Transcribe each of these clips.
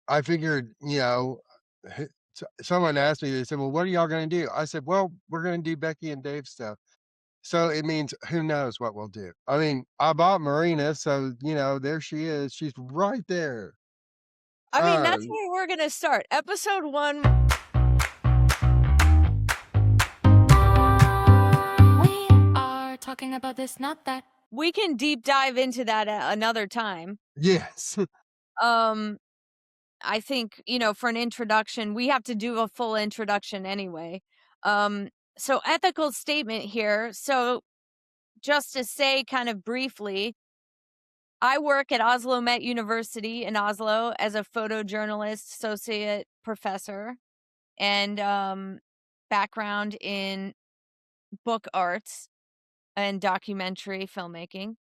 I figured, someone asked me, they said, "Well, what are y'all gonna do?" I said, "Well, we're gonna do Becky and Dave stuff." So it means who knows what we'll do. I mean, I bought Marina, so, there she is. She's right there. I mean, that's Um, where we're gonna start. Episode 1. We are talking about this, not that. We can deep dive into that another time. yes. Um, I think, for an introduction, we have to do a full introduction anyway. So ethical statement here. So just to say kind of briefly, I work at Oslo Met University in Oslo as a photojournalist, associate professor, and background in book arts and documentary filmmaking.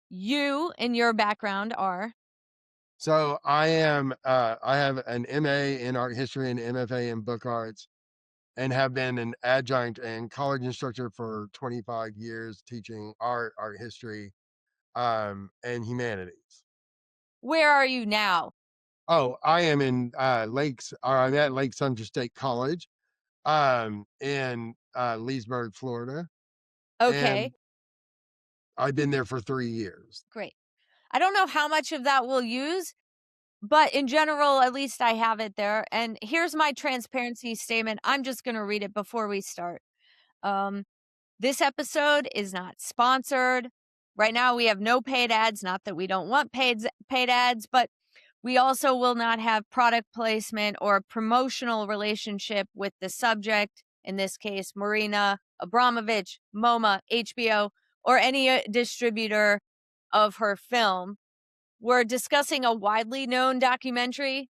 You and your background are So I have an MA in art history and MFA in book arts and have been an adjunct and college instructor for 25 years teaching art history, and humanities. where are you now? Oh, I am in Lakes, or I'm at Lake Sumter State College, in Leesburg, Florida, Okay, and I've been there for 3 years. great. I don't know how much of that we'll use, but in general, at least I have it there. And here's my transparency statement. I'm just going to read it before we start. Um, this episode is not sponsored. Right now, we have no paid ads. Not that we don't want paid ads, but we also will not have product placement or promotional relationship with the subject. In this case, Marina Abramović, MoMA, HBO, or any distributor of her film. We're discussing a widely known documentary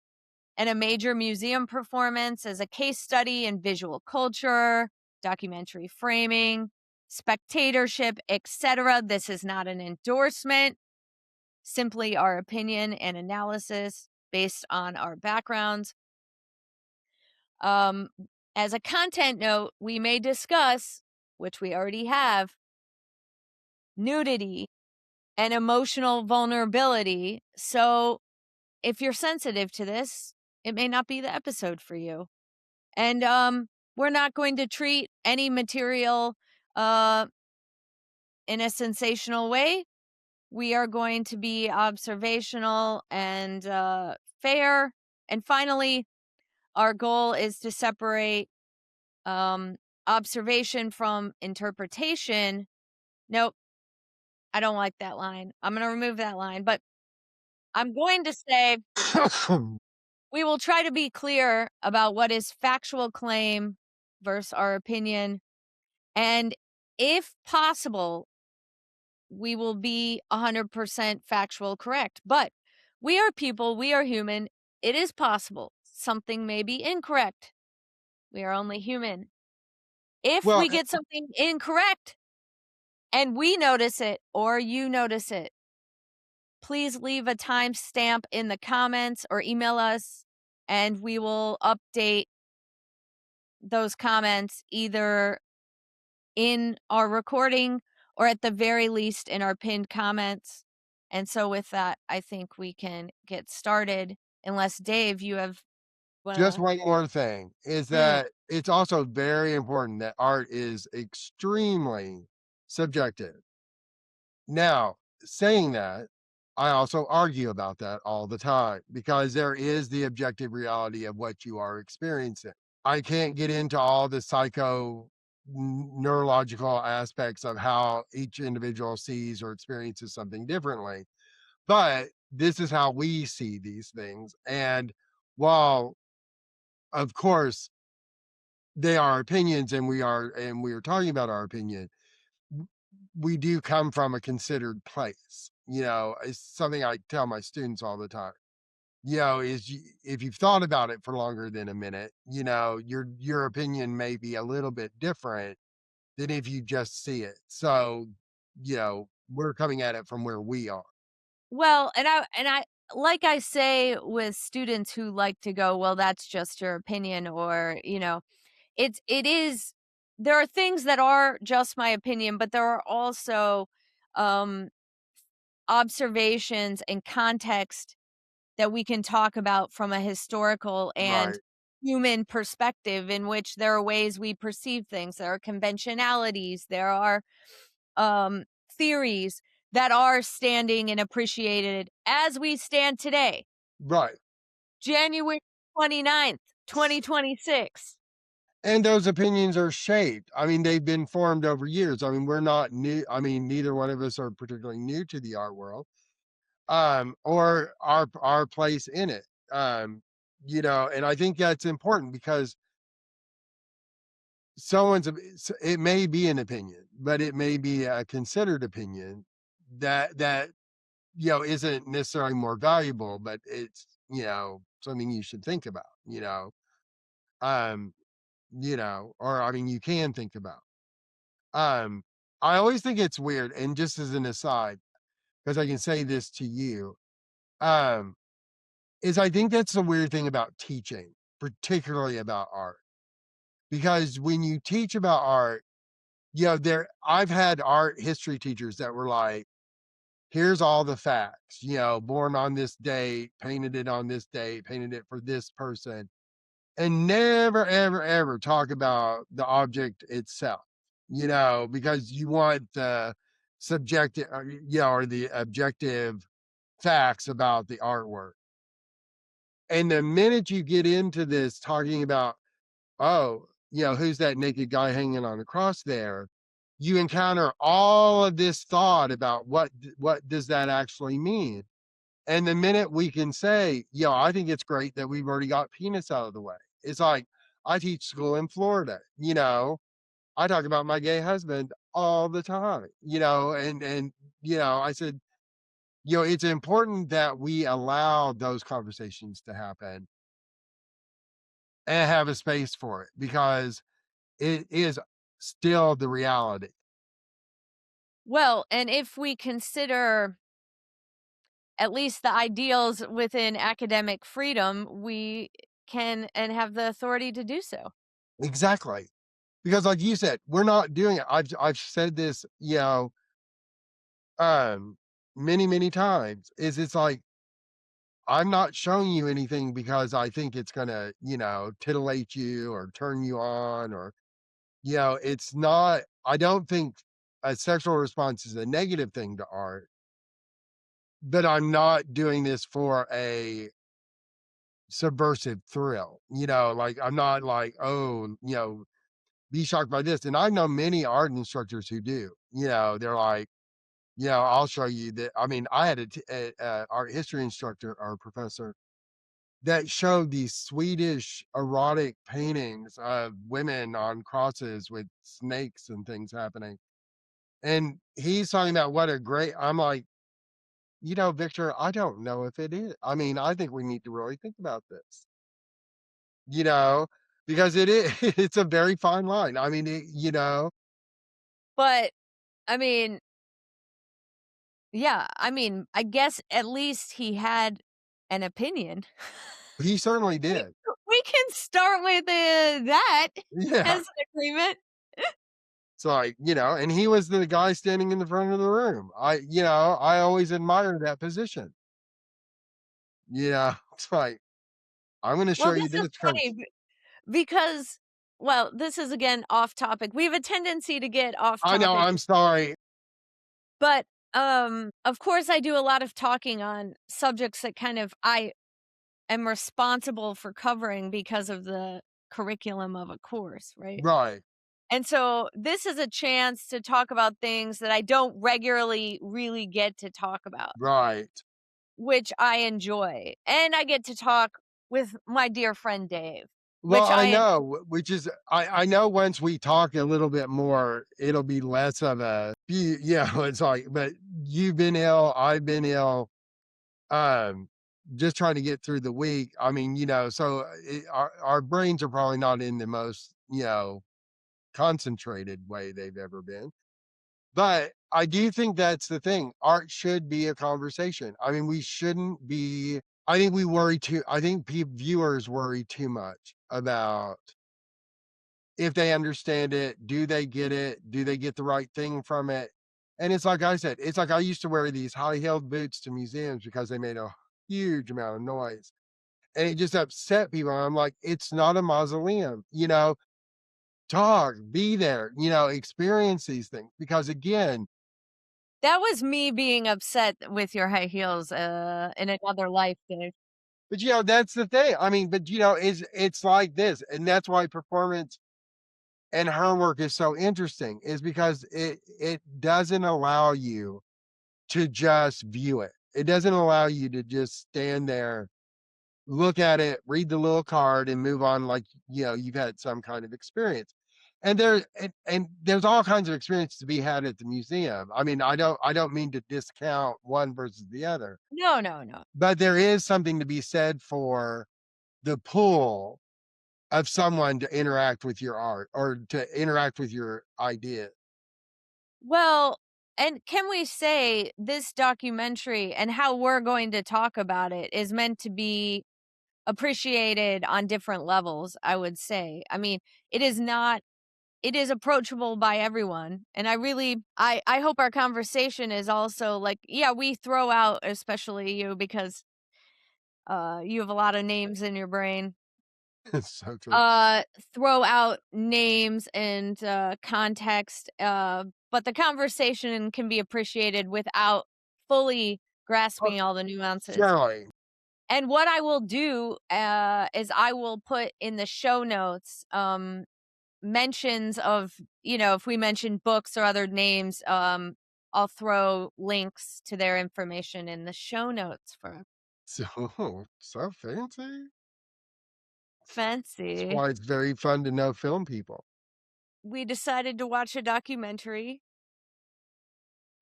and a major museum performance as a case study in visual culture, documentary framing, spectatorship, etc. This is not an endorsement, simply our opinion and analysis based on our backgrounds. Um, as a content note, we may discuss, which we already have, nudity and emotional vulnerability. So if you're sensitive to this, it may not be the episode for you. And we're not going to treat any material uh in a sensational way. We are going to be observational and fair. And finally, our goal is to separate um observation from interpretation. Nope, I don't like that line. I'm going to remove that line, but I'm going to say we will try to be clear about what is factual claim versus our opinion. And if possible, we will be 100% factual correct. But we are people, we are human. It is possible something may be incorrect. We are only human. If Well, we get something incorrect and we notice it or you notice it, please leave a timestamp in the comments or email us and we will update those comments either in our recording or at the very least in our pinned comments. And so with that, I think we can get started. Unless Dave, you have just wanna one more thing is mm, that it's also very important that art is extremely subjective. Now, saying that, I also argue about that all the time because there is the objective reality of what you are experiencing. I can't get into all the neurological aspects of how each individual sees or experiences something differently, but this is how we see these things. And while, of course, they are opinions and we are talking about our opinion, we do come from a considered place. It's something I tell my students all the time. If you've thought about it for longer than a minute, your opinion may be a little bit different than if you just see it. So, we're coming at it from where we are. well, and I like I say with students who like to go, well, that's just your opinion, or it is there are things that are just my opinion, but there are also um observations and context that we can talk about from a historical and Right. human perspective, in which there are ways we perceive things, there are conventionalities, there are theories that are standing and appreciated as we stand today, Right. January 29th, 2026. And those opinions are shaped. I mean, they've been formed over years. I mean, we're not new. I mean, neither one of us are particularly new to the art world, or our place in it. And I think that's important because it may be an opinion, but it may be a considered opinion that isn't necessarily more valuable, but it's something you should think about. Um, or I mean, you can think about. Um, I always think it's weird, and just as an aside, because I can say this to you, um, is I think that's the weird thing about teaching, particularly about art. Because when you teach about art, I've had art history teachers that were like, here's all the facts, born on this date, painted it on this date, painted it for this person, and never, ever, ever talk about the object itself, because you want the subjective, or the objective facts about the artwork. And the minute you get into this talking about, oh, who's that naked guy hanging on a cross there? You encounter all of this thought about what does that actually mean? And the minute we can say, I think it's great that we've already got penis out of the way. It's like, I teach school in Florida, I talk about my gay husband all the time, I said, it's important that we allow those conversations to happen and have a space for it, because it is still the reality. Well, and if we consider at least the ideals within academic freedom, we can and have the authority to do so. Exactly. Because like you said, we're not doing it. I've said this, many, many times, is it's like, I'm not showing you anything because I think it's gonna, titillate you or turn you on, or, it's not, I don't think a sexual response is a negative thing to art, but I'm not doing this for a subversive thrill, like, I'm not like, oh, be shocked by this. And I know many art instructors who do, they're like, I'll show you that. I mean, I had a art history instructor or professor that showed these Swedish erotic paintings of women on crosses with snakes and things happening. And he's talking about what a great, I'm like, Victor, I don't know if it is. I mean, I think we need to really think about this, you know, because it is, it's a very fine line. I mean, But I mean, yeah, I mean, I guess at least he had an opinion. he certainly We did. we can start with that as Yeah. an agreement. It's like, and he was the guy standing in the front of the room. I always admired that position. It's like, I'm going to show Well, you this is this funny because because, well, this is again off topic. We have a tendency to get off I know, topic, I'm sorry. but of course I do a lot of talking on subjects that kind of I am responsible for covering because of the curriculum of a course, right? Right, And so this is a chance to talk about things that I don't regularly really get to talk about, right. which I enjoy. And I get to talk with my dear friend Dave, Well, which I I know, which is, I know once we talk a little bit more, it'll be less of it's like, but you've been ill, I've been ill, um, just trying to get through the week. I mean, so our brains are probably not in the most, concentrated way they've ever been. But I do think that's the thing. Art should be a conversation. I mean, we shouldn't be. I think viewers worry too much about if they understand it. Do they get it? Do they get the right thing from it? And it's like I said, it's like I used to wear these high heeled boots to museums because they made a huge amount of noise. And it just upset people. And I'm like, it's not a mausoleum, talk, be there, experience these things. Because again, That was me being upset with your high heels, in another life, Dave. but that's the thing. I mean, but it's like this. And that's why performance and her work is so interesting, is because it doesn't allow you to just view it. It doesn't allow you to just stand there, look at it, read the little card, and move on like you've had some kind of experience. And there's all kinds of experiences to be had at the museum. I mean, I don't mean to discount one versus the other, No, no, no. but there is something to be said for the pull of someone to interact with your art or to interact with your idea. Well, and can we say this documentary and how we're going to talk about it is meant to be appreciated on different levels, I would say. I mean, it is not it is approachable by everyone. And I hope our conversation is also like, yeah, we throw out, especially you, because you have a lot of names in your brain. It's so true. Throw out names and context, but the conversation can be appreciated without fully Oh, grasping all the nuances. generally. And what I will do is I will put in the show notes mentions of, if we mention books or other names, I'll throw links to their information in the show notes for So fancy. That's fancy. why it's very fun to know film people. We decided to watch a documentary,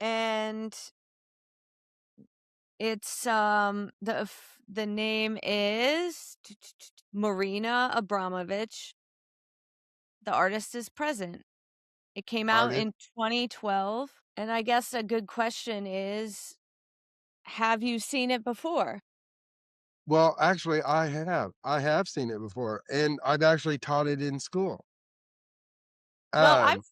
and it's the name is Marina Abramović. The artist is present. It came out Artist. in 2012, and I guess a good question is, have you seen it before? Well, actually, I have. I have seen it before, and I've actually taught it in school. Well, Um,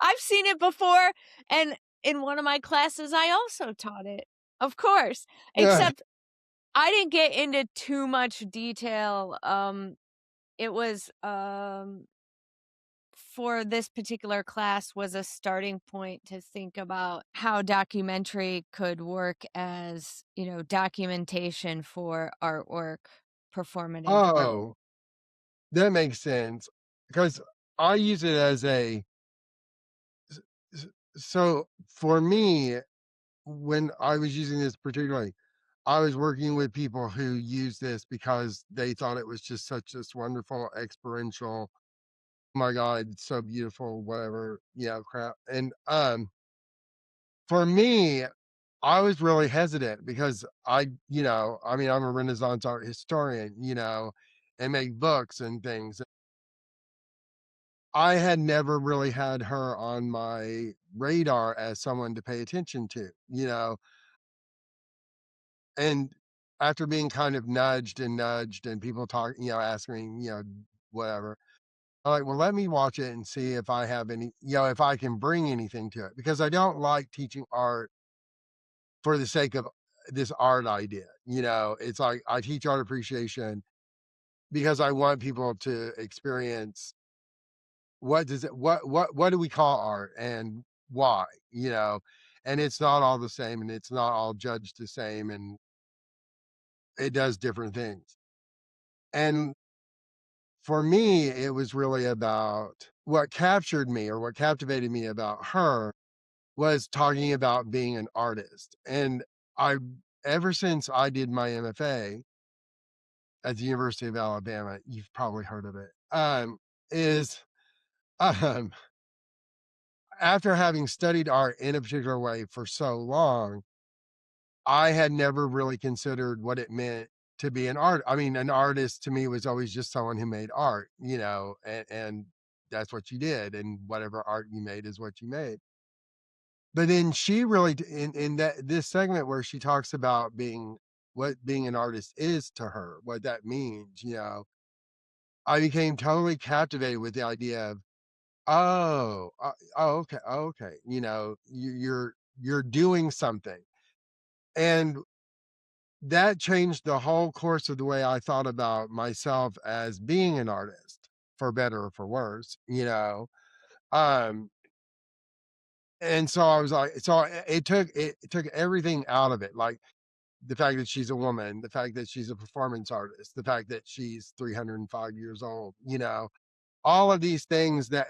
I've seen it before, and in one of my classes I also taught it. Of course. yeah. Except I didn't get into too much detail. It was for this particular class was a starting point to think about how documentary could work as, documentation for artwork, performative art. Oh, that makes sense because I use it as s- so for me, when I was using this particularly, I was working with people who use this because they thought it was just such this wonderful experiential, oh my God, it's so beautiful, whatever, crap. And for me, I was really hesitant because I mean, I'm a Renaissance art historian, and make books and things. I had never really had her on my radar as someone to pay attention to, and after being kind of nudged and people talk, asking me, whatever, I'm like, well, let me watch it and see if I have any, if I can bring anything to it because I don't like teaching art for the sake of this art idea. It's like I teach art appreciation because I want people to experience what do we call art and why, and it's not all the same and it's not all judged the same and it does different things. And for me, it was really about what captured me or what captivated me about her was talking about being an artist. And I ever since I did my MFA at the University of Alabama, you've probably heard of it, is, um, after having studied art in a particular way for so long, I had never really considered what it meant to be I mean, an artist to me was always just someone who made art, and that's what you did, and whatever art you made is what you made. But then she really in that this segment where she talks about what being an artist is to her, what that means, I became totally captivated with the idea of, okay, okay, you're doing something. And that changed the whole course of the way I thought about myself as being an artist, for better or for worse, you know? Um, and so I was like, it took everything out of it, like the fact that she's a woman, the fact that she's a performance artist, the fact that she's 305 years old, you know, all of these things that,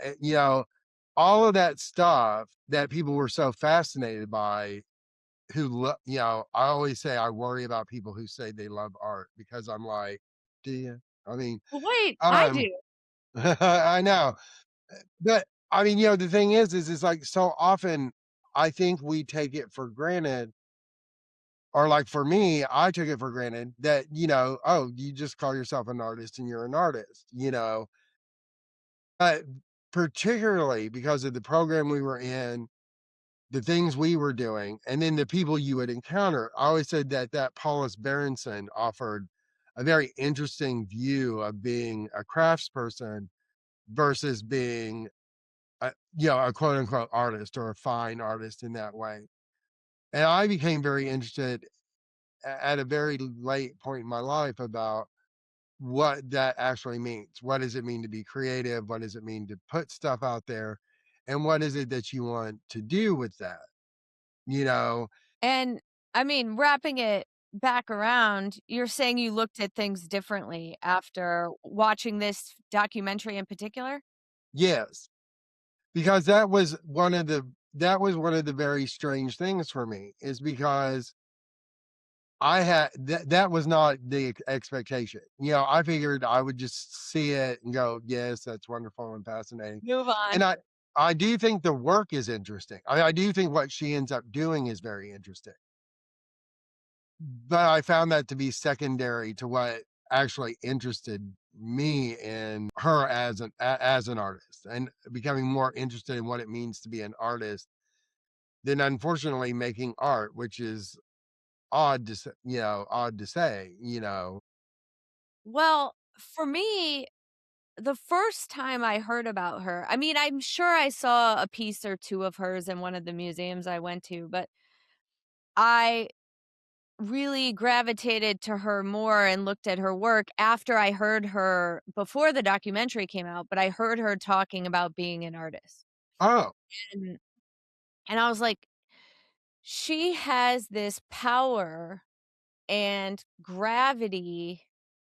all of that stuff that people were so fascinated by I always say I worry about people who say they love art because I'm like, do you? I mean, Well, wait, I um, do. I know, but I mean, the thing is it's like so often I think we take it for granted, or like for me, I took it for granted that, oh, you just call yourself an artist and you're an artist, but particularly because of the program we were in, the things we were doing, and then the people you would encounter. I always said that Paulus Berenson offered a very interesting view of being a craftsperson versus being a quote unquote artist or a fine artist in that way. And I became very interested at a very late point in my life about what that actually means. What does it mean to be creative? What does it mean to put stuff out there? And what is it that you want to do with that? You know, And I mean, wrapping it back around, you're saying you looked at things differently after watching this documentary in particular? yes, because that was one of the very strange things for me, is because that was not the expectation. I figured I would just see it and go, yes, that's wonderful and fascinating. Move on. And I do think the work is interesting. I do think what she ends up doing is very interesting. But I found that to be secondary to what actually interested me in her as an artist, and becoming more interested in what it means to be an artist than, unfortunately, making art, which is odd to say, Well, for me, the first time I heard about her, I mean, I'm sure I saw a piece or 2 of hers in one of the museums I went to, but I really gravitated to her more and looked at her work after I heard her before the documentary came out, but I heard her talking about being an artist. Oh, And and I was like, she has this power and gravity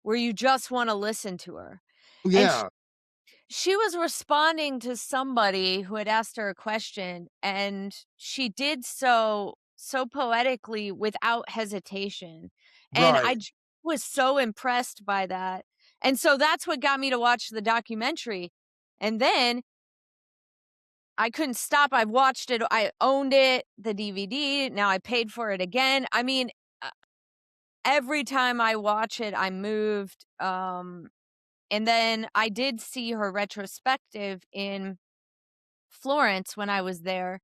where you just wanna listen to her. And yeah, she was responding to somebody who had asked her a question, and she did so poetically without hesitation, and right, was so impressed by that, and so that's what got me to watch the documentary, and then I couldn't stop. I've watched it, I owned it, the DVD, now I paid for it again. I mean, uh, every time I watch it, I'm moved, and then I did see her retrospective in Florence when I was there,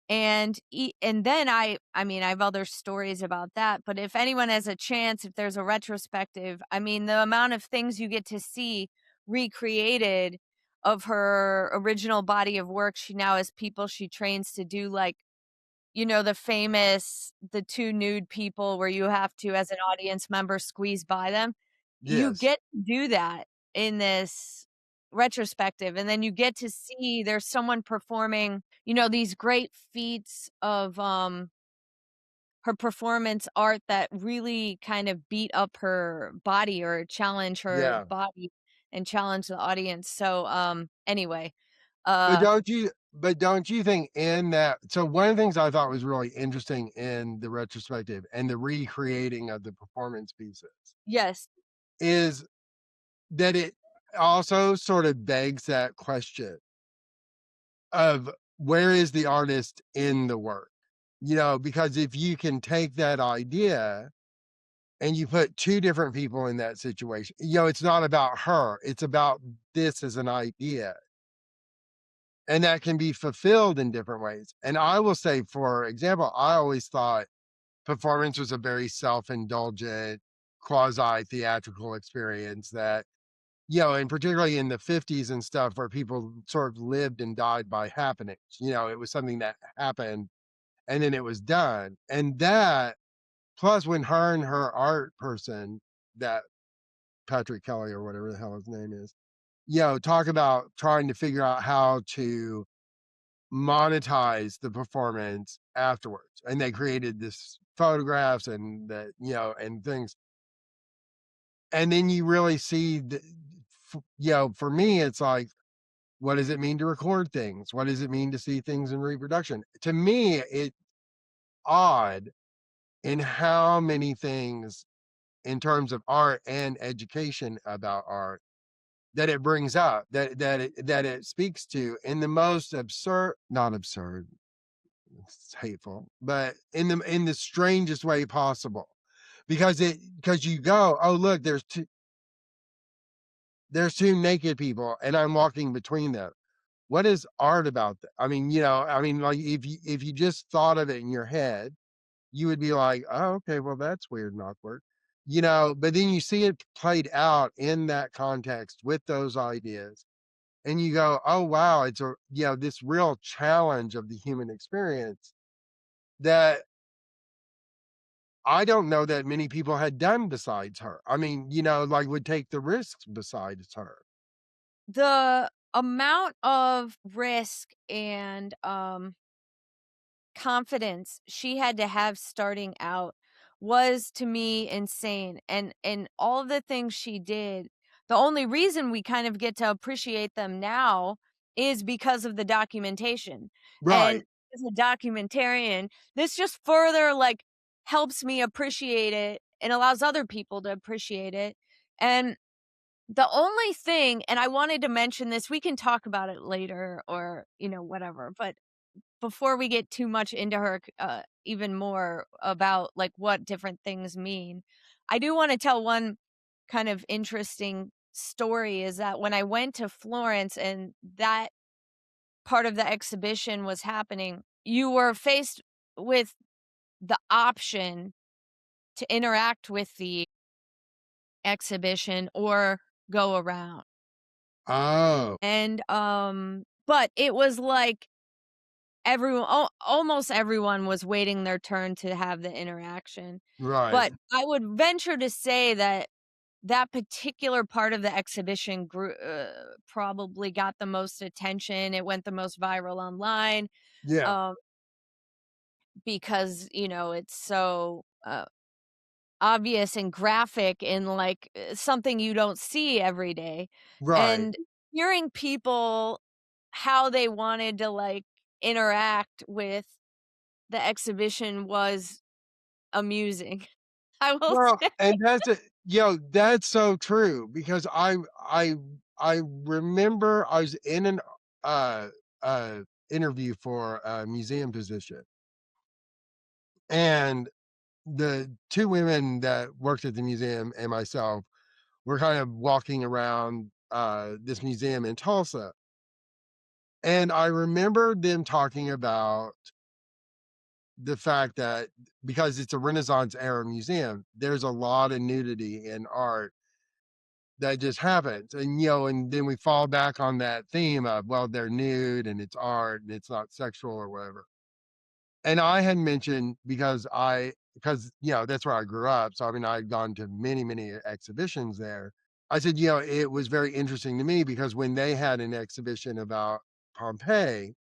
and then I mean, I have other stories about that, but if anyone has a chance, if there's a retrospective, I mean, the amount of things you get to see recreated of her original body of work. She now has people she trains to do, like, the 2 nude people where you have to, as an audience member, squeeze by them. You yes, get to do that in this retrospective, and then you get to see there's someone performing, these great feats of, her performance art that really kind of beat up her body or challenge her yeah. body and challenge the audience. So, anyway, But uh, don't you think in that, so one of the things I thought was really interesting in the retrospective and the recreating of the performance pieces yes. is that it also sort of begs that question of where is the artist in the work? Because if you can take that idea and you put two different people in that situation, it's not about her, it's about this as an idea. And that can be fulfilled in different ways. And I will say, for example, I always thought performance was a very self indulgent, quasi theatrical experience that, and particularly in the 50s and stuff where people sort of lived and died by happenings. It was something that happened and then it was done. And that plus when her and her art person, that Patrick Kelly or whatever the hell his name is, talk about trying to figure out how to monetize the performance afterwards. And they created this photographs and that, and things. And then you really see, for me, it's like, what does it mean to record things? What does it mean to see things in reproduction? To me, it's odd in how many things in terms of art and education about art that it brings up, that it speaks to in the most absurd, not absurd, it's hateful, but in the strangest way possible. Because you go, oh look, there's two naked people and I'm walking between them. What is art about that? Like if you just thought of it in your head, you would be like, oh, okay, well, that's weird and awkward. But then you see it played out in that context with those ideas. And you go, oh wow, it's this real challenge of the human experience that I don't know that many people had done besides her. Like would take the risks besides her. The amount of risk and confidence she had to have starting out was to me insane, and all of the things she did, the only reason we kind of get to appreciate them now is because of the documentation. And Right. as a documentarian, this just further like helps me appreciate it and allows other people to appreciate it. And the only thing, and I wanted to mention this, we can talk about it later or whatever, but before we get too much into her, even more about like what different things mean, I do want to tell one kind of interesting story. Is that when I went to Florence and that part of the exhibition was happening, you were faced with the option to interact with the exhibition or go around. Oh, And but it was like almost everyone was waiting their turn to have the interaction. right. But I would venture to say that that particular part of the exhibition probably got the most attention. It went the most viral online, Yeah. um, because, it's so, obvious and graphic and, like, something you don't see every day. Right. And hearing people how they wanted to, like, interact with the exhibition was amusing, I will Well, say. and that's so true because I remember I was in an uh uh interview for a museum position, and the two women that worked at the museum and myself were kind of walking around this museum in Tulsa. And I remember them talking about the fact that because it's a Renaissance era museum, there's a lot of nudity in art that just happens. And then we fall back on that theme of, well, they're nude and it's art and it's not sexual or whatever. And I had mentioned because that's where I grew up. So I'd gone to many, many exhibitions there. I said, it was very interesting to me because when they had an exhibition about Pompeii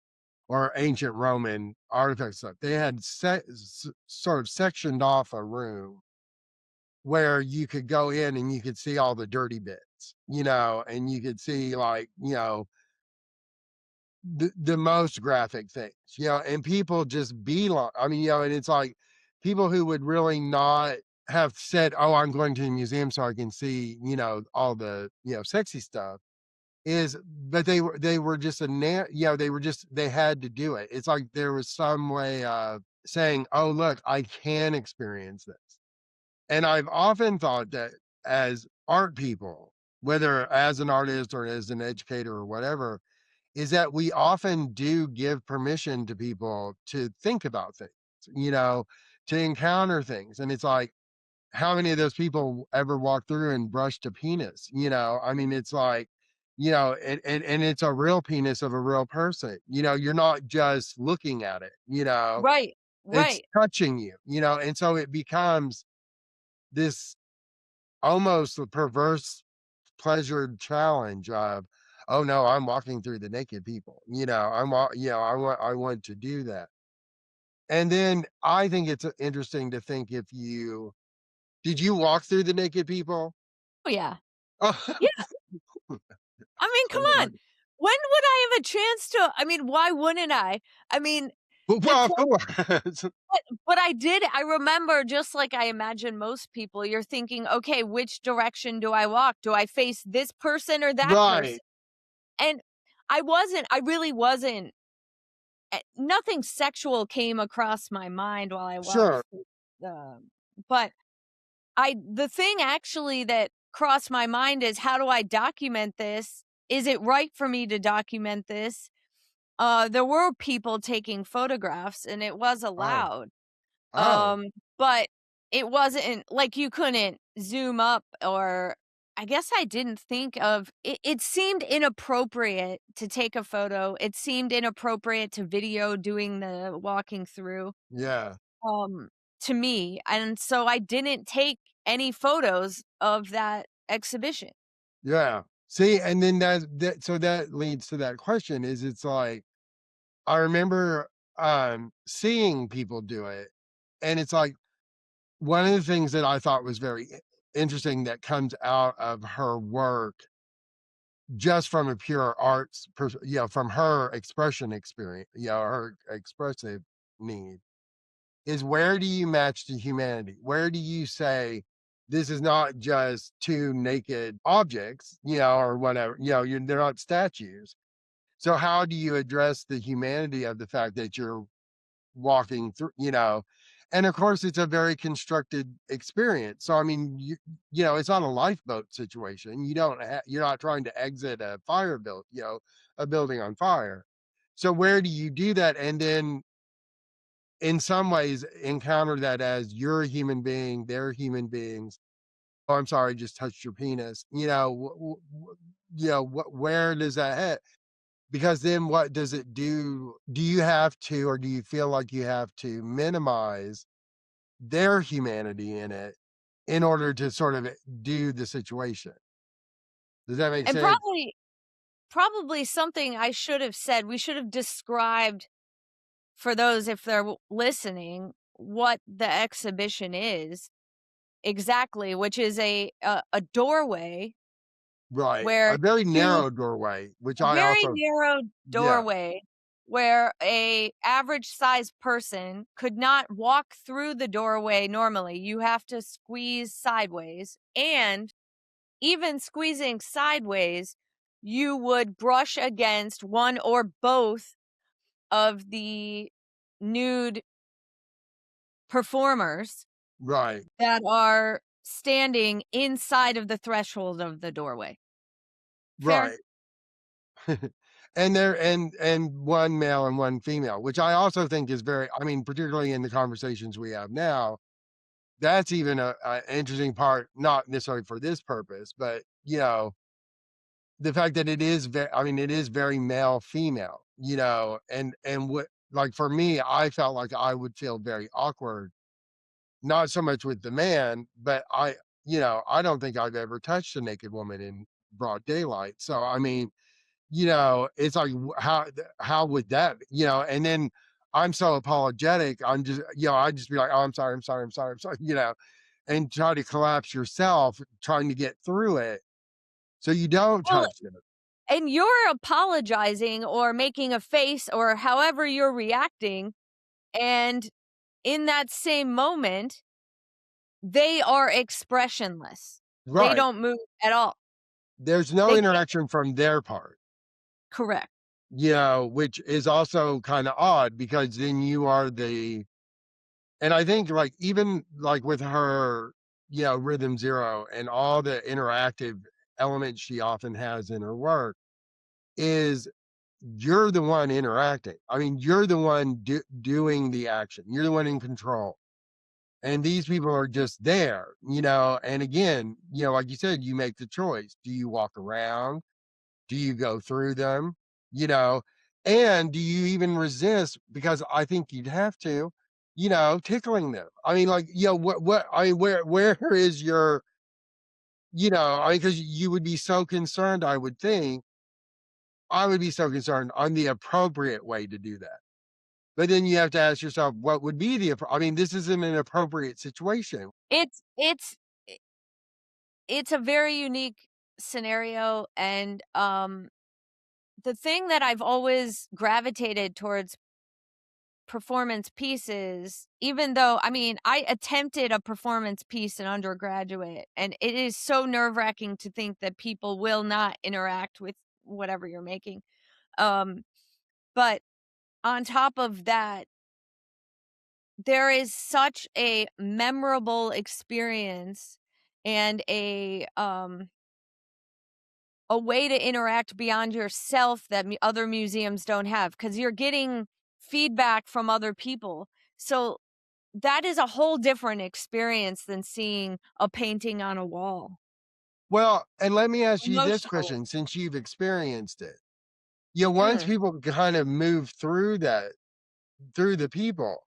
or ancient Roman artifacts stuff, they had sort of sectioned off a room where you could go in and you could see all the dirty bits, and you could see like, the most graphic things, and people just be like, and it's like people who would really not have said, oh, I'm going to the museum so I can see, all the, sexy stuff is, but they were just they had to do it. It's like there was some way of saying, oh, look, I can experience this. And I've often thought that as art people, whether as an artist or as an educator or whatever, is that we often do give permission to people to think about things, you know, to encounter things. And it's like, how many of those people ever walk through and brushed a penis? It's like, and it's a real penis of a real person. You're not just looking at it. Right. It's Right. touching you, and so it becomes this almost a perverse pleasured challenge of, "Oh, no, I'm walking through the naked people," I want to do that. And then I think it's, interesting to think if you did you walk through the naked people? Oh, yeah. Oh, Yeah, I mean, come oh my on. When would I have a chance to I mean, why wouldn't I? I mean, the well, of close course. but I remember just like I imagine most people, you're thinking, "Okay, which direction do I walk? Do I face this person or that person?" Right. And I really wasn't nothing sexual came across my mind while I walked Sure. through, but the thing actually that crossed my mind is how do I document this? Is it right for me to document this? There were people taking photographs and it was Oh. allowed. Oh, Um, but it wasn't like you couldn't zoom up or I guess I didn't think of it seemed inappropriate to take a photo. It seemed inappropriate to video doing the walking through. yeah. Um, to me, and so I didn't take any photos of that exhibition. Yeah. See, and then that leads to that question is it's like, I remember, seeing people do it, and it's like, one of the things that I thought was very interesting that comes out of her work, just from a pure arts, from her expression experience, her expressive need, is where do you match the humanity? Where do you say this is not just two naked objects, or whatever, they're not statues. So how do you address the humanity of the fact that you're walking through, and of course it's a very constructed experience. So I mean, it's not a lifeboat situation. You're not trying to exit a building on fire. So where do you do that? And then in some ways encounter that as you're a human being, they're human beings. Oh, I'm sorry, just touched your penis. Where does that head? Because then what does it do? Do you have to, or do you feel like you have to minimize their humanity in it in order to sort of do the situation? Does that make And sense? probably something I should have said, we should have described for those if they're listening what the exhibition is exactly, which is a doorway Right. where A very two narrow doorway, which a I very also, narrow yeah, doorway where a average sized person could not walk through the doorway normally. You have to squeeze sideways, and even squeezing sideways, you would brush against one or both of the nude performers right, that are standing inside of the threshold of the doorway. Fair? right. And one male and one female, which I also think is very, I mean, particularly in the conversations we have now, that's even a interesting part, not necessarily for this purpose, but the fact that it is very, I mean, it is very male female, and what, like, for me, I felt like I would feel very awkward, not so much with the man, but I don't think I've ever touched a naked woman in broad daylight. So I mean, it's like, how would that be? And then I'm so apologetic. I just be like, oh, I'm sorry, I'm sorry, I'm sorry, I'm sorry, and try to collapse yourself trying to get through it so you don't Well, touch it. and you're apologizing or making a face or however you're reacting, and in that same moment, they are expressionless. They Right. don't move at all. There's no They can't interaction from their part, correct. which is also kind of odd because then you are and I think, like, even like with her, Rhythm Zero and all the interactive elements she often has in her work, is you're the one interacting. I mean, you're the one doing the action. You're the one in control. And these people are just there, and again, like you said, you make the choice. Do you walk around? Do you go through them? You know, and do you even resist? Because I think you'd have to. tickling them. I mean, like, what I mean, where is your, I mean, because you would be so concerned, I would think, I would be so concerned on the appropriate way to do that. But then you have to ask yourself, what would be I mean, this isn't an appropriate situation. It's it's a very unique scenario, and the thing that I've always gravitated towards performance pieces, even though, I mean, I attempted a performance piece in undergraduate, and it is so nerve-wracking to think that people will not interact with whatever you're making. Um, but on top of that, there is such a memorable experience and a way to interact beyond yourself that other museums don't have, because you're getting feedback from other people. So that is a whole different experience than seeing a painting on a wall Well, and let me ask you this emotionally. question, since you've experienced it. Once Mm. people kind of move through through the people,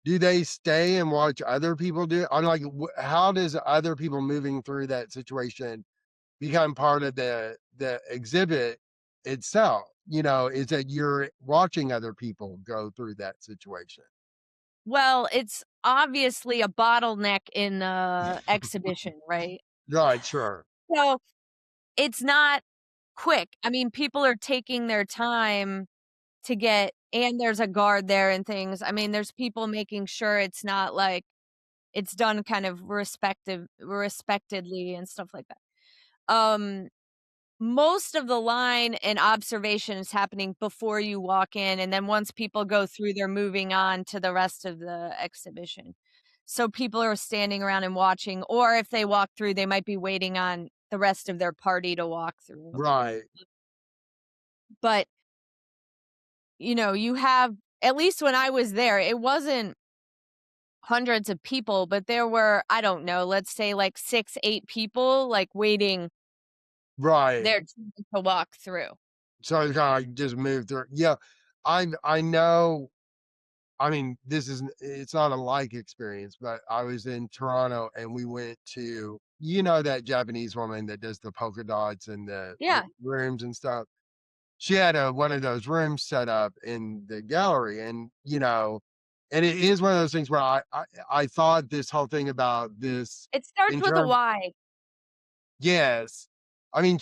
do they stay and watch other people do it? I'm like, how does other people moving through that situation become part of the exhibit itself? Is that you're watching other people go through that situation? Well, it's obviously a bottleneck in the exhibition, right? Right, sure. So it's not quick. I mean, people are taking their time to get, and there's a guard there and things. I mean, there's people making sure it's not like it's done kind of respectedly and stuff like that. Most of the line and observation is happening before you walk in, and then once people go through, they're moving on to the rest of the exhibition. So people are standing around and watching, or if they walk through, they might be waiting on the rest of their party to walk through. Right. But, you have, at least when I was there, it wasn't hundreds of people, but there were, I don't know, let's say like 6, 8 people, like, waiting Right. their turn to walk through. So it kinda like just move through. Yeah. I know. I mean, it's not a like experience, but I was in Toronto and we went to, that Japanese woman that does the polka dots and the Yeah. rooms and stuff. She had one of those rooms set up in the gallery, and and it is one of those things where I thought this whole thing about this It starts in with a terms. Y. Yes. I mean,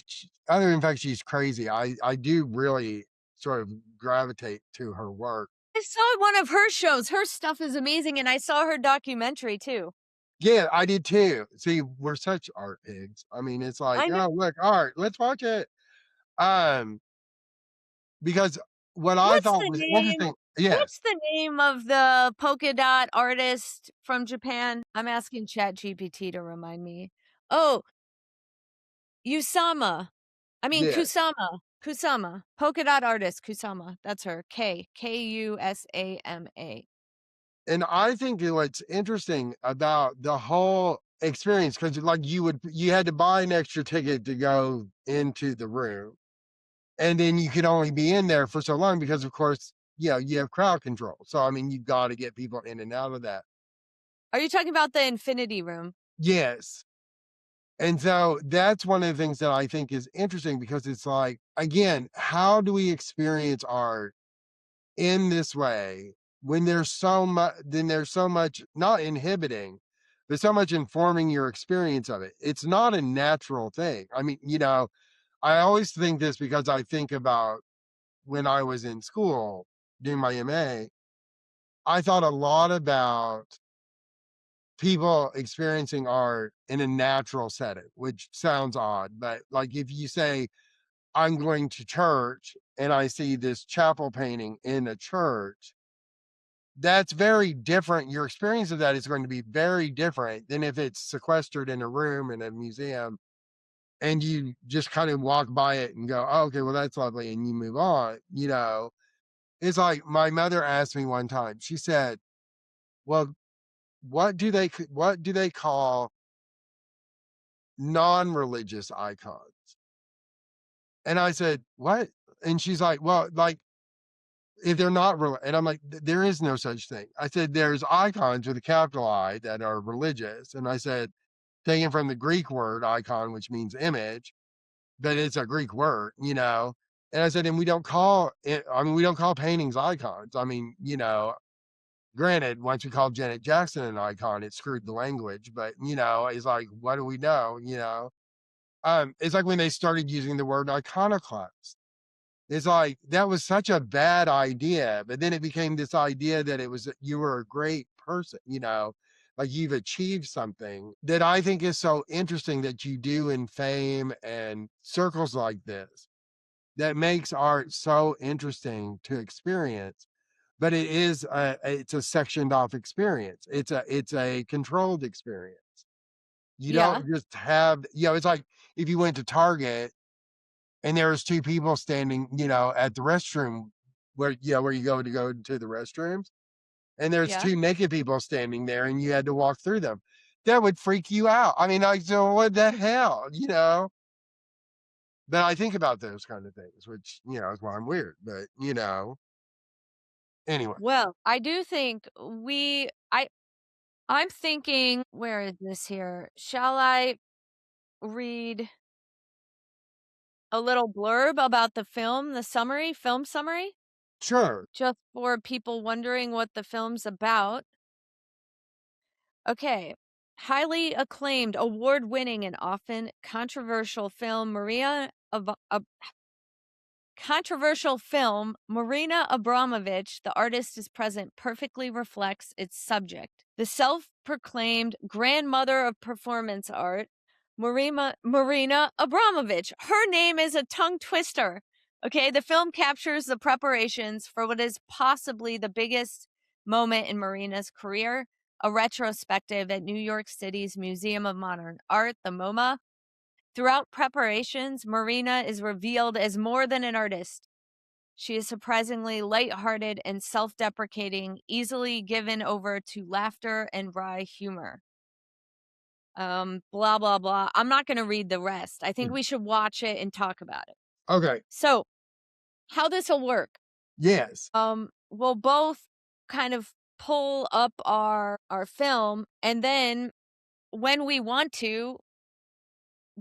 other than the fact she's crazy, I do really sort of gravitate to her work. I saw one of her shows. Her stuff is amazing, and I saw her documentary too. Yeah, I did too. See, we're such art pigs. I mean, it's like, I know. "Oh, look, art, let's watch it." Um, because what I What's thought the was name interesting. Yes. what's the name of the polka dot artist from Japan? I'm asking ChatGPT to remind me. Oh, Usama. I mean, Yeah. Kusama. Kusama. Polka dot artist, Kusama. That's her. Kusama. And I think what's interesting about the whole experience, because like you had to buy an extra ticket to go into the room, and then you could only be in there for so long because, of course, you have crowd control. So I mean, you've got to get people in and out of that. Are you talking about the Infinity Room? Yes. And so that's one of the things that I think is interesting, because it's like, again, how do we experience art in this way when there's so much not inhibiting, but so much informing your experience of it? It's not a natural thing. I mean, I always think this because I think about when I was in school doing my MA. I thought a lot about people experiencing art in a natural setting, which sounds odd, but like if you say, I'm going to church and I see this chapel painting in a church, that's very different. Your experience of that is going to be very different than if it's sequestered in a room in a museum and you just kind of walk by it and go, oh, okay, well, that's lovely. And you move on. It's like my mother asked me one time, she said, well, what do they call non-religious icons? And I said, what? And she's like, well, like if they're not real, and I'm like, there is no such thing. I said, there's icons with a capital I that are religious. And I said, taken from the Greek word icon, which means image, but it's a Greek word, And I said, and we don't call it, I mean, we don't call paintings icons. I mean, granted, once we called Janet Jackson an icon, it screwed the language, but it's like, what do we know? It's like when they started using the word iconoclast. It's like that was such a bad idea, but then it became this idea that you were a great person, like you've achieved something that I think is so interesting that you do in fame and circles like this that makes art so interesting to experience. But it's a sectioned off experience. It's a controlled experience. You Yeah. don't just have, it's like if you went to Target and there was two people standing, at the restroom where you go to the restrooms, and there's Yeah. two naked people standing there and you had to walk through them. That would freak you out. I mean, like, so what the hell, But I think about those kind of things, which, is why I'm weird. But, anyway. Well, I do think I'm thinking, where is this here? Shall I read a little blurb about the film, film summary? Sure. Just for people wondering what the film's about. Okay. Highly acclaimed, award-winning, and often controversial film Marina Abramović, the artist is present, perfectly reflects its subject. The self-proclaimed grandmother of performance art, Marina Abramović. Her name is a tongue twister. Okay, the film captures the preparations for what is possibly the biggest moment in Marina's career, a retrospective at New York City's Museum of Modern Art, the MoMA. Throughout preparations, Marina is revealed as more than an artist. She is surprisingly lighthearted and self-deprecating, easily given over to laughter and wry humor. Blah, blah, blah. I'm not going to read the rest. I think we should watch it and talk about it. Okay. So, how this will work. Yes. We'll both kind of pull up our film, and then when we want to,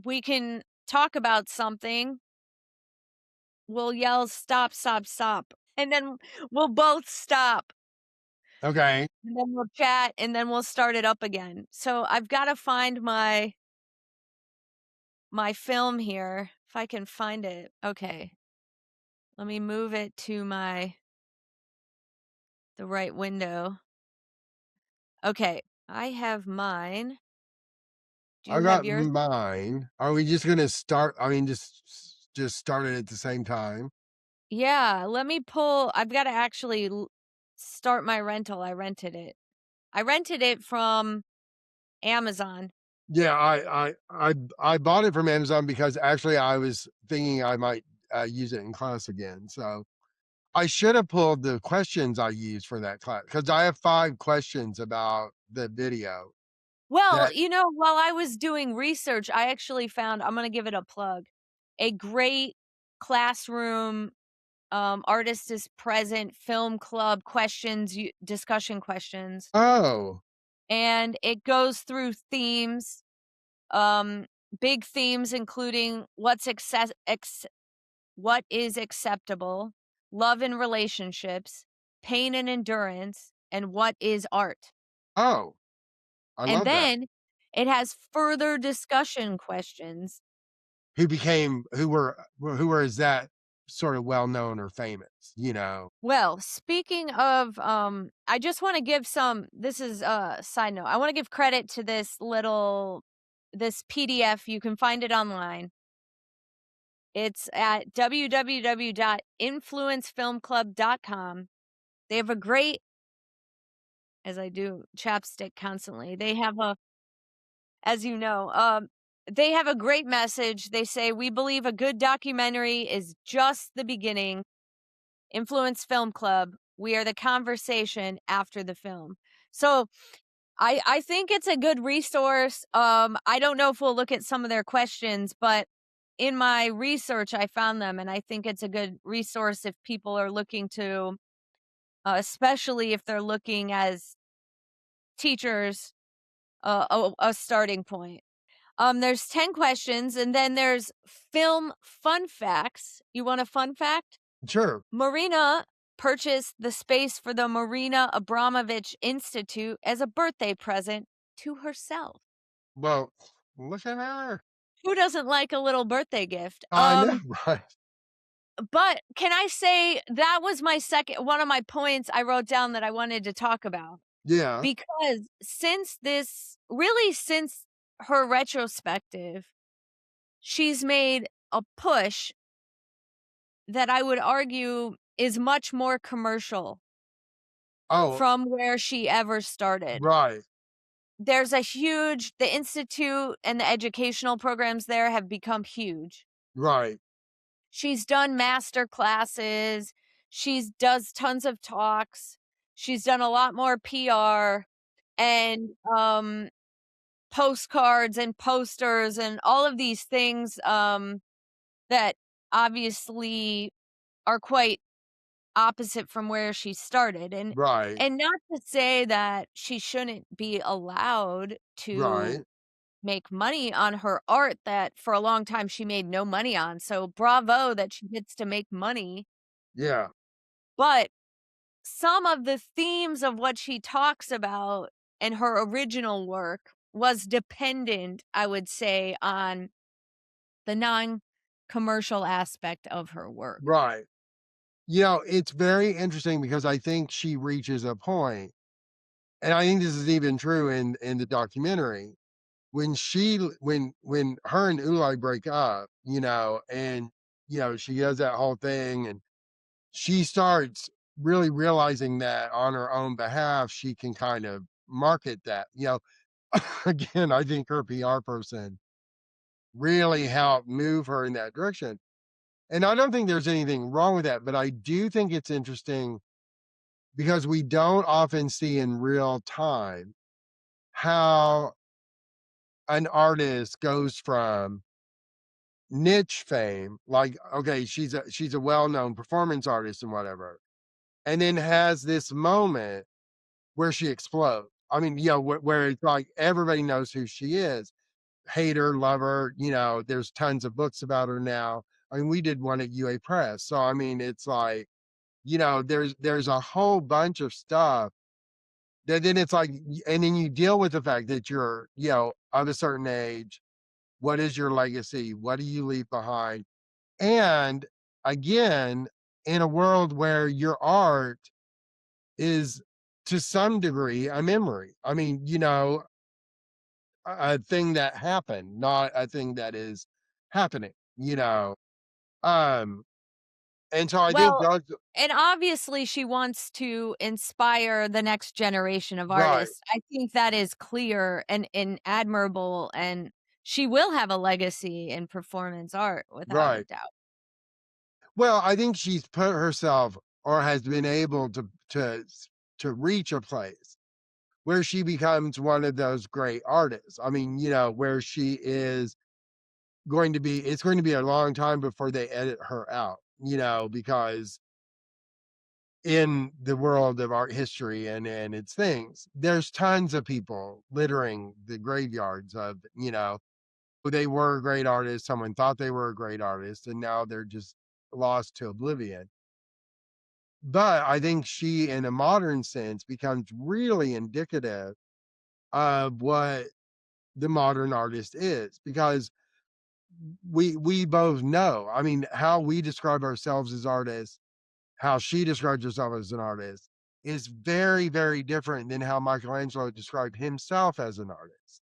we can talk about something. We'll yell, stop, stop, stop. And then we'll both stop. Okay. And then we'll chat, and then we'll start it up again. So I've got to find my film here, if I can find it. Okay. Let me move it to the right window. Okay. I have mine. Do I you got have yours? mine. Are we just gonna start? I mean, just start it at the same time. Yeah, let me pull. I've got to actually start my rental. I rented it from Amazon. Yeah, I bought it from Amazon because actually I was thinking I might use it in class again. So I should have pulled the questions I used for that class because I have 5 questions about the video. Well, That while I was doing research, I actually found, I'm going to give it a plug, a great classroom artist is present film club questions, discussion questions. oh And it goes through themes, um, big themes, including what is acceptable, love and relationships, pain and endurance, and what is art. oh I And love that. then it has further discussion questions. Who were is that sort of well known or famous? Well, speaking of, I just want to give this is a side note. I want to give credit to this PDF. You can find it online. It's at www.influencefilmclub.com. They have a great, as I do chapstick constantly, as you know, they have a great message. They say, we believe a good documentary is just the beginning. Influence Film Club. We are the conversation after the film. So I think it's a good resource. I don't know if we'll look at some of their questions, but in my research, I found them, and I think it's a good resource if people are looking to especially if they're looking as teachers, a starting point. There's 10 questions, and then there's film fun facts. You want a fun fact? Sure. Marina purchased the space for the Marina Abramović Institute as a birthday present to herself. Well, look at her. Who doesn't like a little birthday gift? I know, right? But can I say that was my second one of my points I wrote down that I wanted to talk about. Yeah. Because since her retrospective, she's made a push that I would argue is much more commercial Oh, from where she ever started. right, There's a huge the institute and the educational programs there have become huge. right, She's done master classes, she's does tons of talks, she's done a lot more PR and, postcards and posters and all of these things, that obviously are quite opposite from where she started, right, and not to say that she shouldn't be allowed to right. make money on her art that for a long time she made no money on, so bravo that she gets to make money, Yeah, but some of the themes of what she talks about in her original work was dependent, I would say, on the non-commercial aspect of her work. right. It's very interesting because I think she reaches a point, and I think this is even true in the documentary, when when her and Ulay break up, and she does that whole thing, and she starts really realizing that on her own behalf, she can kind of market that. Again, I think her PR person really helped move her in that direction. And I don't think there's anything wrong with that, but I do think it's interesting because we don't often see in real time how an artist goes from niche fame, like, okay, she's a well-known performance artist and whatever, and then has this moment where she explodes. I mean, where it's like everybody knows who she is. Hate her, love her, there's tons of books about her now. I mean, we did one at UA Press. So I mean, it's like, there's a whole bunch of stuff that then it's like and then you deal with the fact that you're, of a certain age. What is your legacy? What do you leave behind? And again, in a world where your art is to some degree a memory. I mean, a thing that happened, not a thing that is happening, you know? Um, and so I think Well, that's and obviously she wants to inspire the next generation of right, artists. I think that is clear and admirable, and she will have a legacy in performance art without a right. doubt. Well, I think she's put herself or has been able to reach a place where she becomes one of those great artists. I mean, where she is it's going to be a long time before they edit her out, because in the world of art history and its things, there's tons of people littering the graveyards of, they were a great artist, someone thought they were a great artist, and now they're just lost to oblivion. But I think she, in a modern sense, becomes really indicative of what the modern artist is because we both know. I mean, how we describe ourselves as artists, how she describes herself as an artist is very, very different than how Michelangelo described himself as an artist.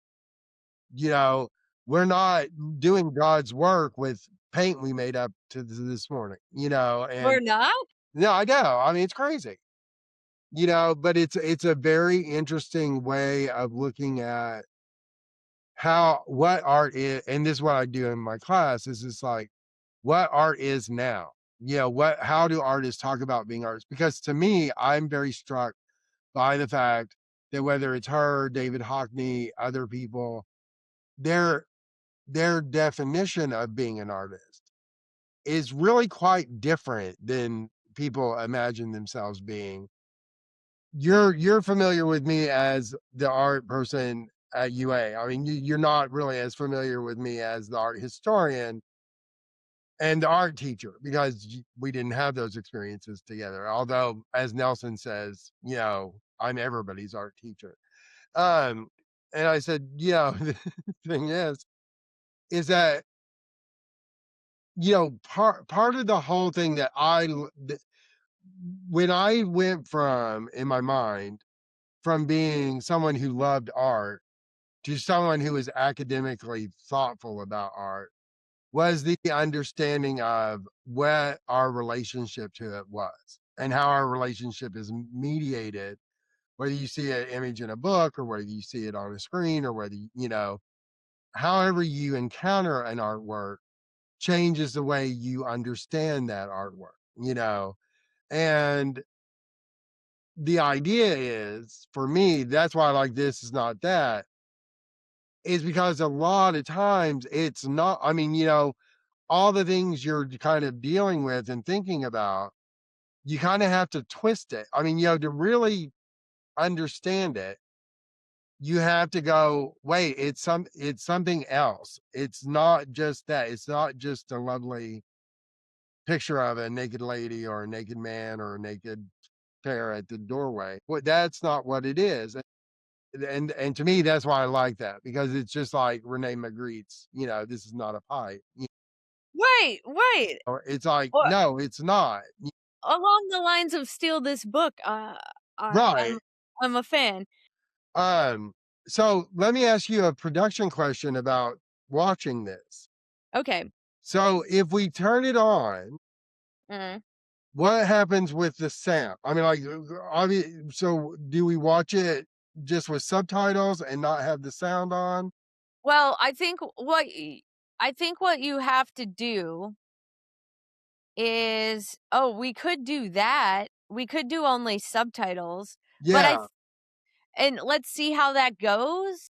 You know, we're not doing God's work with paint we made up to this morning, We're and not? no, I know. I mean, it's crazy, but it's a very interesting way of looking at how what art is, and this is what I do in my class is it's like what art is now. How do artists talk about being artists? Because to me, I'm very struck by the fact that whether it's her, David Hockney, other people, their their definition of being an artist is really quite different than people imagine themselves being. you're familiar with me as the art person at UA. I mean, you're not really as familiar with me as the art historian and the art teacher because we didn't have those experiences together. Although, as Nelson says, I'm everybody's art teacher. Um, and I said, the thing is that part of the whole thing that when I went from in my mind from being someone who loved art to someone who was academically thoughtful about art was the understanding of what our relationship to it was and how our relationship is mediated, whether you see an image in a book or whether you see it on a screen or whether, however you encounter an artwork changes the way you understand that artwork. And the idea is, for me, that's why I like This Is Not That, is because a lot of times it's not, I mean, all the things you're kind of dealing with and thinking about, you kind of have to twist it. I mean, to really understand it, you have to go, wait, it's something else. It's not just that. It's not just a lovely picture of a naked lady or a naked man or a naked pair at the doorway. Well, that's not what it is. And to me, that's why I like that, because it's just like Rene Magritte's, This Is Not a Pipe. Right. Or it's like, Or no, it's not. along the lines of steal this book, Right. I'm a fan. So let me ask you a production question about watching this. Okay. So if we turn it on, Mm. what happens with the sound? I mean, like, so do we watch it just with subtitles and not have the sound on? Well, I think what you have to do is we could do that. We could do only subtitles, but Yeah. and let's see how that goes.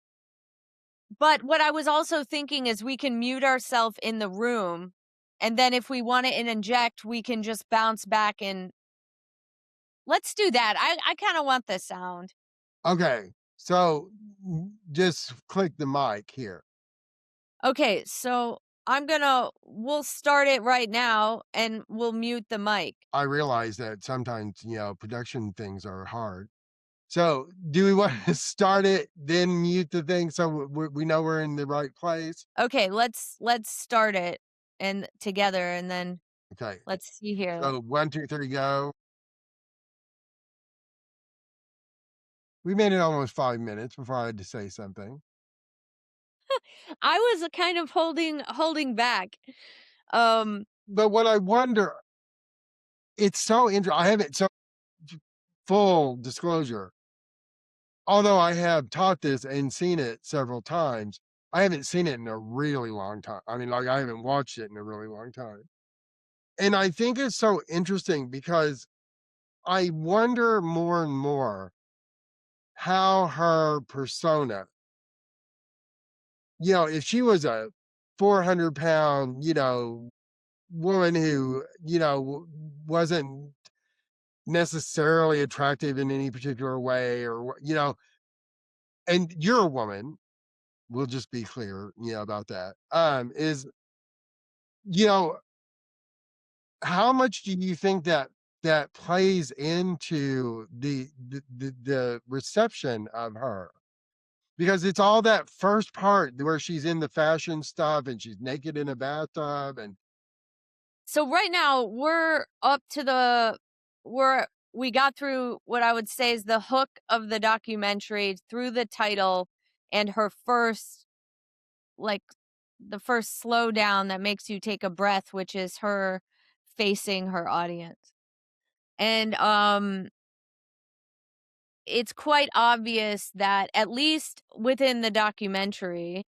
But what I was also thinking is we can mute ourselves in the room, and then if we want to inject, we can just bounce back and let's do that. I kind of want the sound. Okay. So just click the mic here. Okay, so we'll start it right now and we'll mute the mic. I realize that sometimes, production things are hard. So do we want to start it, then mute the thing so we know we're in the right place? Okay, let's start it and together and then Okay. let's see here. So 1, 2, 3, go. We made it almost 5 minutes before I had to say something. I was kind of holding back. But what I wonder, it's so interesting. I haven't, so full disclosure, although I have taught this and seen it several times, I haven't seen it in a really long time. I mean, like, I haven't watched it in a really long time. And I think it's so interesting because I wonder more and more how her persona, if she was a 400-pound, woman who, wasn't necessarily attractive in any particular way, or, and you're a woman, we'll just be clear, about that. Is, you know, how much do you think that plays into the reception of her? Because it's all that first part where she's in the fashion stuff and she's naked in a bathtub and So right now we got through what I would say is the hook of the documentary through the title and her first like the first slowdown that makes you take a breath, which is her facing her audience. And it's quite obvious that at least within the documentary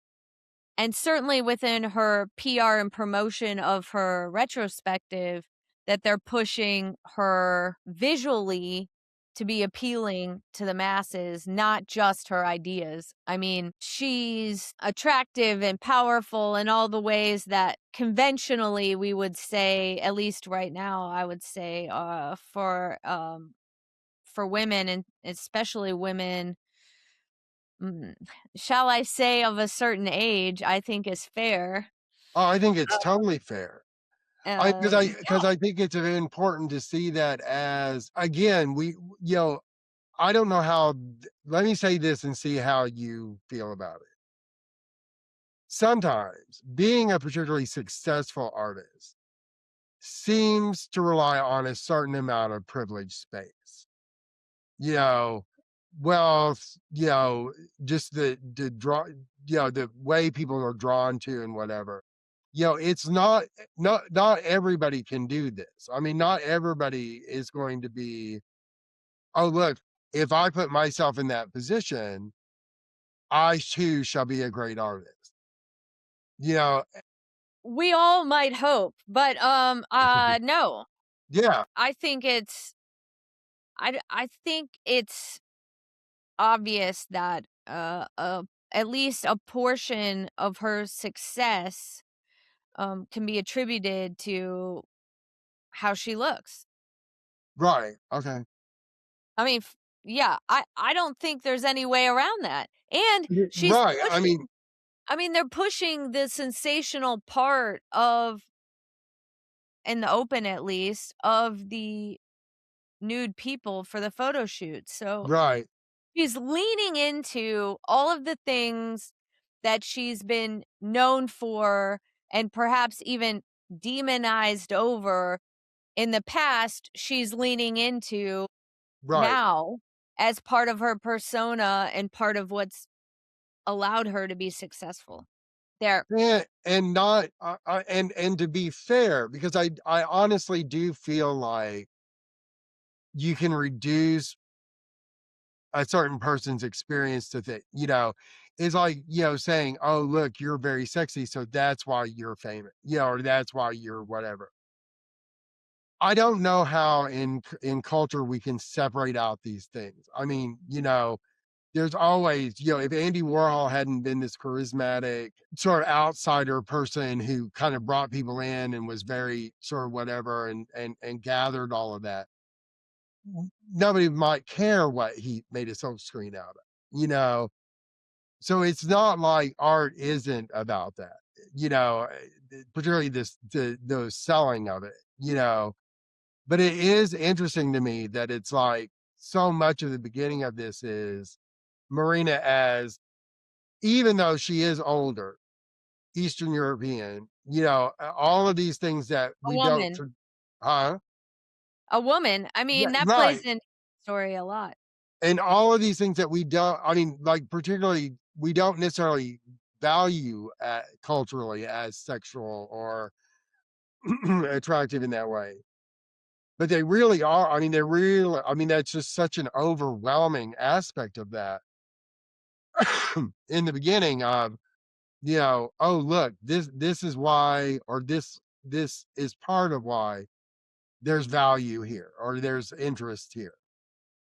and certainly within her PR and promotion of her retrospective, that they're pushing her visually to be appealing to the masses, not just her ideas. I mean, she's attractive and powerful in all the ways that conventionally we would say, at least right now, I would say, for women, and especially women, mm, shall I say, of a certain age, I think is fair. Oh, I think it's totally fair. I because I Yeah. because I think it's important to see that as again, you know, I don't know how let me say this and see how you feel about it. Sometimes being a particularly successful artist seems to rely on a certain amount of privileged space. You know, wealth, just the draw, the way people are drawn to and whatever. It's not everybody can do this. I mean, not everybody is going to be, oh, look, if I put myself in that position, I too shall be a great artist. You know, We all might hope, but, no. yeah, I think it's I think it's obvious that, at least a portion of her success, can be attributed to how she looks. right. Okay. I mean, yeah, I don't think there's any way around that. And she's Right. I mean, pushing I mean, they're pushing the sensational part of, in the open at least, of the nude people for the photo shoot. So right, she's leaning into all of the things that she's been known for and perhaps even demonized over in the past. She's leaning into right. now as part of her persona and part of what's allowed her to be successful. There. And not and to be fair, because I honestly do feel like you can reduce a certain person's experience to think, it's like, saying, "Oh, look, you're very sexy, so that's why you're famous," or that's why you're whatever. I don't know how in culture we can separate out these things. I mean, there's always, if Andy Warhol hadn't been this charismatic sort of outsider person who kind of brought people in and was very sort of whatever and gathered all of that, nobody might care what he made a silk screen out of, you know. So it's not like art isn't about that, particularly the selling of it, But it is interesting to me that it's like so much of the beginning of this is Marina as even though she is older, Eastern European, all of these things that A we don't woman. huh? A woman. I Yeah, mean, that plays right. in story a lot. And all of these things that we don't I mean, like, particularly, we don't necessarily value, culturally as sexual or attractive in that way. But they really are. I mean, that's just such an overwhelming aspect of that in the beginning of, "Oh, look, this is why," or this is part of why there's value here, or there's interest here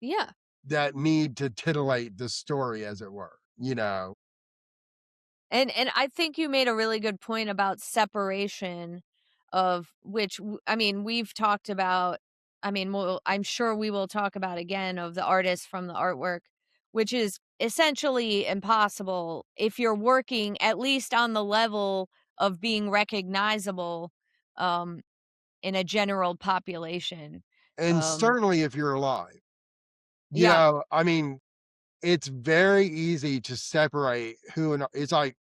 Yeah. that need to titillate the story, as it were, you know? And I think you made a really good point about separation of which I mean, we've talked about, I mean, I'm sure we will talk about again, of the artist from the artwork, which is essentially impossible if you're working at least on the level of being recognizable, um, in a general population. And Um, certainly if you're alive, yeah, I mean, it's very easy to separate it's like,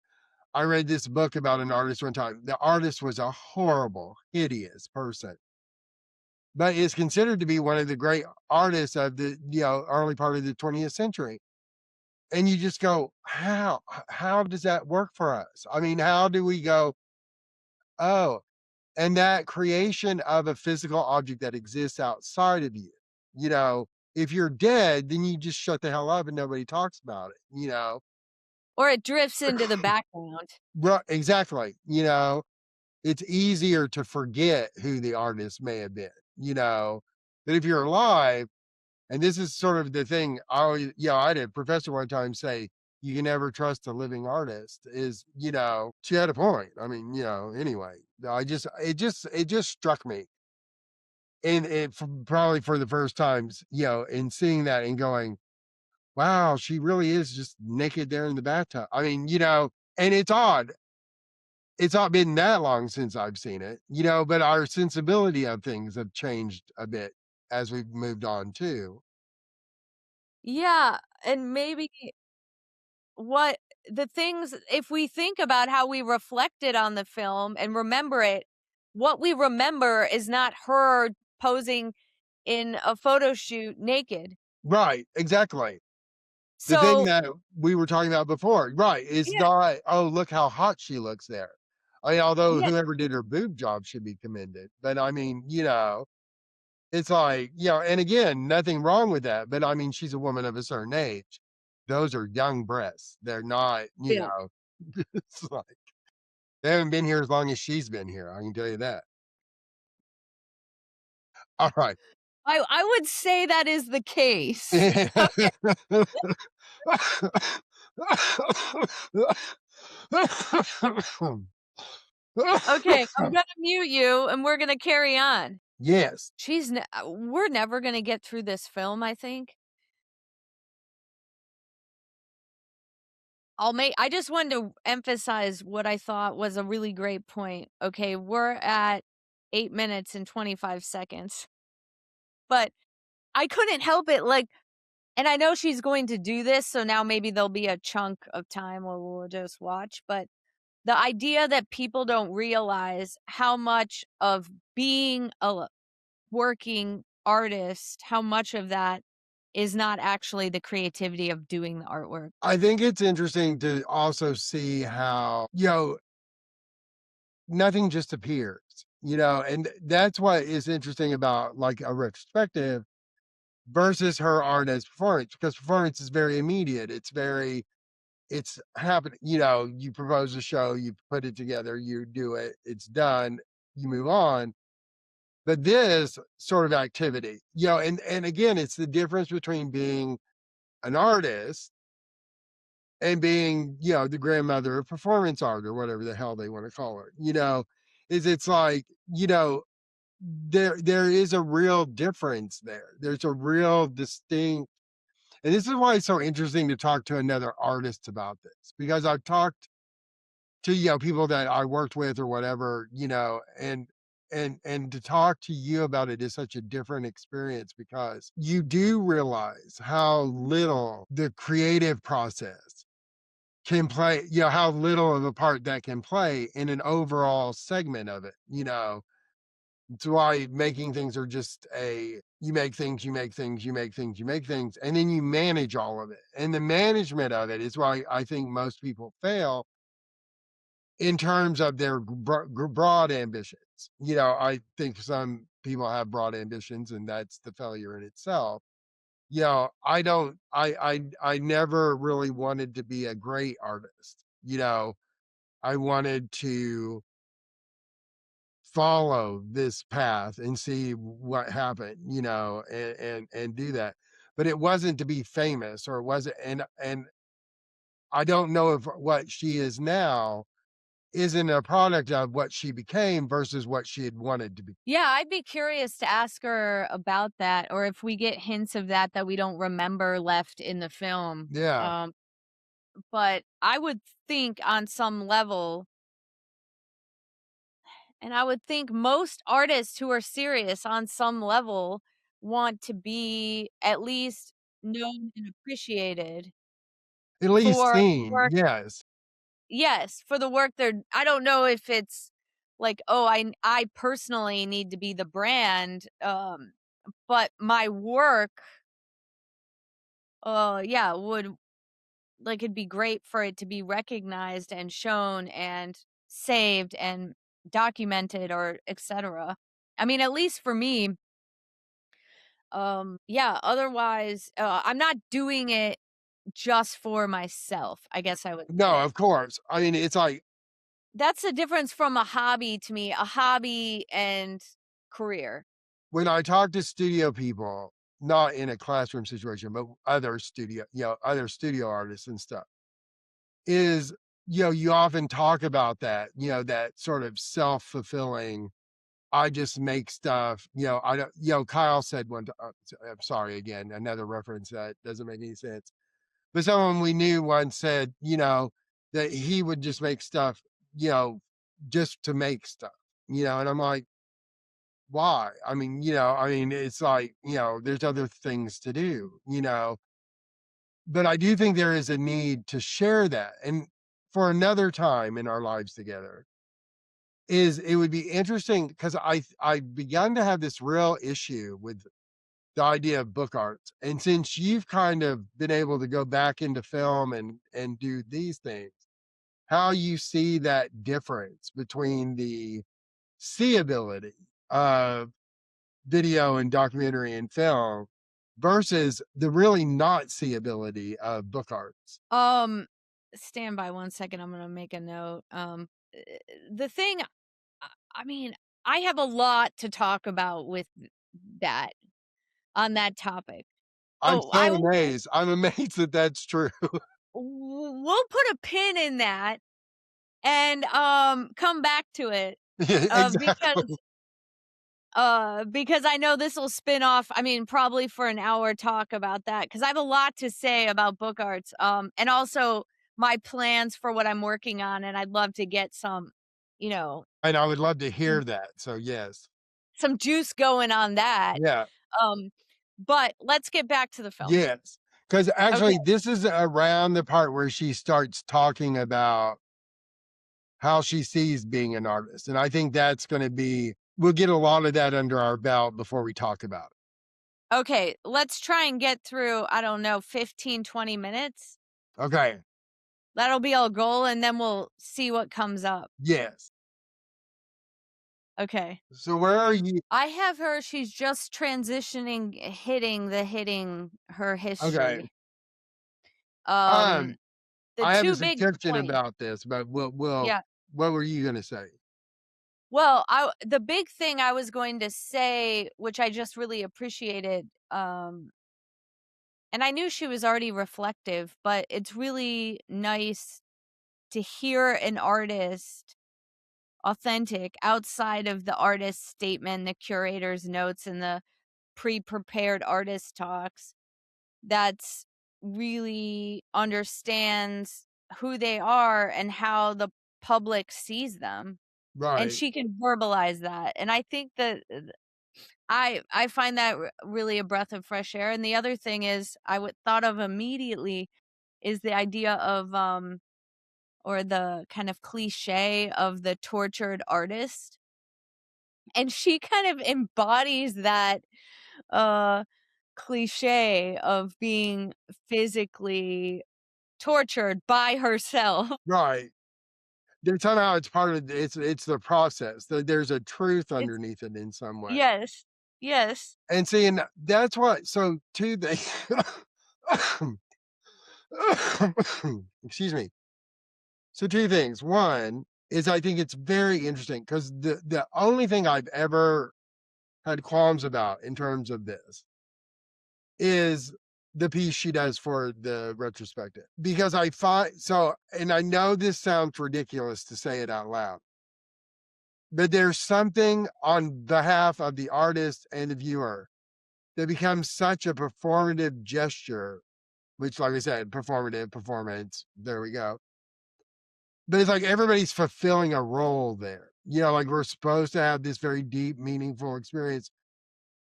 I read this book about an artist one time. The artist was a horrible, hideous person, but is considered to be one of the great artists of the, early part of the 20th century. And you just go, how does that work for us? I mean, how do we go, oh, and that creation of a physical object that exists outside of you, you know, if you're dead, then you just shut the hell up and nobody talks about it. or it drifts into the background. Right, exactly. It's easier to forget who the artist may have been. But if you're alive, and this is sort of the thing I always, I had a professor one time say, you can never trust a living artist is, she had a point. I mean, anyway, it just struck me. and probably for the first times, and seeing that and going, wow, she really is just naked there in the bathtub. I mean, and it's odd. It's not been that long since I've seen it, but our sensibility of things have changed a bit as we've moved on too. Yeah, and maybe what the things if we think about how we reflected on the film and remember it, what we remember is not her posing in a photo shoot naked. Right, exactly. The thing So, that we were talking about before, right, is yeah, not, "Oh, look how hot she looks there." I mean, although yeah, whoever did her boob job should be commended, but I mean, it's like, and again, nothing wrong with that, but I mean, she's a woman of a certain age. Those are young breasts. They're not, yeah. it's like they haven't been here as long as she's been here, I can tell you that. Alright. I would say that is the case. Okay, okay, I'm gonna mute you and we're gonna carry on. Yes. We're never gonna get through this film, I think. I just wanted to emphasize what I thought was a really great point. Okay, we're at 8 minutes and 25 seconds. But I couldn't help it, like, and I know she's going to do this, so now maybe there'll be a chunk of time where we'll just watch, but the idea that people don't realize how much of being a working artist, how much of that is not actually the creativity of doing the artwork. I think it's interesting to also see how, nothing just appears, and that's what is interesting about like a retrospective versus her art as performance, because performance is very immediate. It's happening, you propose a show, you put it together, you do it, it's done, you move on. But this sort of activity, and again, it's the difference between being an artist and being, the grandmother of performance art or whatever the hell they want to call her, is it's like, there is a real difference there. There's a real distinct, and this is why it's so interesting to talk to another artist about this, because I've talked to, people that I worked with or whatever, and to talk to you about it is such a different experience because you do realize how little the creative process can play, how little of a part that can play in an overall segment of it, It's why making things are just you make things, you make things, you make things, you make things, and then you manage all of it. And the management of it is why I think most people fail in terms of their broad ambitions. I think some people have broad ambitions, and that's the failure in itself. I don't. I never really wanted to be a great artist. I wanted to follow this path and see what happened. And do that. But it wasn't to be famous, or it wasn't. And I don't know if what she is now isn't a product of what she became versus what she had wanted to be. Yeah, I'd be curious to ask her about that or if we get hints of that that we don't remember left in the film. Yeah. But I would think on some level, and I would think most artists who are serious on some level want to be at least known and appreciated At least for seen, work. yes. Yes, for the work I don't know if it's like, "Oh, I personally need to be the brand," but my work, yeah, would like, it'd be great for it to be recognized and shown and saved and documented or etcetera. I mean, at least for me, yeah, otherwise, I'm not doing it just for myself, I guess I would No, say. of course. I mean, it's like That's the difference from a hobby to me, a hobby and career. when I talk to studio people, not in a classroom situation, but other studio artists and stuff, is, you often talk about that, that sort of self-fulfilling. I just make stuff, I don't, Kyle said I'm sorry, again, another reference that doesn't make any sense. But someone we knew once said, that he would just make stuff, you know, just to make stuff, and I'm like, why? It's like, there's other things to do, but I do think there is a need to share that. And for another time in our lives together, it would be interesting because I've begun to have this real issue with the idea of book arts. And since you've kind of been able to go back into film and do these things, how you see that difference between the seeability of video and documentary and film versus the really not seeability of book arts. Stand by one second. I'm gonna make a note. The thing, I mean, I have a lot to talk about with that on that topic. I'm So I so amazed. I'm amazed that that's true. we'll put a pin in that and come back to it Exactly. because I know this will spin off, I mean, probably for an hour talk about that because I have a lot to say about book arts, and also my plans for what I'm working on, and I'd love to get some, you know, And I would love to some hear that. So yes. some juice going on that. Yeah. Um, but let's get back to the film. Yes. Because Okay. actually, this is around the part where she starts talking about how she sees being an artist. And I think that's going to be, we'll get a lot of that under our belt before we talk about it. Okay, let's try and get through, I don't know, 15, 20 minutes. Okay. That'll be our goal, and then we'll see what comes up. Yes. Okay. So where are you? I have her, she's just transitioning, hitting her Okay. history. The I have a two big suggestion points. about this, but Yeah. what were you going to say? Well, the big thing I was going to say, which I just really appreciated, and I knew she was already reflective, but it's really nice to hear an artist authentic outside of the artist's statement, the curator's notes, and the pre-prepared artist talks that's really understands who they are and how the public sees them. And Right. she can verbalize that. And I think that I find that really a breath of fresh air. And the other thing is I would thought of immediately is the idea of or the kind of cliche of the tortured artist. And she kind of embodies that uh cliche of being physically tortured by herself. Right. There's somehow it's part of it's the process. There's a truth It's underneath it in some way. yes. Yes. And see, and that's what, so two things, excuse me. So two things. One is I think it's very interesting because the only thing I've ever had qualms about in terms of this is the piece she does for the retrospective. Because I find so, and I know this sounds ridiculous to say it out loud, but there's something on behalf of the artist and the viewer that becomes such a performative gesture, which, like I said, performative performance, there we go. But it's like everybody's fulfilling a role there. Like we're supposed to have this very deep, meaningful experience.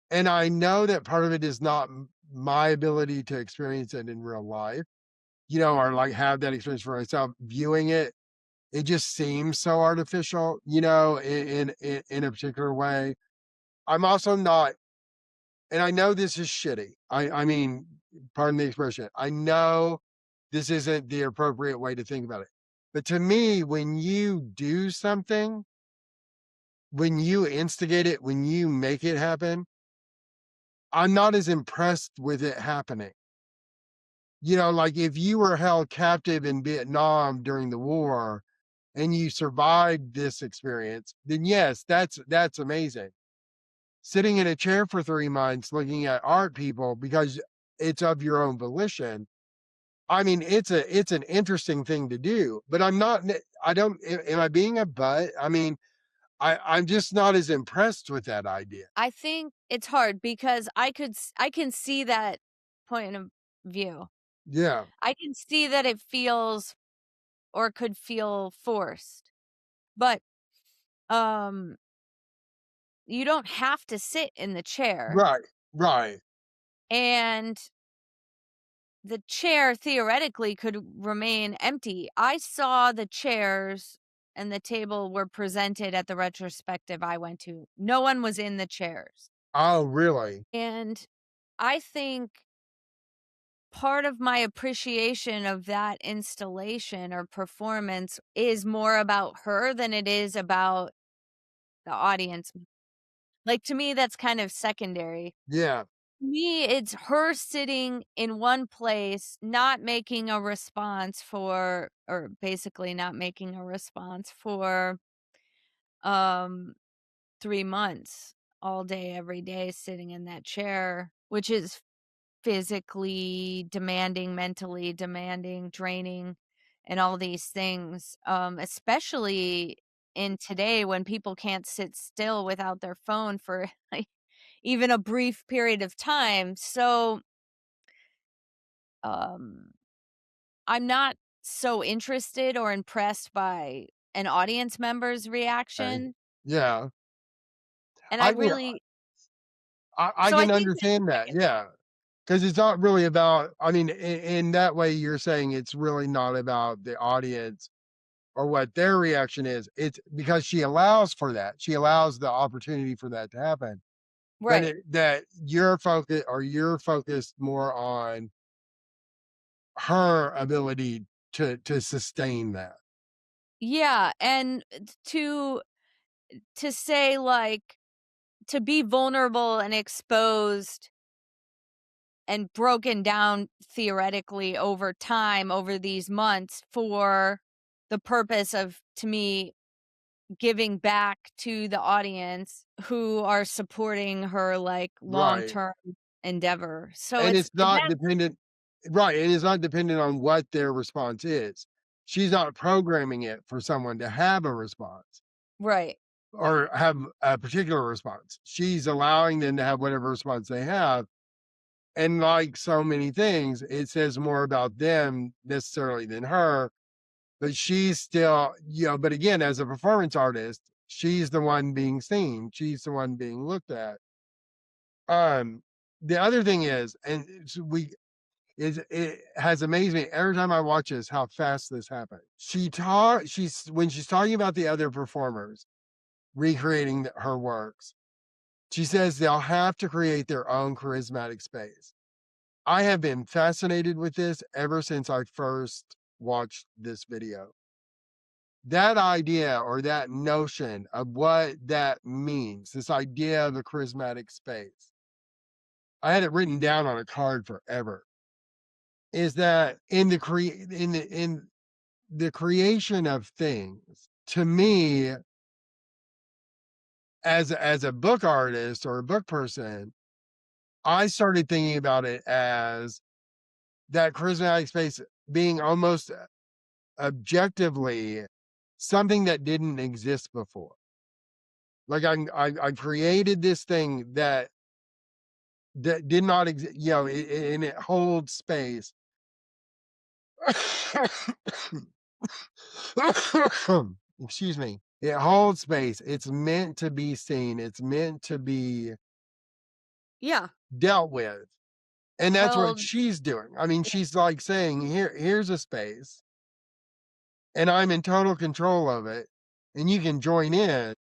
And I know that part of it is not my ability to experience it in real life, or like have that experience for myself. Viewing it, it just seems so artificial, in a particular way. I'm also not, and I know this is shitty. I mean, pardon the expression. I know this isn't the appropriate way to think about it. But to me, when you do something, when you instigate it, when you make it happen, I'm not as impressed with it happening. Like if you were held captive in Vietnam during the war and you survived this experience, then yes, that's amazing. Sitting in a chair for 3 months looking at art people because it's of your own volition. I mean, it's an interesting thing to do, but I'm not, I don't, am I being a butt? I mean, I'm just not as impressed with that idea. I think it's hard because I can see that point of view. Yeah. I can see that it feels or could feel forced. But, um, you don't have to sit in the chair, Right. Right. and the chair theoretically could remain empty. I saw the chairs and the table were presented at the retrospective I went to. No one was in the chairs. Oh, really? And I think part of my appreciation of that installation or performance is more about her than it is about the audience. Like, to me, that's kind of secondary. Yeah. To me, it's her sitting in one place, not making a response for or basically not making a response for, um, 3 months, all day, every day, sitting in that chair, which is physically demanding, mentally demanding, draining, and all these things, especially in today when people can't sit still without their phone for, like, even a brief period of time. So, um, I'm not so interested or impressed by an audience member's Okay. reaction, Yeah. and I I yeah, really I so I can think that understand that, yeah, because it's not really about I mean, in that way, you're saying it's really not about the audience or what their reaction is. It's because she allows for that. She allows the opportunity for that to happen. That right. you're focused more on her ability to sustain that. Yeah, and to say, like, to be vulnerable and exposed and broken down theoretically over time, over these months for the purpose of, to me, giving back to the audience who are supporting her, like, Right. long-term endeavor. So And it's it's not that dependent right, and it's not dependent on what their response is. She's not programming it for someone to have a response right. or have a particular response. She's allowing them to have whatever response they have, and like so many things, it says more about them necessarily than her, but she's still but again, as a performance artist, she's the one being seen, she's the one being looked at. Um, the other thing is, and it has amazed me every time I watch this how fast this happened. She's when she's talking about the other performers recreating her works, she says they'll have to create their own charismatic space. I have been fascinated with this ever since I first watched this video. That idea or that notion of what that means, this idea of a charismatic space, I had it written down on a card forever. Is that in the creation of things, to me, as a book artist or a book person, I started thinking about it as that charismatic space being almost objectively something that didn't exist before. Like I created this thing that did not exist, and it holds space. Excuse me. It holds space. It's meant to be seen. It's meant to be Yeah. dealt with. And that's what Held she's doing. I mean, she's like saying, here's a space, and I'm in total control of it, and you can join in.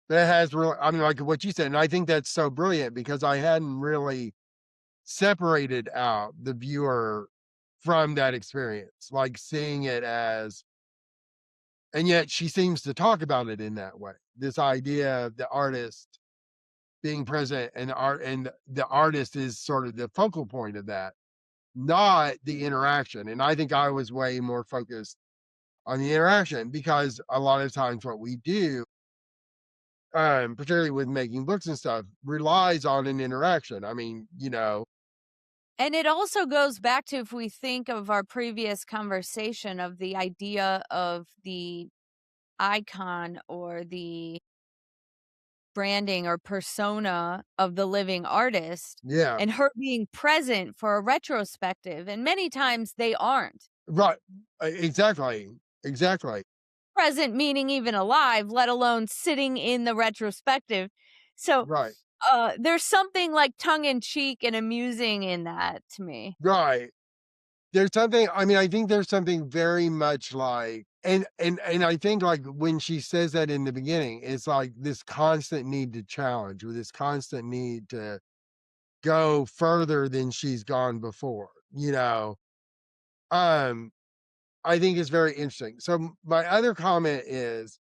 That has really, I mean, like what you said, and I think that's so brilliant because I hadn't really separated out the viewer from that experience, like seeing it as, and yet she seems to talk about it in that way. This idea of the artist being present and the artist is sort of the focal point of that, not the interaction. And I think I was way more focused on the interaction because a lot of times what we do, particularly with making books and stuff, relies on an interaction. I mean, and it also goes back to if we think of our previous conversation of the idea of the icon or the branding or persona of the living artist Yeah. and her being present for a retrospective, and many times they aren't. Right. Exactly. Exactly. Present meaning even alive, let alone sitting in the retrospective. So, Right. there's something, like, tongue in cheek and amusing in that to me. Right. There's something, I mean, I think there's something very much like, and I think, like, when she says that in the beginning, it's like this constant need to challenge, or this constant need to go further than she's gone before, you know? Um, I think it's very interesting. So my other comment is,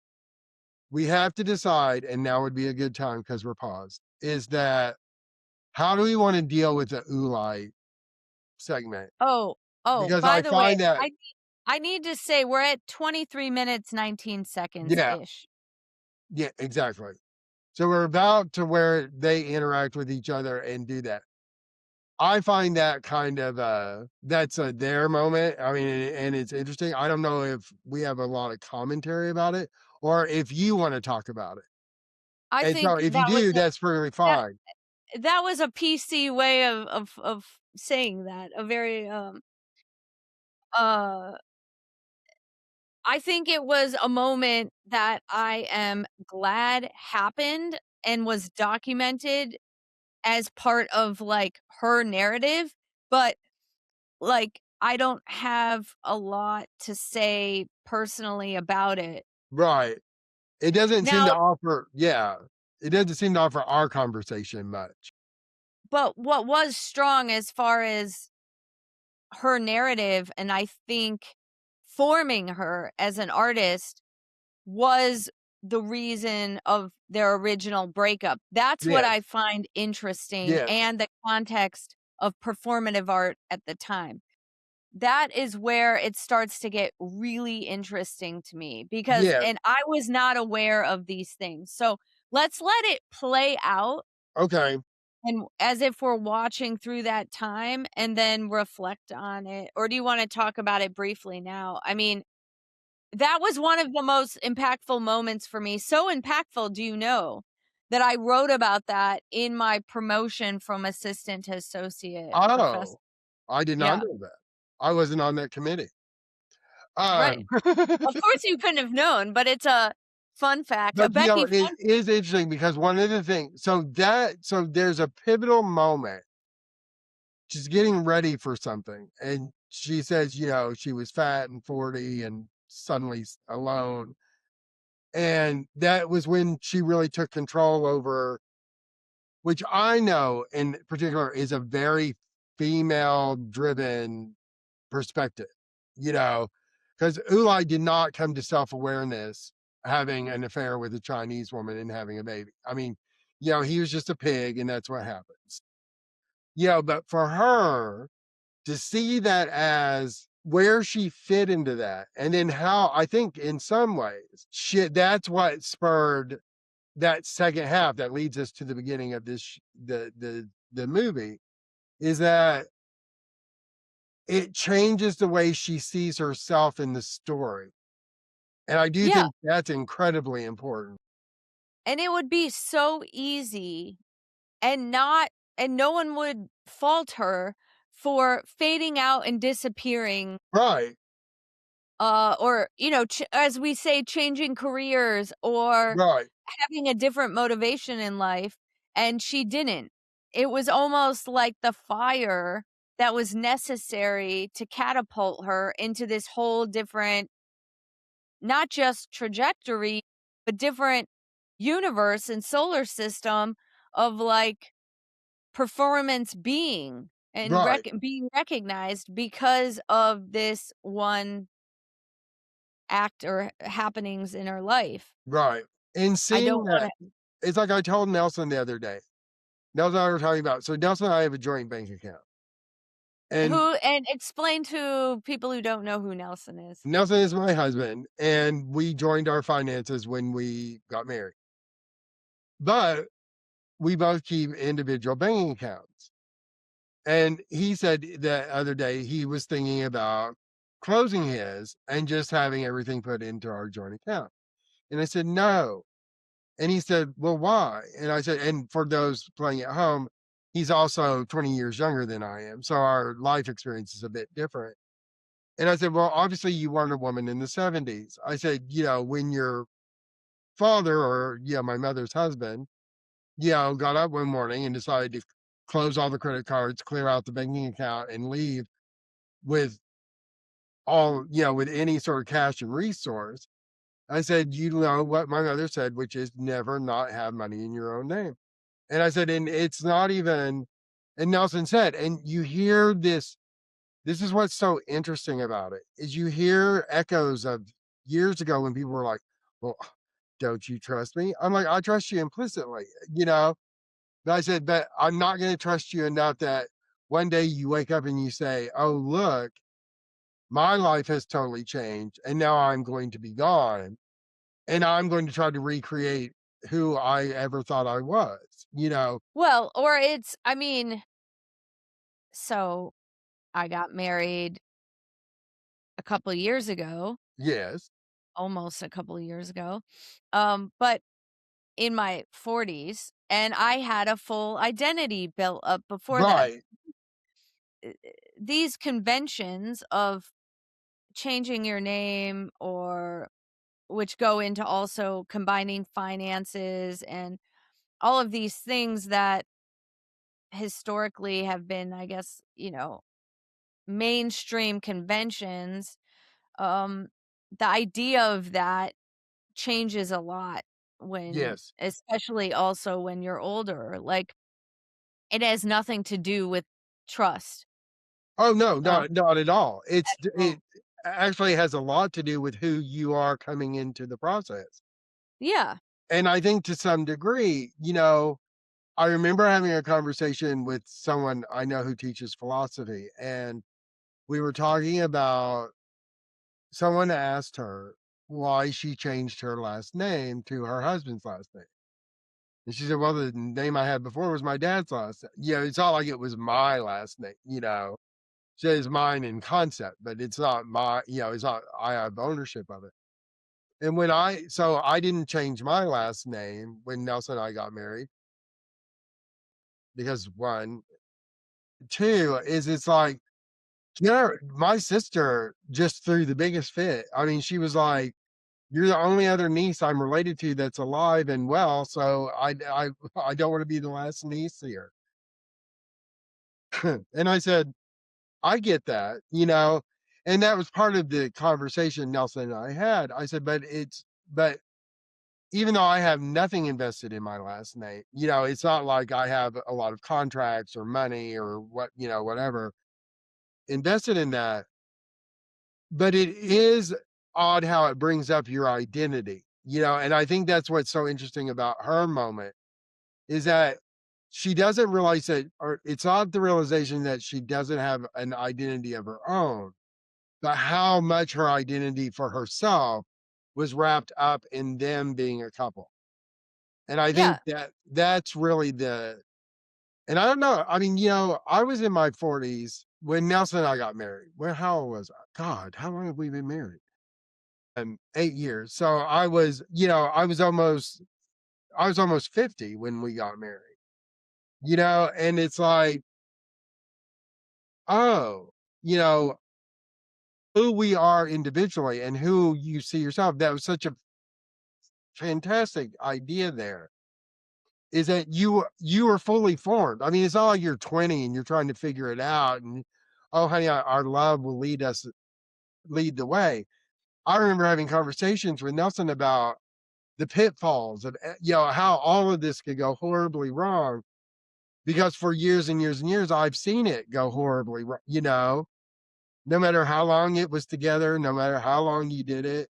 we have to decide, and now would be a good time because we're paused, is that how do we want to deal with the Ulai segment? Oh, Because by I the way, find that, I need to say we're at 23 minutes, 19 yeah, seconds-ish. yeah, exactly. So we're about to where they interact with each other and do that. I find that kind of that's a their moment. I mean, and it's interesting. I don't know if we have a lot of commentary about it, or if you want to talk about it. I And so think if you do, that's perfectly that fine. that was a PC way of saying that, a very, uh I think it was a moment that I am glad happened and was documented as part of, like, her narrative, but, like, I don't have a lot to say personally about it. Right. It doesn't seem Now, to offer, yeah. It doesn't seem to offer our conversation much. but what was strong as far as her narrative, and I think forming her as an artist, was the reason of their original breakup. That's what Yes. I find interesting, Yes. and the context of performative art at the time. That is where it starts to get really interesting to me, because Yes. and I was not aware of these things. So, let's let it play out, Okay. and as if we're watching through that time, and then reflect on it. Or do you wanna talk about it briefly now? I mean, that was one of the most impactful moments for me. So impactful, do you know, that I wrote about that in my promotion from assistant to associate professor. Oh, I did not Yeah, know that. I wasn't on that committee. right. Um, Of course you couldn't have known, but it's a fun fact. A but, Becky it fun. is interesting because one of the things, so there's a pivotal moment. She's getting ready for something, and she says, she was fat and 40 and suddenly alone. And that was when she really took control over, which I know in particular is a very female driven perspective, you know, because Ulai did not come to self awareness having an affair with a Chinese woman and having a baby. I mean, he was just a pig and that's what happens. But for her to see that as where she fit into that, and then how I think in some ways, shit, that's what spurred that second half that leads us to the beginning of the movie, is that it changes the way she sees herself in the story. And I do Yeah, think that's incredibly important. and it would be so easy, and not and no one would fault her for fading out and disappearing, Right, or, as we say, changing careers or right, having a different motivation in life, and she didn't. It was almost like the fire that was necessary to catapult her into this whole different, not just trajectory, but different universe and solar system of, like, performance being and right, being recognized because of this one act or happenings in her life. right. And I seeing don't that, wanna it's like I told Nelson the other day. Nelson and I were talking about, so Nelson and I have a joint bank account. And who and explain to people who don't know who Nelson is. Nelson is my husband, and we joined our finances when we got married. But we both keep individual banking accounts. And he said the other day he was thinking about closing his and just having everything put into our joint account. And I said, "No." And he said, "Well, why?" And I said, and for those playing at home, he's also 20 years younger than I am. So our life experience is a bit different. And I said, "Well, obviously you weren't a woman in the 70s." I said, when your father or, my mother's husband, got up one morning and decided to close all the credit cards, clear out the banking account, and leave with with any sort of cash and resource. I said, "You know what my mother said, which is never not have money in your own name." And I said, "And it's not even," and Nelson said, and you hear this is what's so interesting about it, is you hear echoes of years ago when people were like, "Well, don't you trust me?" I'm like, "I trust you implicitly, you know?" But I said, "But I'm not gonna trust you enough that one day you wake up and you say, 'Oh, look, my life has totally changed, and now I'm going to be gone, and I'm going to try to recreate who I ever thought I was,'" you know? Well, or I mean, so I got married a couple of years ago, Yes. almost a couple of years ago. But in my 40s, and I had a full identity built up before that. Right. These conventions of changing your name, or which go into also combining finances and all of these things that historically have been, I guess, mainstream conventions. um the idea of that changes a lot when, Yes. especially also when you're older. Like, it has nothing to do with trust. Oh, no, um not at all. oh, It actually has a lot to do with who you are coming into the process. yeah. And I think to some degree, I remember having a conversation with someone I know who teaches philosophy, and we were talking about someone asked her why she changed her last name to her husband's last name. And she said, "Well, the name I had before was my dad's last name." It's not like it was my last name. So it's mine in concept, but it's not it's not, I have ownership of it. And so I didn't change my last name when Nelson and I got married because one, two is it's like, my sister just threw the biggest fit. I mean, she was like, "You're the only other niece I'm related to that's alive and well. So I don't want to be the last niece here." And I said, "I get that. And that was part of the conversation Nelson and I had. I said, but even though I have nothing invested in my last name, it's not like I have a lot of contracts or money or whatever invested in that. But it is odd how it brings up your identity. And I think that's what's so interesting about her moment is that she doesn't realize that, or it's not the realization that she doesn't have an identity of her own, but how much her identity for herself was wrapped up in them being a couple. And I think Yeah. that that's really and I don't know. I mean, I was in my 40s when Nelson and I got married. Well, how old was I? God, how long have we been married? 8 years. So I was almost 50 when we got married. And it's like, oh, you know, who we are individually and who you see yourself. That was such a fantastic idea there. Is that you are fully formed. I mean, it's not like you're 20 and you're trying to figure it out and, "Oh, honey, our love will lead the way." I remember having conversations with Nelson about the pitfalls of, how all of this could go horribly wrong because for years and years and years, I've seen it go horribly wrong. No matter how long it was together, no matter how long you did it,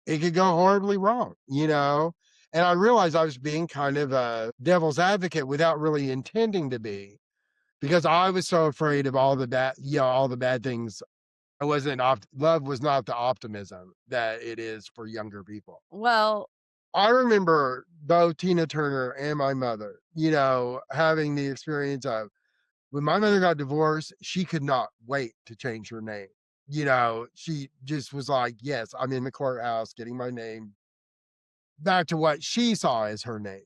it could go horribly wrong. And I realized I was being kind of a devil's advocate without really intending to be, because I was so afraid of all the bad things. I wasn't love was not the optimism that it is for younger people. Well, I remember both Tina Turner and my mother, having the experience of when my mother got divorced, she could not wait to change her name. She just was like, "Yes, I'm in the courthouse getting my name." back to what she saw as her name,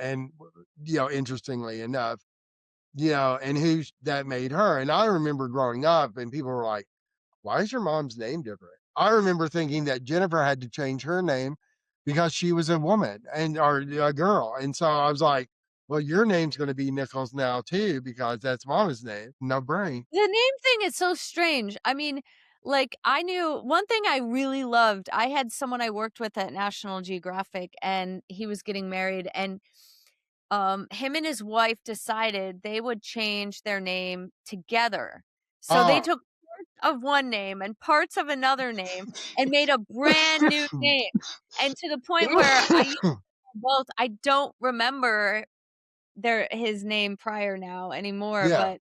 and, interestingly enough, and that made her. And I remember growing up and people were like, why is your mom's name different? I remember thinking that Jennifer had to change her name because she was a woman or a girl. And so I was like, well, your name's going to be Nichols now too, because that's mama's name. No brain. The name thing is so strange. I mean, like, I knew one thing I really loved. I had someone I worked with at National Geographic, and he was getting married, and him and his wife decided they would change their name together. So they Oh, took parts of one name and parts of another name and made a brand new name. And to the point where I used both, I don't remember his name prior now anymore, yeah, but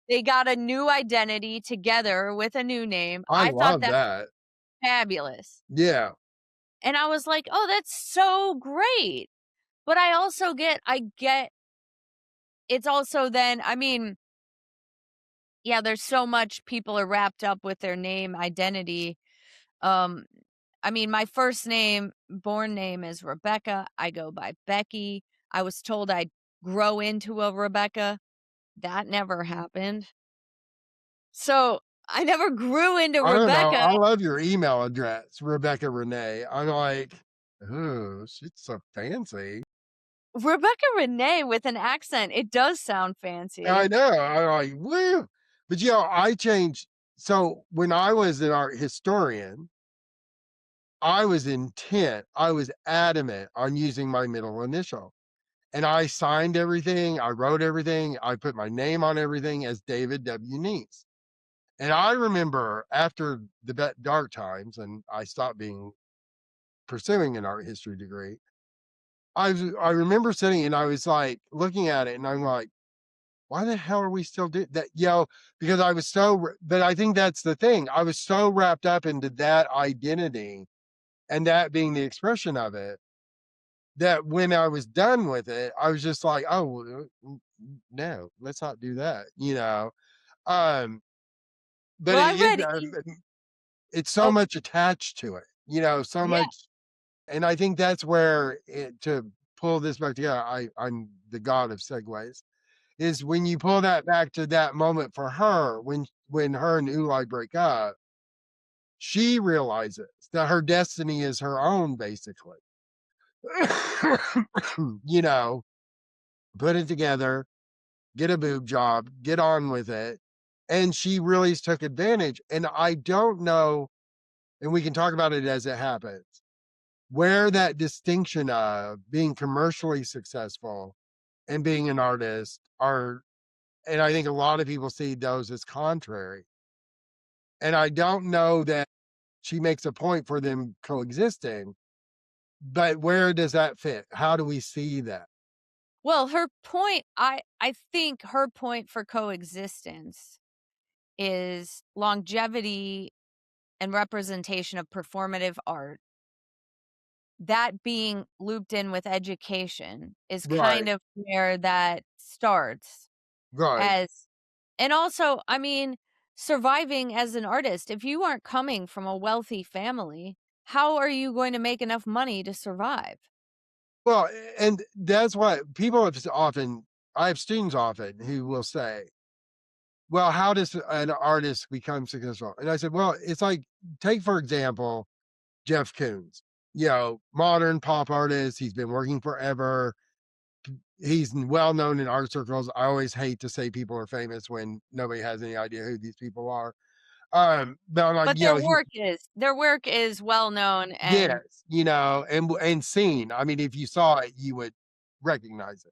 they got a new identity together with a new name. I I thought love that that. was fabulous. Yeah. And I was like, "Oh, that's so great." But I get it's also then, I mean, yeah, there's so much people are wrapped up with their name identity. Um, I mean, my born name is Rebecca. I go by Becky. I was told I'd grow into a Rebecca. That never happened. So, I never grew into I don't know. Rebecca. I love your email address, Rebecca Renee. I'm like, oh, she's so fancy. Rebecca Renee with an accent, it does sound I fancy. know. I'm like, woo. But I changed. So when I was an art historian, I was intent, I was adamant on using my middle initial. And I signed everything, I wrote everything, I put my name on everything as David W. Nees. And I remember after the dark times, and I stopped pursuing an art history degree, I remember sitting and I was like looking at it and I'm like, why the hell are we still doing that? Because I was but I think that's the thing. I was so wrapped up into that identity and that being the expression of it, that when I was done with it, I was just like, oh, well, no, let's not do that. Um, but Well, I it is, read in it's so oh, much attached to it, so yeah. much. And I think that's where to pull this back together, I'm the god of segues, is when you pull that back to that moment for her, when her and Ulai break up, she realizes that her destiny is her own, basically. you know, Put it together, get a boob job, get on with it. And she really took advantage. And I don't know, and we can talk about it as it happens, where that distinction of being commercially successful and being an artist are, and I think a lot of people see those as contrary. And I don't know that she makes a point for them coexisting, but where does that fit? How do we see that? Well, her point, I think her point for coexistence is longevity and representation of performative art. That being looped in with education is kind Right, of where that starts right. as, and also, I mean, surviving as an artist, if you aren't coming from a wealthy family, how are you going to make enough money to survive? Well, and that's what people have often, I have students often who will say, well, how does an artist become successful? And I said, well, it's like, take, for example, Jeff Koons, modern pop artist. He's been working forever. He's well known in art circles. I always hate to say people are famous when nobody has any idea who these people are. But I'm like, But their work is well known, and yes, and seen. I mean, if you saw it, you would recognize it.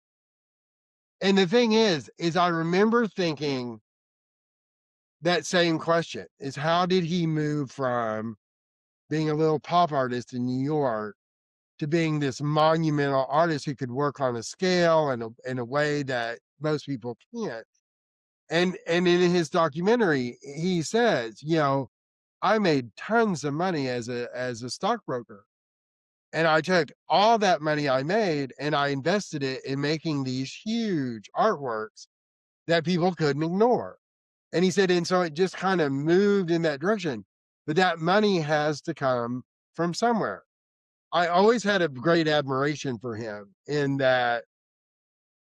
And the thing is I remember thinking that same question is how did he move from being a little pop artist in New York to being this monumental artist who could work on a scale and in a way that most people can't. And in his documentary, he says, I made tons of money as a stockbroker. And I took all that money I made and I invested it in making these huge artworks that people couldn't ignore. And he said, and so it just kind of moved in that direction. But that money has to come from somewhere. I always had a great admiration for him in that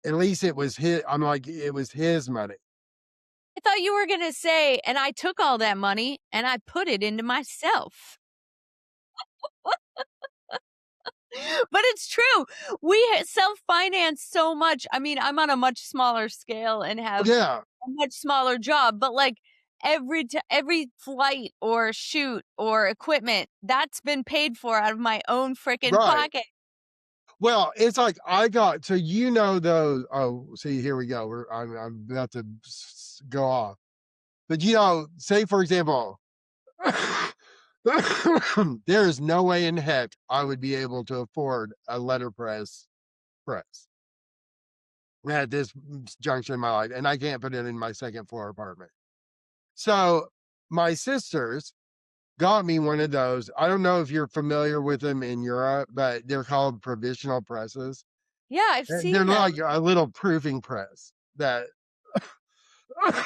at least it was his. I'm like, it was his money. I thought you were going to say, and I took all that money and I put it into myself. But it's true. We self-finance so much. I mean, I'm on a much smaller scale and have Yeah, a much smaller job, but like every flight or shoot or equipment, that's been paid for out of my own freaking right. pocket. Well, it's like I got so you know those. Oh, see, here we go. I'm about to go off. But you know, say for example, there is no way in heck I would be able to afford a letterpress at this juncture in my life, and I can't put it in my second floor apartment. So my sisters got me one of those. I don't know if you're familiar with them in Europe, but they're called provisional presses. Yeah, I've They're seen those. like a little proofing press that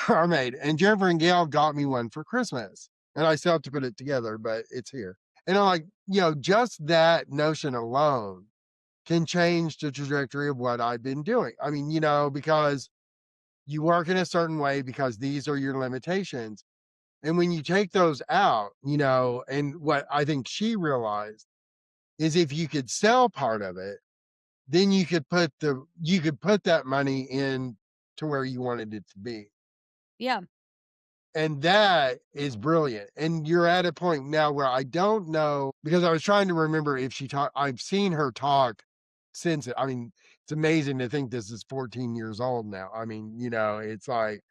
are made. And Jennifer and Gail got me one for Christmas. And I still have to put it together, but it's here. And I'm like, you know, just that notion alone can change the trajectory of what I've been doing. I mean, you know, because you work in a certain way because these are your limitations. And when you take those out, you know, and what I think she realized is if you could sell part of it, then you could put that money in to where you wanted it to be. Yeah. And that is brilliant. And you're at a point now where I don't know because I was trying to remember if she talked. I've seen her talk since it. I mean, it's amazing to think this is 14 years old now. I mean, you know, it's like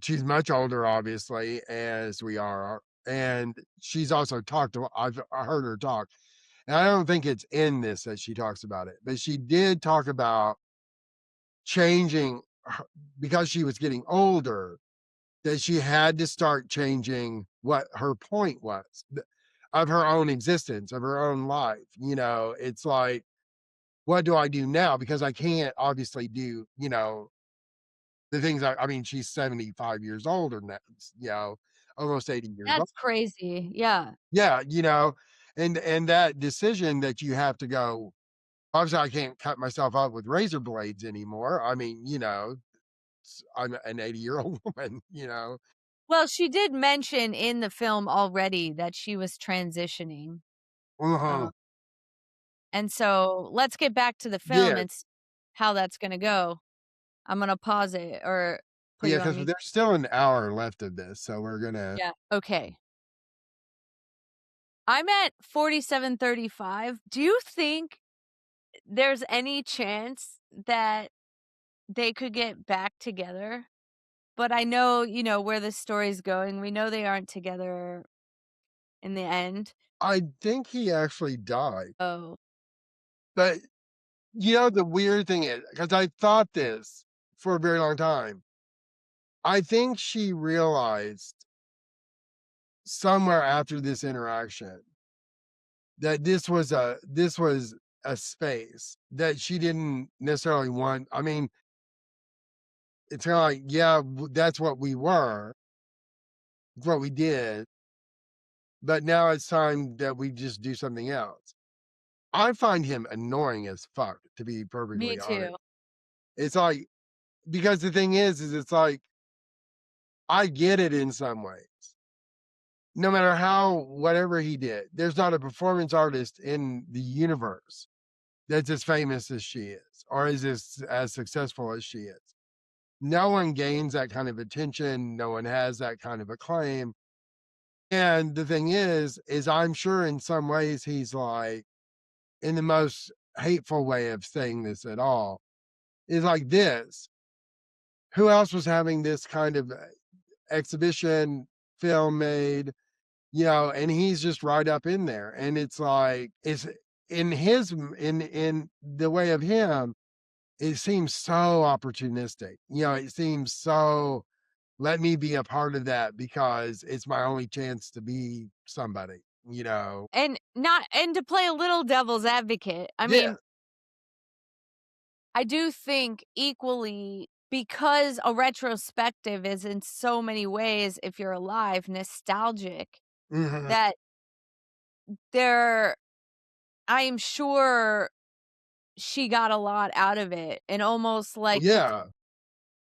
she's much older, obviously, as we are. And she's also talked to, I've heard her talk. And I don't think it's in this that she talks about it, but she did talk about changing because she was getting older that she had to start changing what her point was of her own existence, of her own life. You know, it's like, what do I do now? Because I can't obviously do, you know, the things I mean, she's 75 years old or that, you know, almost 80 years old. That's crazy. Yeah. Yeah, you know, and that decision that you have to go, obviously I can't cut myself up with razor blades anymore. I mean, you know, I'm an 80-year-old woman, you know. Well, she did mention in the film already that she was transitioning. Uh-huh. Uh, and so let's get back to the film Yeah, and how that's going to go. I'm going to pause it or put yeah, you on because mute. there's still an hour left of this, so we're gonna. Yeah. Okay. I'm at 47:35. Do you think there's any chance that they could get back together? But I know, where the story's going. We know they aren't together in the end. I think he actually died, Oh, but you know the weird thing is because I thought this for a very long time. I think she realized somewhere after this interaction that this was a space that she didn't necessarily want. I mean, it's kind of like, yeah, that's what we were, it's what we did, but now it's time that we just do something else. I find him annoying as fuck, to be me perfectly honest. too. It's like because the thing is it's like I get it in some ways. No matter how whatever he did, there's not a performance artist in the universe that's as famous as she is, or is as successful as she is. No one gains that kind of attention. No one has that kind of acclaim. And the thing is I'm sure in some ways he's like, in the most hateful way of saying this at all, is like this. Who else was having this kind of exhibition film made, you know, and he's just right up in there. And it's like, it's in the way of him, it seems so opportunistic. You know, it seems so let me be a part of that because it's my only chance to be somebody, you know. And to play a little devil's advocate, I Yeah. mean, I do think equally because a retrospective is in so many ways, if you're alive, nostalgic, Mhm. that there I'm sure she got a lot out of it, and almost like Yeah.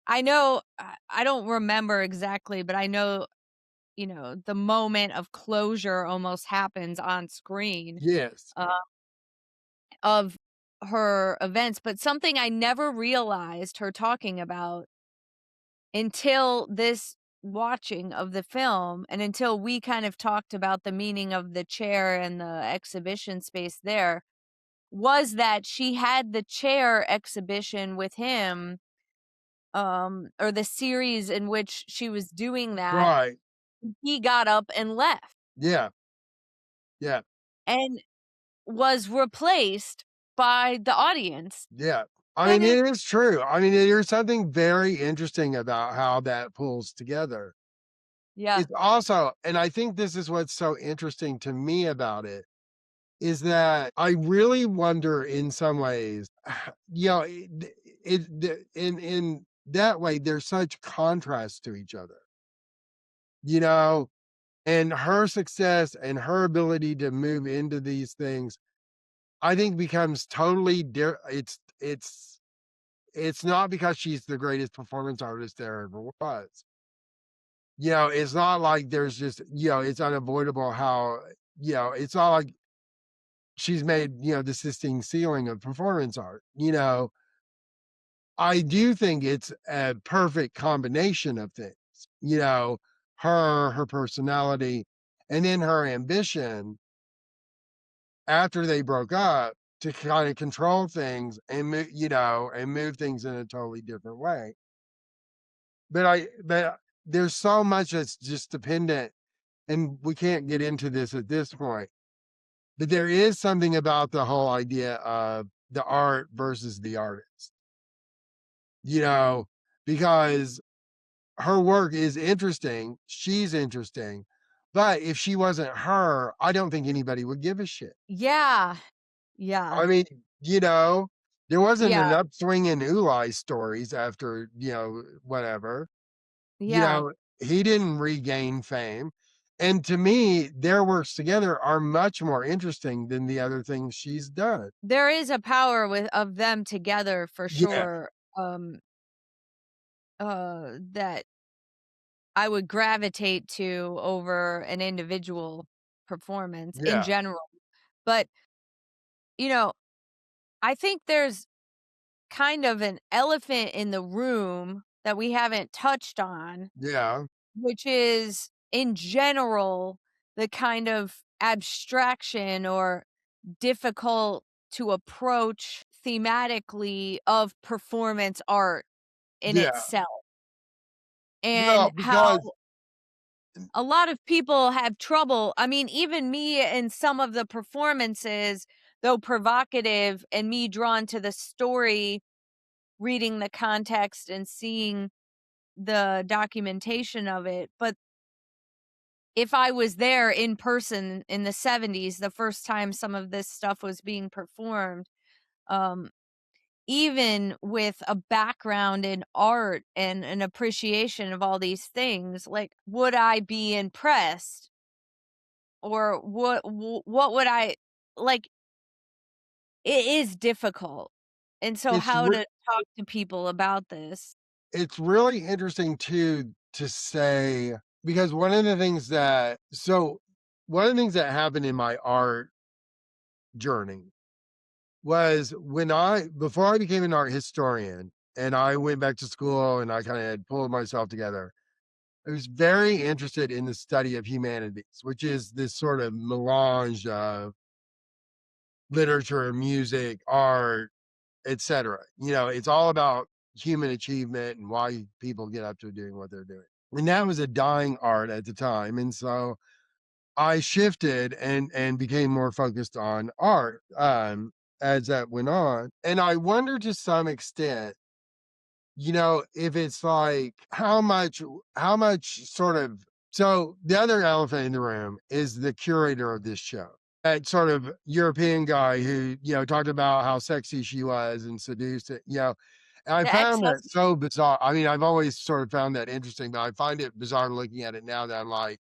I know I don't remember exactly, but I know, the moment of closure almost happens on screen, Yes. uh, of her events, but something I never realized her talking about until this watching of the film and until we kind of talked about the meaning of the chair and the exhibition space there, was that she had the chair exhibition with him, or the series in which she was doing that, Right. he got up and left Yeah. Yeah. and was replaced by the audience. Yeah. I And mean, it it is true. I mean, there's something very interesting about how that pulls together. Yeah. It's also, and I think this is what's so interesting to me about it, is that I really wonder in some ways, in that way, there's such contrast to each other, you know, and her success and her ability to move into these things, I think becomes totally it's not because she's the greatest performance artist there ever was. It's not like there's just, it's unavoidable how, it's not like she's made, the Sistine ceiling of performance art. I do think it's a perfect combination of things, her personality, and then her ambition after they broke up to kind of control things and and move things in a totally different way. But there's so much that's just dependent, and we can't get into this at this point. But there is something about the whole idea of the art versus the artist, you know, because her work is interesting, she's interesting, but if she wasn't her, I don't think anybody would give a shit. yeah. Yeah. I mean, you know, there wasn't Yeah. an upswing in Ulai stories after, whatever. You Yeah. know, he didn't regain fame. And to me, their works together are much more interesting than the other things she's done. There is a power with of them together for Yeah, sure, that I would gravitate to over an individual performance in yeah, general. But, you know, I think there's kind of an elephant in the room that we haven't touched on, yeah, which is, in general, the kind of abstraction or difficult to approach thematically of performance art in yeah. itself, Well, and how because a lot of people have trouble. I mean, even me in some of the performances, though provocative and me drawn to the story, reading the context and seeing the documentation of it. But if I was there in person in the 70s, the first time some of this stuff was being performed, um, even with a background in art and an appreciation of all these things, like, would I be impressed? Or what would I like, it is difficult. And so it's how re to talk to people about this. it's really interesting too to say, because one of the things that happened in my art journey was when before I became an art historian and I went back to school and I kind of had pulled myself together, I was very interested in the study of humanities, which is this sort of melange of literature, music, art, etc. It's all about human achievement and why people get up to doing what they're doing. And that was a dying art at the time. And so I shifted and became more focused on art as that went on. And I wonder to some extent, if it's like how much sort of so the other elephant in the room is the curator of this show. That sort of European guy who, talked about how sexy she was and seduced it. And I The found that ex-husband, so bizarre. I mean, I've always sort of found that interesting, but I find it bizarre looking at it now that I'm like,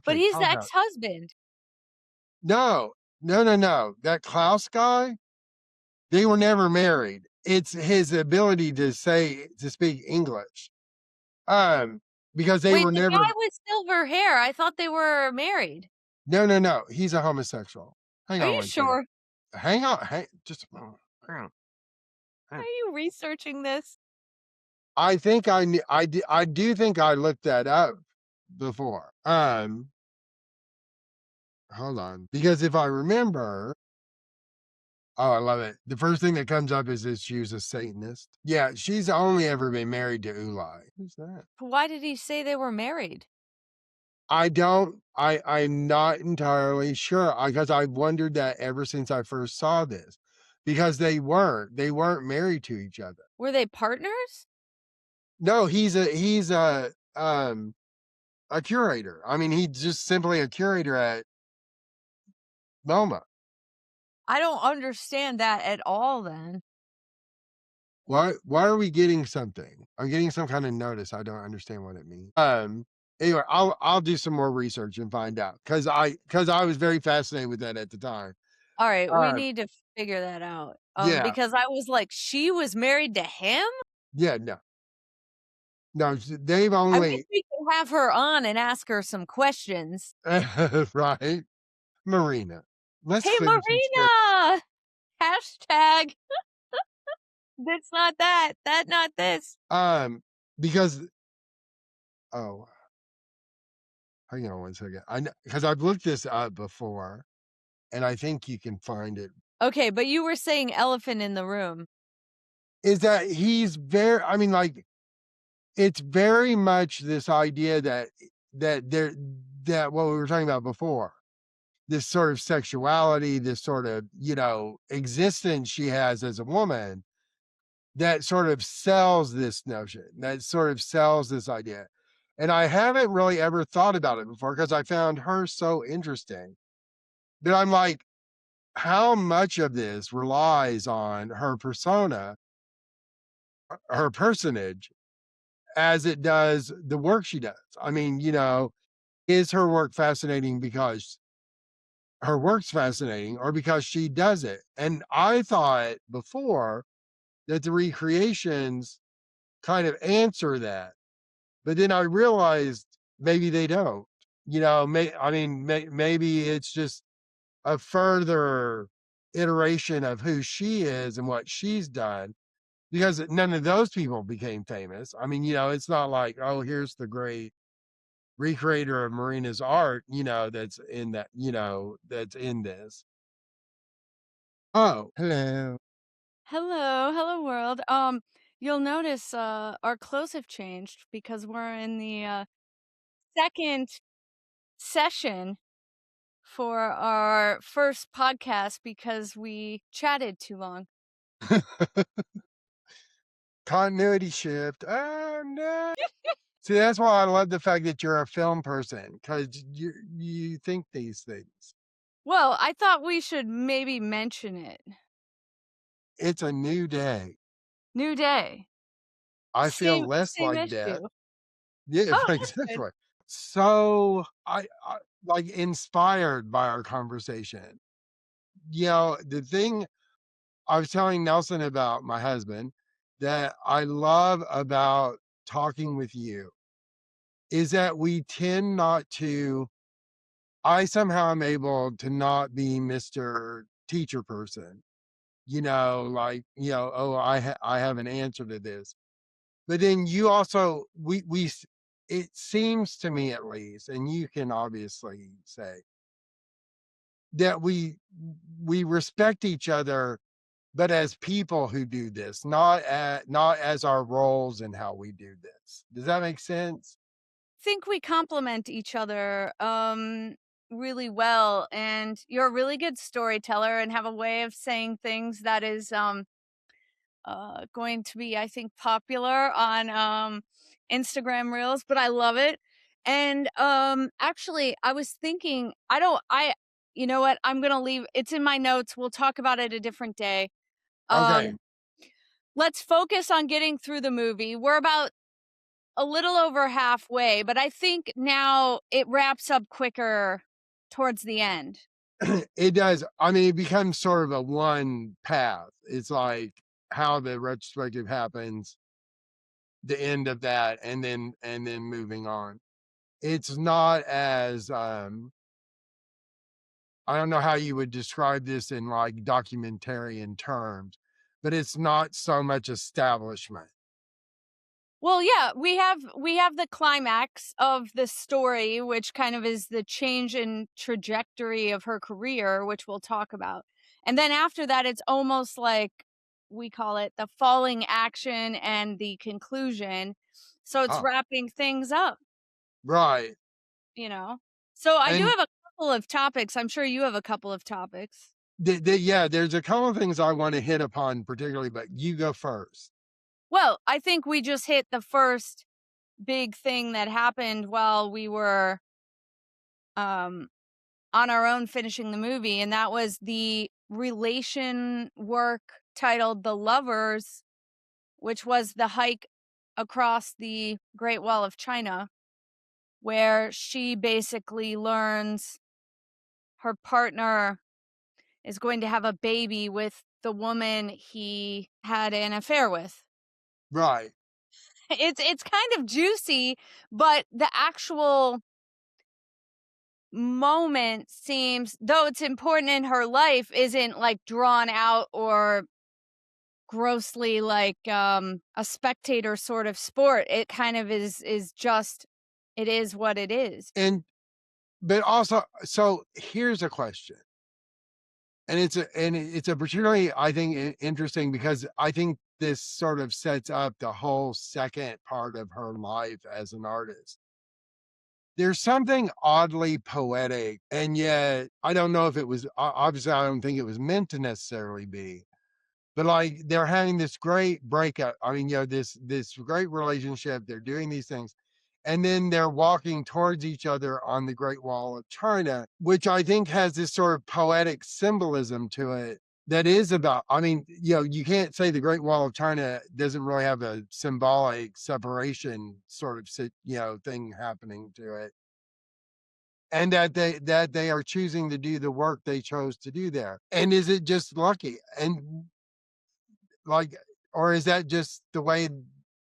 but okay, he's the calm down. ex-husband. No, No. That Klaus guy, they were never married. It's his ability to speak English. Because they Wait, were the never. guy with silver hair, I thought they were married. No. He's a homosexual. Hang Are on you one second. sure? Hang on. Just a moment. Hang on. Are you researching this? I think I do think I looked that up before. Hold on. Because if I remember, oh, I love it. The first thing that comes up is that she was a Satanist. Yeah, she's only ever been married to Ulai. Who's that? Why did he say they were married? I'm not entirely sure because I've wondered that ever since I first saw this because they weren't married to each other. Were they partners? No, he's a curator. I mean, he's just simply a curator at MoMA. I don't understand that at all then. Why are we getting something? I'm getting some kind of notice. I don't understand what it means. Anyway, I'll do some more research and find out because I was very fascinated with that at the time. All right, we Uh, need to figure that out. yeah, Because I was like, she was married to him? yeah, no, they've I wish only we could have her on and ask her some questions. right, Marina. Let's Hey, clear some space. Marina! Hashtag, that's not that. That, not this. Because oh, hang on one second. I know because I've looked this up before, and I think you can find it. Okay, but you were saying elephant in the room. Is that he's very? I mean, like it's very much this idea that there that what we were talking about before, this sort of sexuality, this sort of existence she has as a woman that sort of sells this notion, that sort of sells this idea. And I haven't really ever thought about it before because I found her so interesting. But I'm like, how much of this relies on her persona, her personage, as it does the work she does? I mean, is her work fascinating because her work's fascinating or because she does it? And I thought before that the recreations kind of answer that. But then I realized maybe they don't. Maybe it's just a further iteration of who she is and what she's done because none of those people became famous. I mean, it's not like, oh, here's the great recreator of Marina's art, that's in this. Oh, hello. Hello world. You'll notice our clothes have changed because we're in the second session for our first podcast because we chatted too long. Continuity shift. Oh no. See, that's why I love the fact that you're a film person because you think these things. Well, I thought we should maybe mention it. It's a new day. New day. I feel Same less same like death. issue. Yeah, Oh, that's good. exactly. So I like inspired by our conversation. The thing I was telling Nelson about my husband that I love about talking with you is that we tend not to. I somehow am able to not be Mr. Teacher person. Oh, I have an answer to this. But then you also it seems to me at least, and you can obviously say that we respect each other, but as people who do this, not as our roles and how we do this. Does that make sense? Think we complement each other really well, and you're a really good storyteller and have a way of saying things that is going to be, I think, popular on Instagram Reels, but I love it. And actually, I was thinking, you know what? I'm gonna leave. It's in my notes. We'll talk about it a different day. Okay. Um, let's focus on getting through the movie. We're about a little over halfway, but I think now it wraps up quicker towards the end. It does. I mean, it becomes sort of a one path. It's like how the retrospective happens, the end of that, and then moving on. It's not as I don't know how you would describe this in like documentarian terms, but it's not so much establishment. Well, yeah, we have the climax of the story, which kind of is the change in trajectory of her career, which we'll talk about. And then after that, it's almost like we call it the falling action and the conclusion. So it's Oh, wrapping things up, right. you know. So I do And have a couple of topics. I'm sure you have a couple of topics. yeah, there's a couple of things I want to hit upon particularly, but you go first. Well, I think we just hit the first big thing that happened while we were um on our own finishing the movie, and that was the relation work titled The Lovers, which was the hike across the Great Wall of China, where she basically learns her partner is going to have a baby with the woman he had an affair with. Right. It's kind of juicy, but the actual moment seems, though it's important in her life, isn't like drawn out or grossly like a spectator sort of sport. It kind of is just, it is what it is. And but also, so here's a question. And it's a particularly, I think, interesting because I think this sort of sets up the whole second part of her life as an artist. There's something oddly poetic, and yet I don't know if it was obviously I don't think it was meant to necessarily be, but like they're having this great breakup. I mean, this great relationship. They're doing these things, and then they're walking towards each other on the Great Wall of China, which I think has this sort of poetic symbolism to it. That is about. I mean, you can't say the Great Wall of China doesn't really have a symbolic separation sort of thing happening to it, and that they are choosing to do the work they chose to do there. And is it just lucky? And like, or is that just the way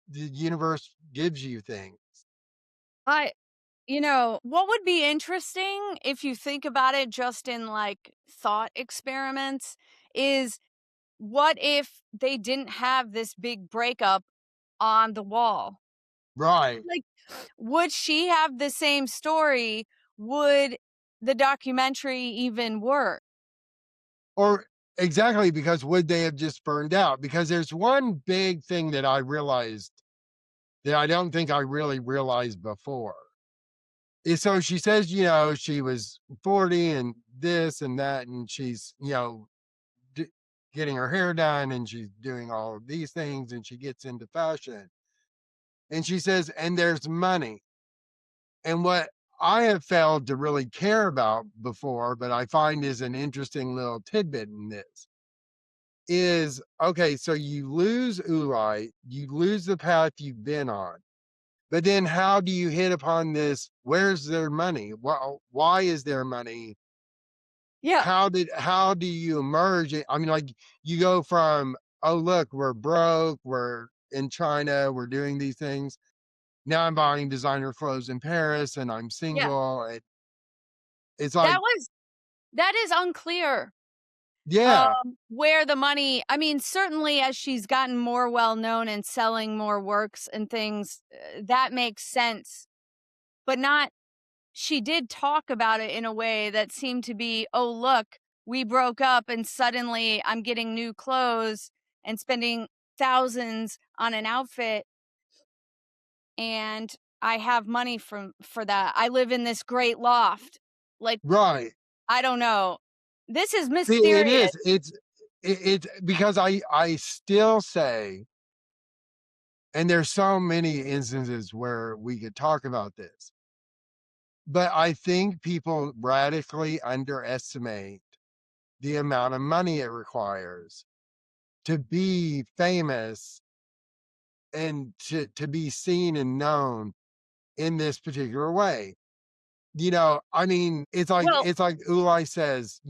the universe gives you things? I what would be interesting if you think about it just in like thought experiments is, what if they didn't have this big breakup on the wall? Right. Like, would she have the same story? Would the documentary even work? Or exactly, because would they have just burned out? Because there's one big thing that I realized that I don't think I really realized before. Is so she says, she was 40 and this and that, and she's, d- getting her hair done and she's doing all of these things and she gets into fashion. And she says, and there's money. And what I have failed to really care about before, but I find is an interesting little tidbit in this is okay, so you lose Ulite, you lose the path you've been on. But then how do you hit upon this? Where's their money? Why is there money? Yeah. How do you emerge? I mean, like you go from, oh look, we're broke, we're in China, we're doing these things. Now I'm buying designer clothes in Paris and I'm Yeah. single. It's That like, was that is unclear. yeah, Where the money, I mean, certainly as she's gotten more well known and selling more works and things, that makes sense. But not, she did talk about it in a way that seemed to be, "Oh, look, we broke up and suddenly I'm getting new clothes and spending thousands on an outfit, and I have money for that. I live in this great loft." Like, right. I don't know. This is See, it mysterious. is. It's because I still say, and there's so many instances where we could talk about this, but I think people radically underestimate the amount of money it requires to be famous and to be seen and known in this particular way. I mean, Well, it's like Ulai says,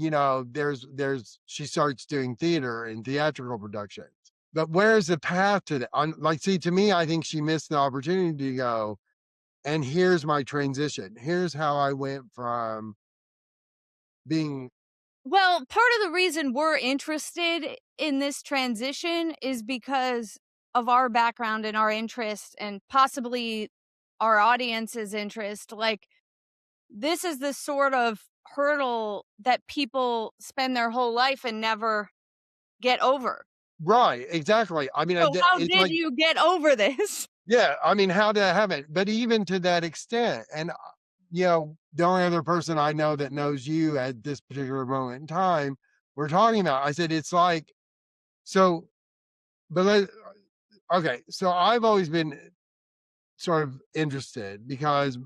she starts doing theater and theatrical productions. But where's the path to that? Like, see, to me, I think she missed the opportunity to go, and here's my transition. Here's how I went from being well, part of the reason we're interested in this transition is because of our background and our interest and possibly our audience's interest. Like, this is the sort of hurdle that people spend their whole life and never get over. right, exactly. I mean, So how it's did like, you get over this? yeah, I mean, how did I have it? But even to that extent, and the only other person I know that knows you at this particular moment in time, we're talking about. I said it's like so, but okay. So I've always been sort of interested because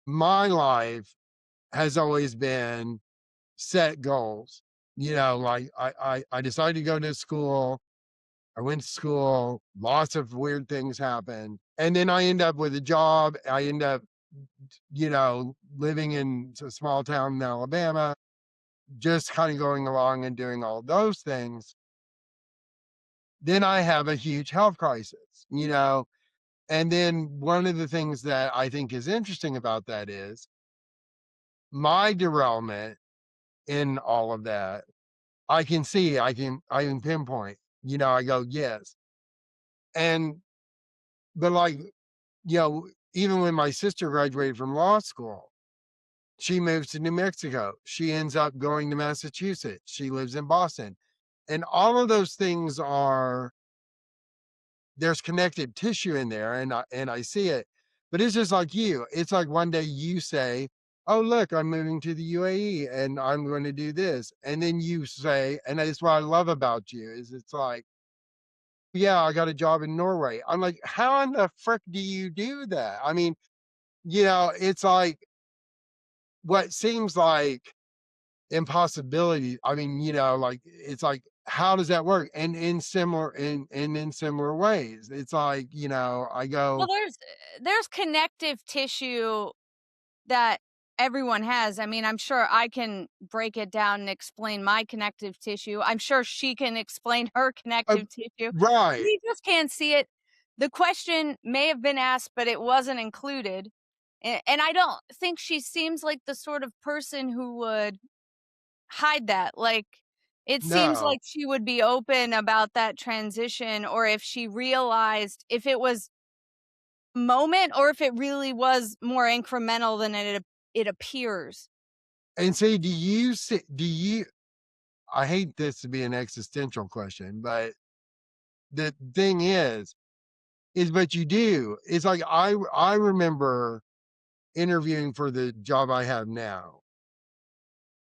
my life has always been set goals. Like I decided to go to school. I went to school. Lots of weird things happened, and then I end up with a job. I end up living in a small town in Alabama, just kind of going along and doing all those things. Then I have a huge health crisis. And then one of the things that I think is interesting about that is my derailment in all of that. I can see, I can pinpoint, I go, yes. And, but like, even when my sister graduated from law school, she moves to New Mexico. She ends up going to Massachusetts. She lives in Boston. And all of those things there's connective tissue in there, and I see it. But it's just like you. It's like one day you say, "Oh, look, I'm moving to the UAE and I'm going to do this." And then you say, and that's what I love about you, is it's like, "Yeah, I got a job in Norway." I'm like, "How in the frick do you do that?" I mean, it's like what seems like impossibility. I mean, like it's like, how does that work? And in similar ways, it's like, I Well, go, there's connective tissue that everyone has. I mean, I'm sure I can break it down and explain my connective tissue. I'm sure she can explain her uh, connective tissue. right. We just can't see it. The question may have been asked, but it wasn't included. And I don't think she seems like the sort of person who would hide that. Like, it seems No. like she would be open about that transition, or if she realized if it was moment or if it really was more incremental than it appears. And see, I hate this to be an existential question, but the thing is, but you do. It's like, I remember interviewing for the job I have now.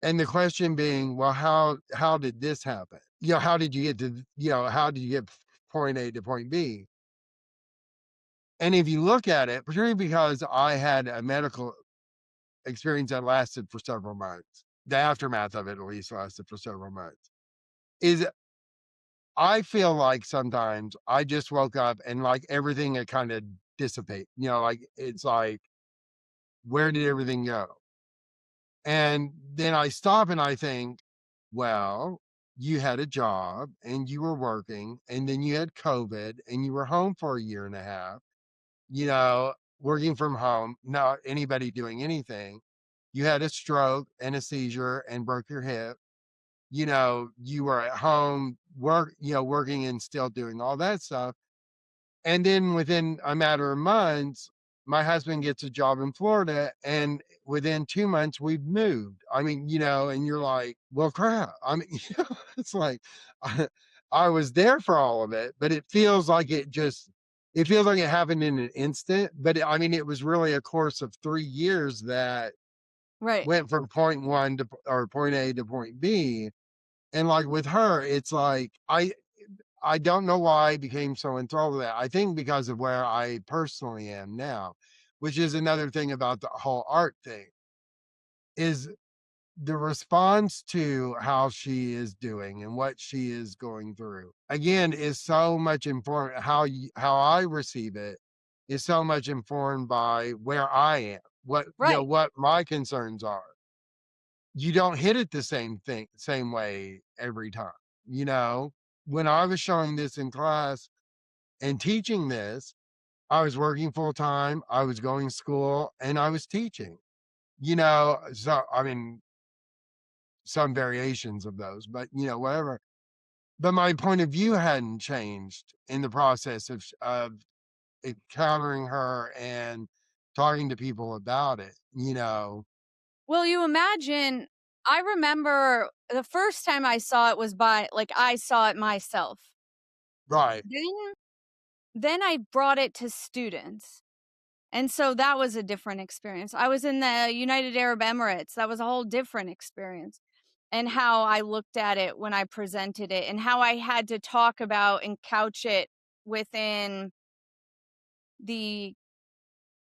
And the question being, well, how did this happen? How did you get to, how did you get point A to point B? And if you look at it, particularly because I had a medical experience that lasted for several months, the aftermath of it at least lasted for several months, is I feel like sometimes I just woke up and like everything had kind of dissipate. Like it's like, where did everything go? And then I stop and I think, well, you had a job and you were working, and then you had COVID and you were home for a year and a half, working from home, not anybody doing anything. You had a stroke and a seizure and broke your hip. You were at home working and still doing all that stuff. And then within a matter of months, my husband gets a job in Florida, and within 2 months we've moved. I mean, and you're like, well, crap. I mean, it's like I, I was there for all of it, but it feels like it happened in an instant. But I mean, it was really a course of 3 years that Right. went from point one to or point A to point B. And like with her, it's like I don't know why I became so enthralled with that. I think because of where I personally am now, which is another thing about the whole art thing, is the response to how she is doing and what she is going through. Again, is so much informed how I receive it is so much informed by where I am. Right. what my concerns are. You don't hit it the same way every time. You know, when I was showing this in class and teaching this, I was working full time, I was going to school, and I was teaching. So I mean, some variations of those, but whatever. But my point of view hadn't changed in the process of encountering her and talking to people about it. Well, you imagine, I remember the first time I saw it was I saw it myself. Right, Then I brought it to students. And so that was a different experience. I was in the United Arab Emirates. That was a whole different experience. And how I looked at it when I presented it and how I had to talk about and couch it within the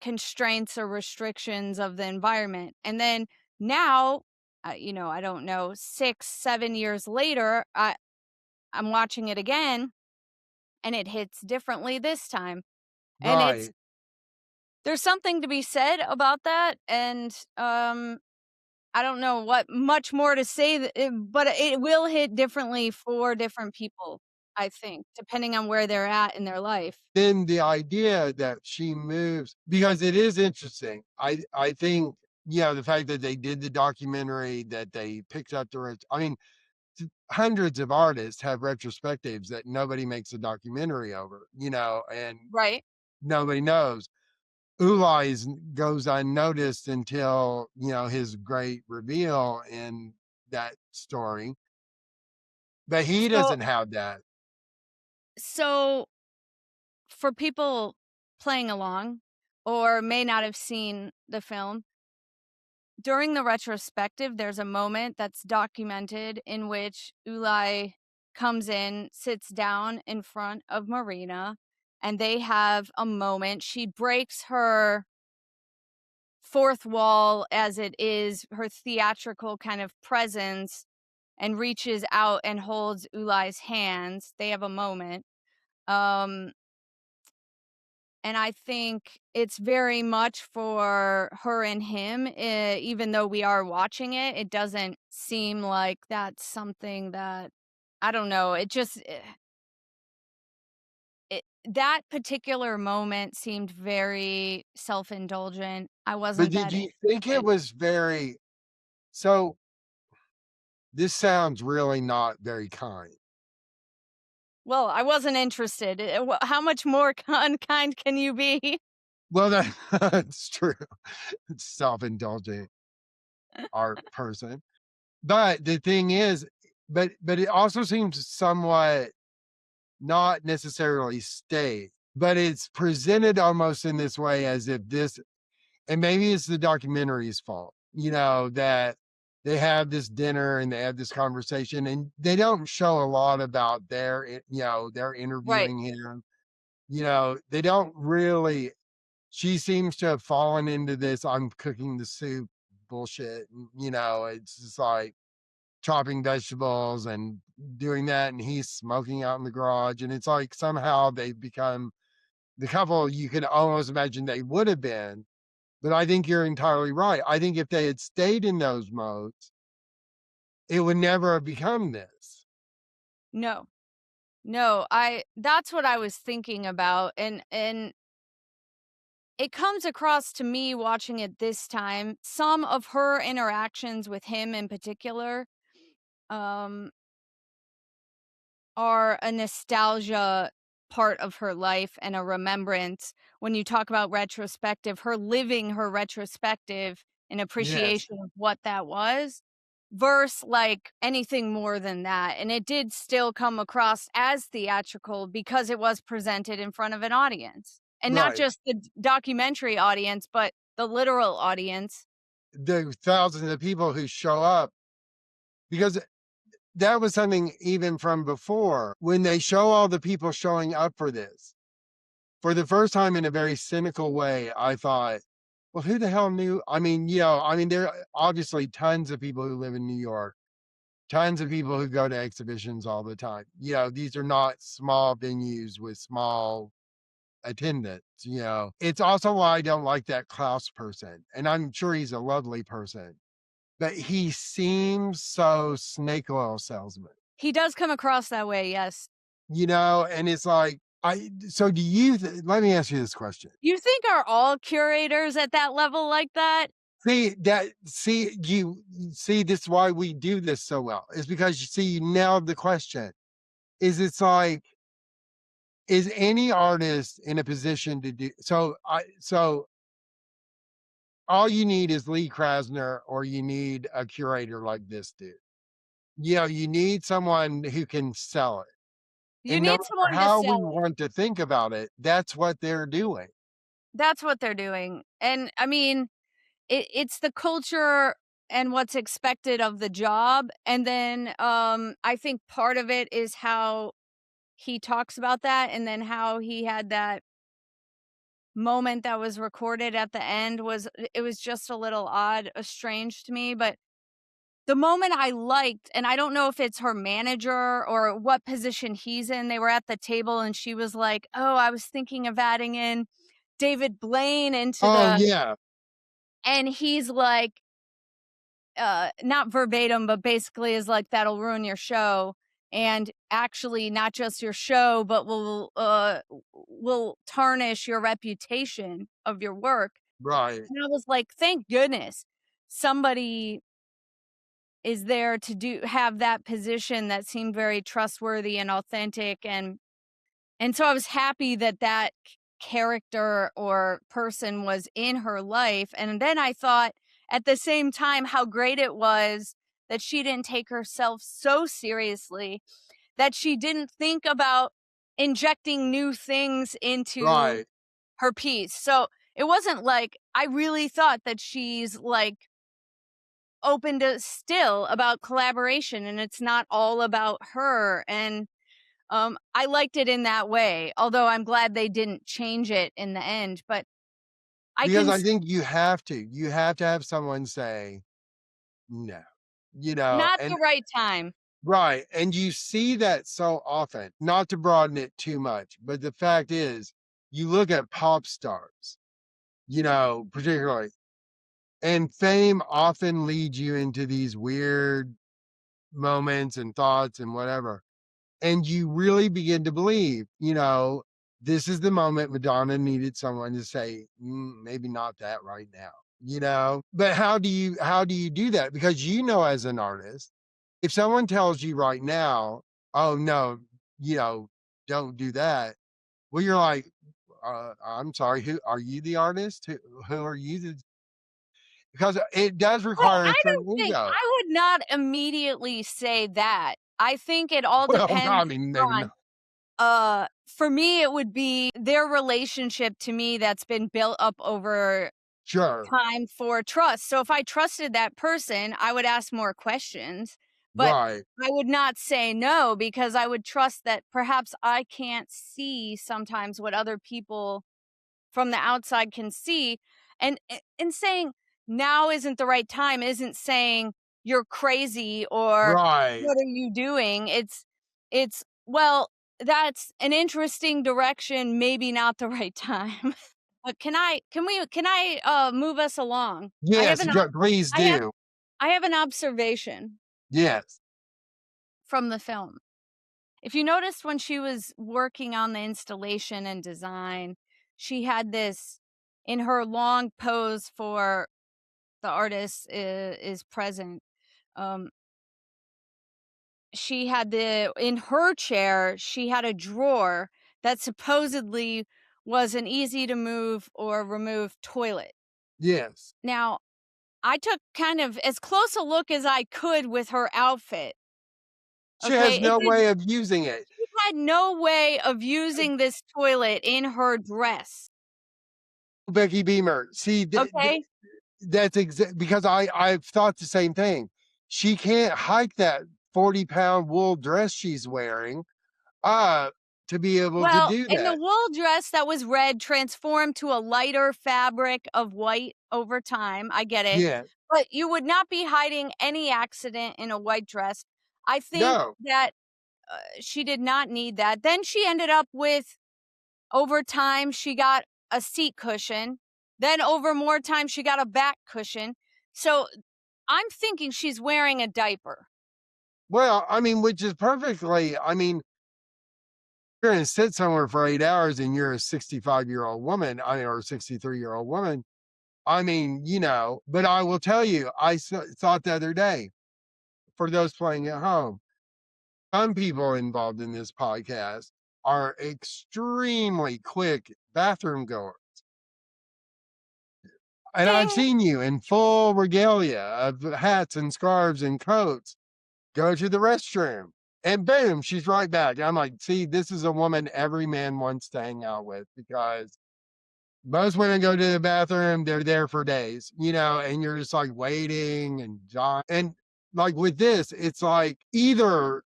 constraints or restrictions of the environment. And then now, I don't know, 6, 7 years later, I'm watching it again and it hits differently this time. And right. there's something to be said about that. And, I don't know what much more to say, but it will hit differently for different people, I think, depending on where they're at in their life. Then the idea that she moves, because it is interesting. I think, the fact that they did the documentary, that they picked up I mean, hundreds of artists have retrospectives that nobody makes a documentary over, and Right. nobody knows. Ulai's goes unnoticed until, his great reveal in that story, but he So doesn't have that. so for people playing along or may not have seen the film, during the retrospective, there's a moment that's documented in which Ulai comes in, sits down in front of Marina, and they have a moment. She breaks her fourth wall, as it is her theatrical kind of presence, and reaches out and holds Ulai's hands. They have a moment. Um, and I think it's very much for her and him. Even though we are watching it, it doesn't seem like that's something that, I don't know. That particular moment seemed very self-indulgent. I But wasn't did that you think it interested. was so this sounds really not very kind. Well, I wasn't interested. How much more unkind can you be? Well, that's true. It's self-indulgent art person. But the thing is, but it also seems somewhat not necessarily staged, but it's presented almost in this way as if this, and maybe it's the documentary's fault, that they have this dinner and they have this conversation and they don't show a lot about they're Right. interviewing him. They don't really. She seems to have fallen into this I'm cooking the soup bullshit. It's just like chopping vegetables and doing that, and he's smoking out in the garage. And it's like somehow they've become the couple you could almost imagine they would have been. But I think you're entirely right. I think if they had stayed in those modes, it would never have become this. No. No, that's what I was thinking about, and it comes across to me watching it this time, some of her interactions with him in particular, um, are a nostalgia part of her life and a remembrance. When you talk about retrospective, her living her retrospective in Yes. appreciation of what that was, versus like anything more than that. And it did still come across as theatrical because it was presented in front of an audience. And not Right. just the documentary audience, but the literal audience. The thousands of people who show up, because that was something even from before when they show all the people showing up for this. For the first time in a very cynical way, I thought, well, who the hell knew? There are obviously tons of people who live in New York, tons of people who go to exhibitions all the time. These are not small venues with small attendance, It's also why I don't like that Klaus person, and I'm sure he's a lovely person, but he seems so snake oil salesman, He does come across that way, yes. and it's like, so do you let me ask you this question. You think are all curators at that level like that? See, this is why we do this so well, is because you nailed the question. It's like, is any artist in a position to do so all you need is Lee Krasner, or you need a curator like this dude. You need someone who can sell it. You And no need matter someone to how we sell it. want to think about it, that's what they're doing. That's what they're doing. And I mean, it's the culture and what's expected of the job. And then I think part of it is how he talks about that, and then how he had that moment that was recorded at the end was just a little odd, strange to me. But the moment I liked, and I don't know if it's her manager or what position he's in, they were at the table and she was like, "Oh, I was thinking of adding in David Blaine into Oh, the," yeah. and he's like, not verbatim, but basically is like, "That'll ruin your show. And actually not just your show, but will tarnish your reputation of your work." Right. And I was like, "Thank goodness somebody is there to have that position that seemed very trustworthy and authentic." And so I was happy that that character or person was in her life. And then I thought at the same time how great it was that she didn't take herself so seriously, that she didn't think about injecting new things into Right. her piece. So it wasn't like, I really thought that she's like open to still about collaboration and it's not all about her. And I liked it in that way, although I'm glad they didn't change it in the end. But I Because can I think you have to have someone say no, not and the right time. right. And you see that so often, not to broaden it too much, but the fact is, you look at pop stars, particularly, and fame often leads you into these weird moments and thoughts and whatever. And you really begin to believe, this is the moment Madonna needed someone to say, maybe not that right now, But how do you do that? Because as an artist, if someone tells you right now, oh no, you know, don't do that, well, you're like, I'm sorry, who are you, the artist? Who are you? Because it does Well, require a I don't certain think ego. I would not immediately say that. I think it all Well, depends I mean, maybe on, not. for me, it would be their relationship to me that's been built up over Sure. time for trust. So if I trusted that person, I would ask more questions, but Right. I would not say no, because I would trust that perhaps I can't see sometimes what other people from the outside can see. And saying now isn't the right time isn't saying you're crazy or Right. what are you doing? It's well, that's an interesting direction, maybe not the right time. But can I move us along? Yes, please I have do. I have an observation Yes. from the film. If you noticed when she was working on the installation and design, she had this in her long pose for the artist is present. Um, she had in her chair, she had a drawer that supposedly was an easy to move or remove toilet. Yes. Now, I took kind of as close a look as I could with her outfit. She Okay, has no way of using it. she had no way of using this toilet in her dress. Becky Beamer. See, Okay? that's because I've thought the same thing. She can't hike that 40-pound wool dress she's wearing up to be able to Well, do in the that. wool dress that was red transformed to a lighter fabric of white over time. I get it. Yeah. But you would not be hiding any accident in a white dress. I think No. that she did not need that. Then she ended up with Over time, she got a seat cushion. Then over more time, she got a back cushion. So I'm thinking she's wearing a diaper. Well, I mean, which is perfectly, I mean, you're going to sit somewhere for 8 hours and you're a 65-year-old woman, or a 63-year-old woman. I mean, but I will tell you, thought the other day, for those playing at home, some people involved in this podcast are extremely quick bathroom goers. And I've Ding. seen you in full regalia of hats and scarves and coats go to the restroom, and boom, she's right back. I'm like, see, this is a woman every man wants to hang out with, because most women go to the bathroom, they're there for days, and you're just like waiting and like with this, it's like either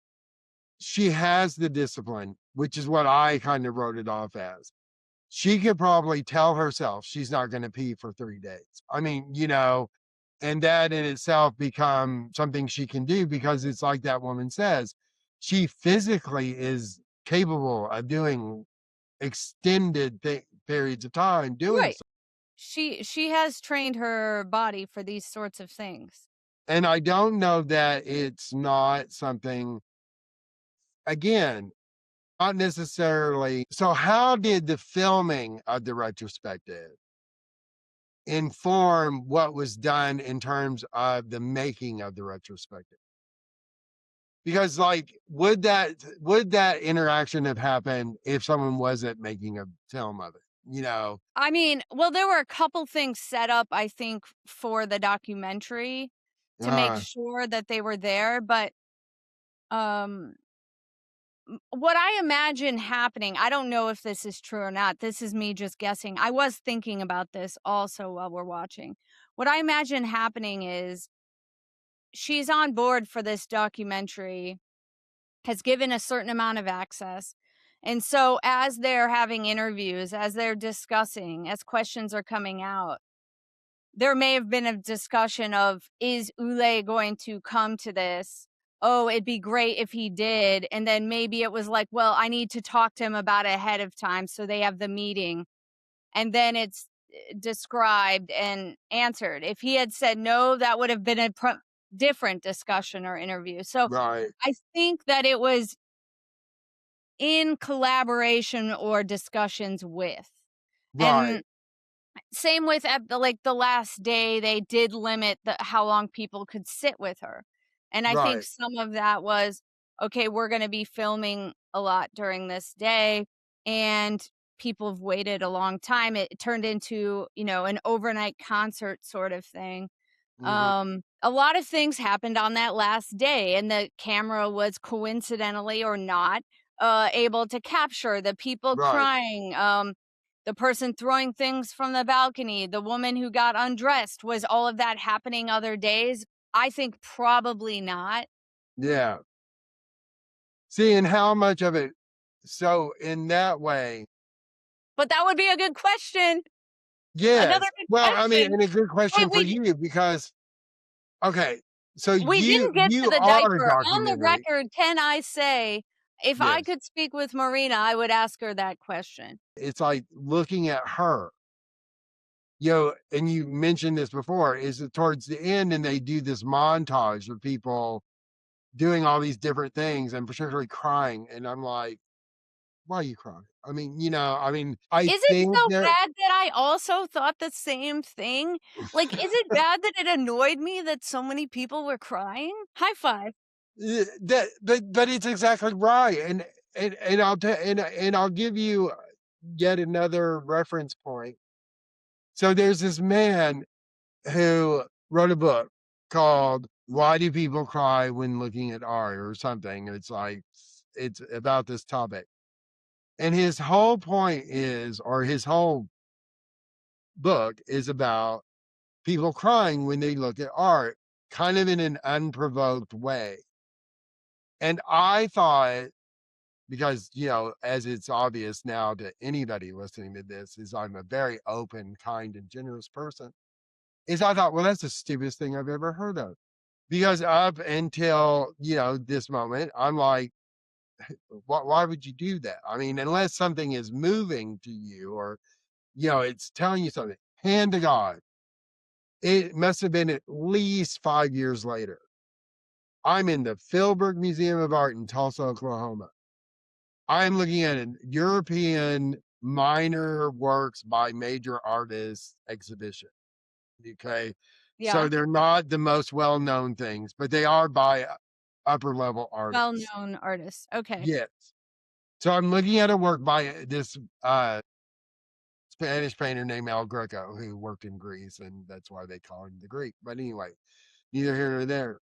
she has the discipline, which is what I kind of wrote it off as. She could probably tell herself she's not going to pee for 3 days. I mean, and that in itself become something she can do, because it's like that woman says, she physically is capable of doing extended periods of time doing Right. so. She has trained her body for these sorts of things. And I don't know that it's not something, again, not necessarily. So how did the filming of the retrospective inform what was done in terms of the making of the retrospective? Because like, would that interaction have happened if someone wasn't making a film of it? I mean, well, there were a couple things set up, I think, for the documentary to make sure that they were there, but what I imagine happening, I don't know if this is true or not. This is me just guessing. I was thinking about this also while we're watching. What I imagine happening is she's on board for this documentary, has given a certain amount of access. And so as they're having interviews, as they're discussing, as questions are coming out, there may have been a discussion of, is Ule going to come to this? Oh, it'd be great if he did. And then maybe it was like, well, I need to talk to him about it ahead of time. So they have the meeting. And then it's described and answered. If he had said no, that would have been a different discussion or interview. So Right, I think that it was in collaboration or discussions with. right, And same with at the last day, they did limit how long people could sit with her. And I think right. some of that was, okay, we're gonna be filming a lot during this day, and people have waited a long time. It turned into, an overnight concert sort of thing. Mhm. A lot of things happened on that last day, and the camera was coincidentally or not, able to capture the people Right. crying, the person throwing things from the balcony, the woman who got undressed. Was all of that happening other days? I think probably not. Yeah. See, and how much of it, so in that way, But that would be a good question. Another yes. good Well, I mean, question. and a good Wait, question for you, because okay, so we you didn't get to you the are a diaper. On the documentary. record, can I say, if I Yes. could speak with Marina, I would ask her that question. It's like looking at her, and you mentioned this before, is that towards the end, and they do this montage of people doing all these different things and particularly crying. And I'm like, why are you crying? I mean, I Is it think so there, bad that I also thought the same thing? Like, is it bad that it annoyed me that so many people were crying? High five. but it's exactly right. And I'll give you yet another reference point. So there's this man who wrote a book called "Why Do People Cry When Looking at Art" or something. It's like, it's about this topic. And his whole point is, or his whole book is about people crying when they look at art, kind of in an unprovoked way. And I thought, because, as it's obvious now to anybody listening to this, is I'm a very open, kind, and generous person, is I thought, well, that's the stupidest thing I've ever heard of. Because up until, this moment, I'm like, Why would you do that? I mean, unless something is moving to you or, it's telling you something. Hand to God, it must have been at least 5 years later. I'm in the Philbrook Museum of Art in Tulsa, Oklahoma. I'm looking at an European minor works by major artists exhibition. Okay. So Yeah. they're not the most well known things, but they are by upper level artists. Well-known artists. Okay. Yes. So I'm looking at a work by this Spanish painter named El Greco, who worked in Greece, and that's why they call him the Greek. But anyway, neither here nor there.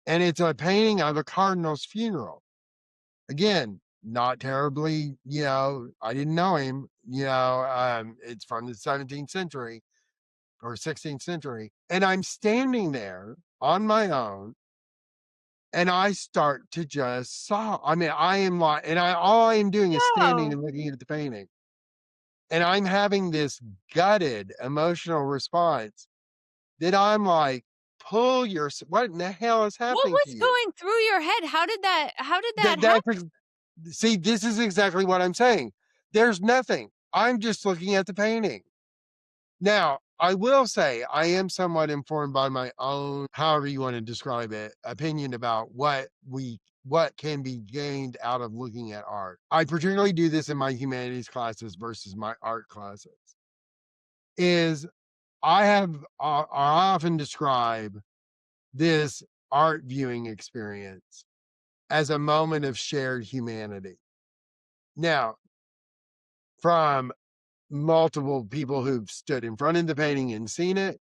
And it's a painting of a cardinal's funeral. Again, not terribly, I didn't know him, it's from the 17th century or 16th century. And I'm standing there on my own and I start to just sob. I mean, I am like, and all I am doing is standing Oh, and looking at the painting. And I'm having this gutted emotional response that I'm like, what in the hell is what happening to was you? going through your head? How did that That happen? that's See, this is exactly what I'm saying. There's nothing. I'm just looking at the painting. Now, I will say I am somewhat informed by my own, however you want to describe it, opinion about what can be gained out of looking at art. I particularly do this in my humanities classes versus my art classes. Is I often describe this art viewing experience as a moment of shared humanity. Now, from multiple people who've stood in front of the painting and seen it,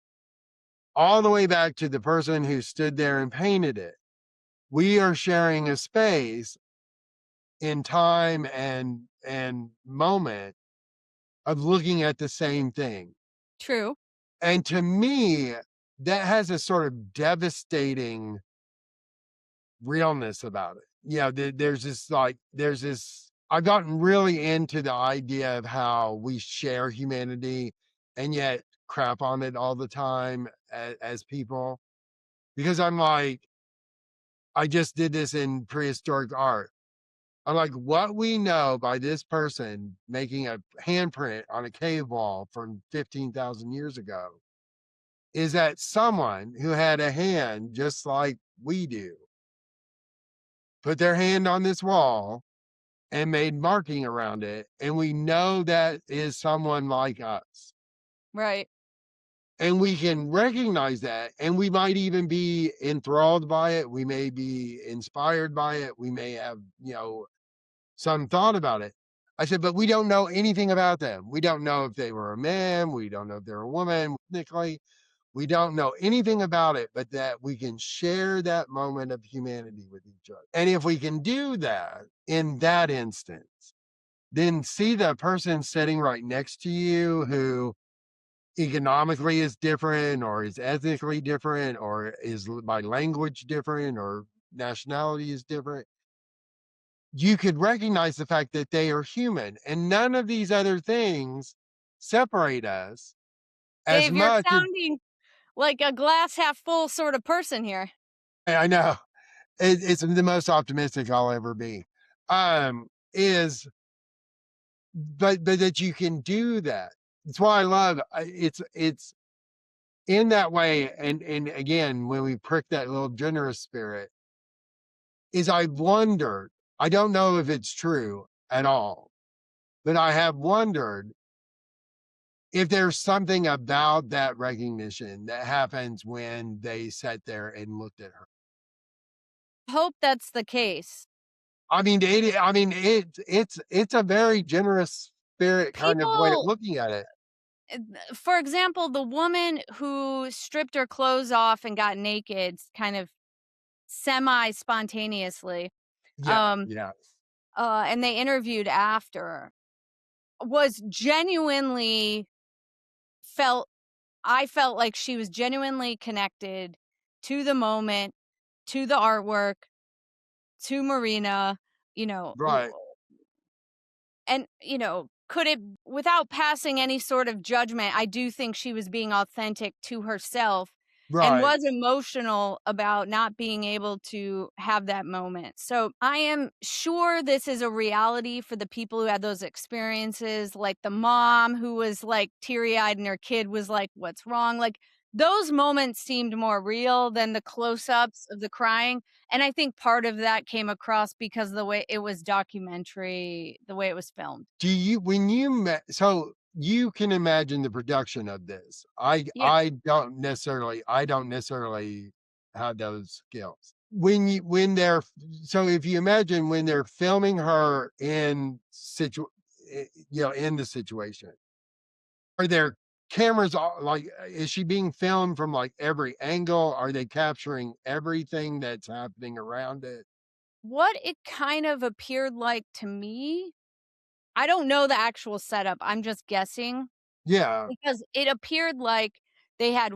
all the way back to the person who stood there and painted it. We are sharing a space in time and moment of looking at the same thing. True. And to me, that has a sort of devastating realness about it. There's this, I've gotten really into the idea of how we share humanity and yet crap on it all the time as people. Because I'm like, I just did this in prehistoric art. I'm like, what we know by this person making a handprint on a cave wall from 15,000 years ago is that someone who had a hand just like we do put their hand on this wall and made marking around it. And we know that is someone like us. Right. And we can recognize that. And we might even be enthralled by it. We may be inspired by it. We may have, some thought about it. I said, but we don't know anything about them. We don't know if they were a man. We don't know if they're a woman. Technically, we don't know anything about it, but that we can share that moment of humanity with each other. And if we can do that in that instance, then see the person sitting right next to you who economically is different or is ethnically different or is by language different or nationality is different. You could recognize the fact that they are human and none of these other things separate us as Dave, you're much as sounding like a glass half full sort of person here. I know. It's the most optimistic I'll ever be. Is but that you can do that. It's why I love it's in that way. And again, when we prick that little generous spirit, is I've wondered. I don't know if it's true at all, but I have wondered if there's something about that recognition that happens when they sat there and looked at her. Hope that's the case. It's a very generous spirit kind of way of People, looking at it. for example, the woman who stripped her clothes off and got naked kind of semi spontaneously, Yeah, um, yeah. and they interviewed after, was genuinely felt I felt like she was genuinely connected to the moment, to the artwork, to Marina, you know, Right. and, could it, without passing any sort of judgment, I do think she was being authentic to herself. and Right. was emotional about not being able to have that moment. So I am sure this is a reality for the people who had those experiences, like the mom who was like teary eyed and her kid was like, "What's wrong?" Like those moments seemed more real than the close ups of the crying. And I think part of that came across because of the way it was documentary, the way it was filmed. Do you when you met so you can imagine the production of this. Yeah. I don't necessarily have those skills. When they're so if you imagine when they're filming her in in the situation, are there cameras like is she being filmed from like every angle? Are they capturing everything that's happening around it? What it kind of appeared like to me, I don't know the actual setup. I'm just guessing Yeah, because it appeared like they had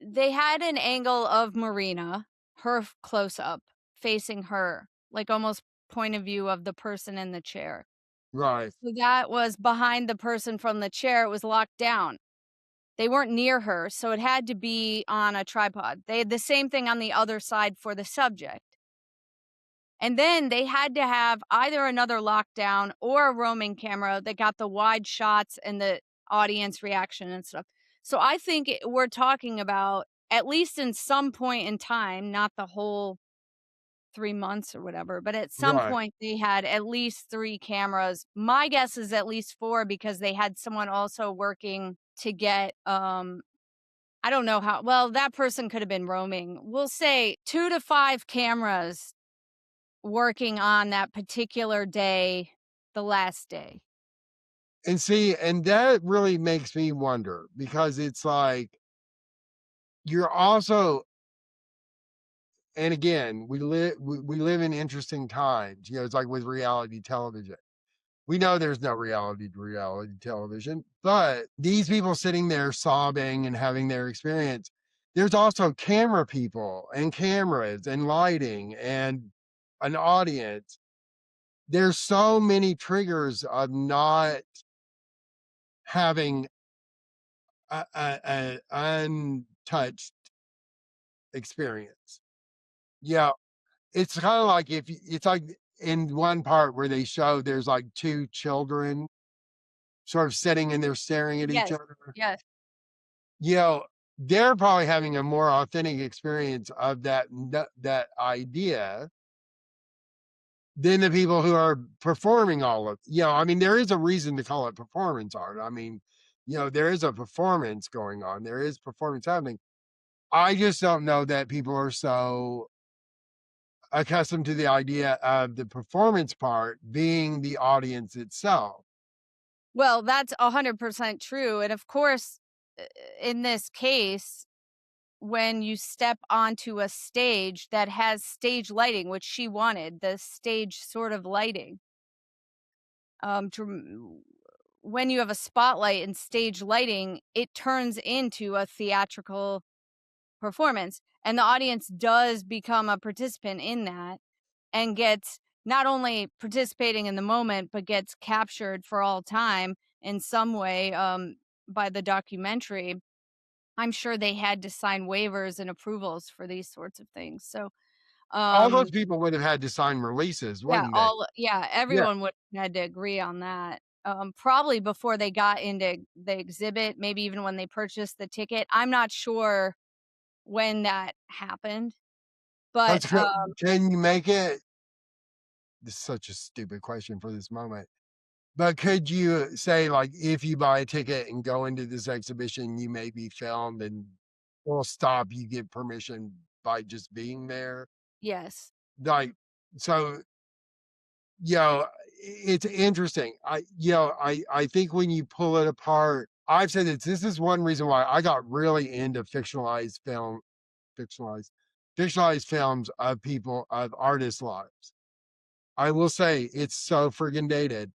they had an angle of Marina, her close up facing her, like almost point of view of the person in the chair. right, So that was behind the person from the chair. It was locked down. They weren't near her, so it had to be on a tripod. They had the same thing on the other side for the subject. And then they had to have either another lockdown or a roaming camera that got the wide shots and the audience reaction and stuff. So I think we're talking about, at least in some point in time, not the whole 3 months or whatever, but at some right. point they had at least 3 cameras. My guess is at least 4 because they had someone also working to get, I don't know how, well, that person could have been roaming. We'll say 2 to 5 cameras working on that particular day, the last day. And see, and that really makes me wonder because it's like you're also and again, we live in interesting times. It's like with reality television. We know there's no reality to reality television, but these people sitting there sobbing and having their experience, there's also camera people and cameras and lighting and an audience. There's so many triggers of not having a untouched experience. Yeah, it's kinda like it's like in one part where they show there's, like, 2 children sort of sitting and they're staring at each Yes, other. yes. You know, they're probably having a more authentic experience of that idea than the people who are performing all of I mean, there is a reason to call it performance art. I mean, there is a performance going on. There is performance happening. I just don't know that people are so accustomed to the idea of the performance part being the audience itself. Well, that's 100% true, and of course, in this case, when you step onto a stage that has stage lighting, which she wanted, the stage sort of lighting, to when you have a spotlight and stage lighting, it turns into a theatrical performance, and the audience does become a participant in that and gets not only participating in the moment, but gets captured for all time in some way, by the documentary. I'm sure they had to sign waivers and approvals for these sorts of things. So, All those um, people would have had to sign releases, wouldn't they? yeah, Yeah. everyone would had to agree on that. Probably before they got into the exhibit, maybe even when they purchased the ticket. I'm not sure when that happened, but, That's good. Can you make it? This is such a stupid question for this moment. But could you say, like, if you buy a ticket and go into this exhibition, you may be filmed and we'll stop, you get permission by just being there? yes. Like, so, you know, it's interesting. I think when you pull it apart, I've said this is one reason why I got really into fictionalized, fictionalized films of artists' lives. I will say it's so friggin' dated,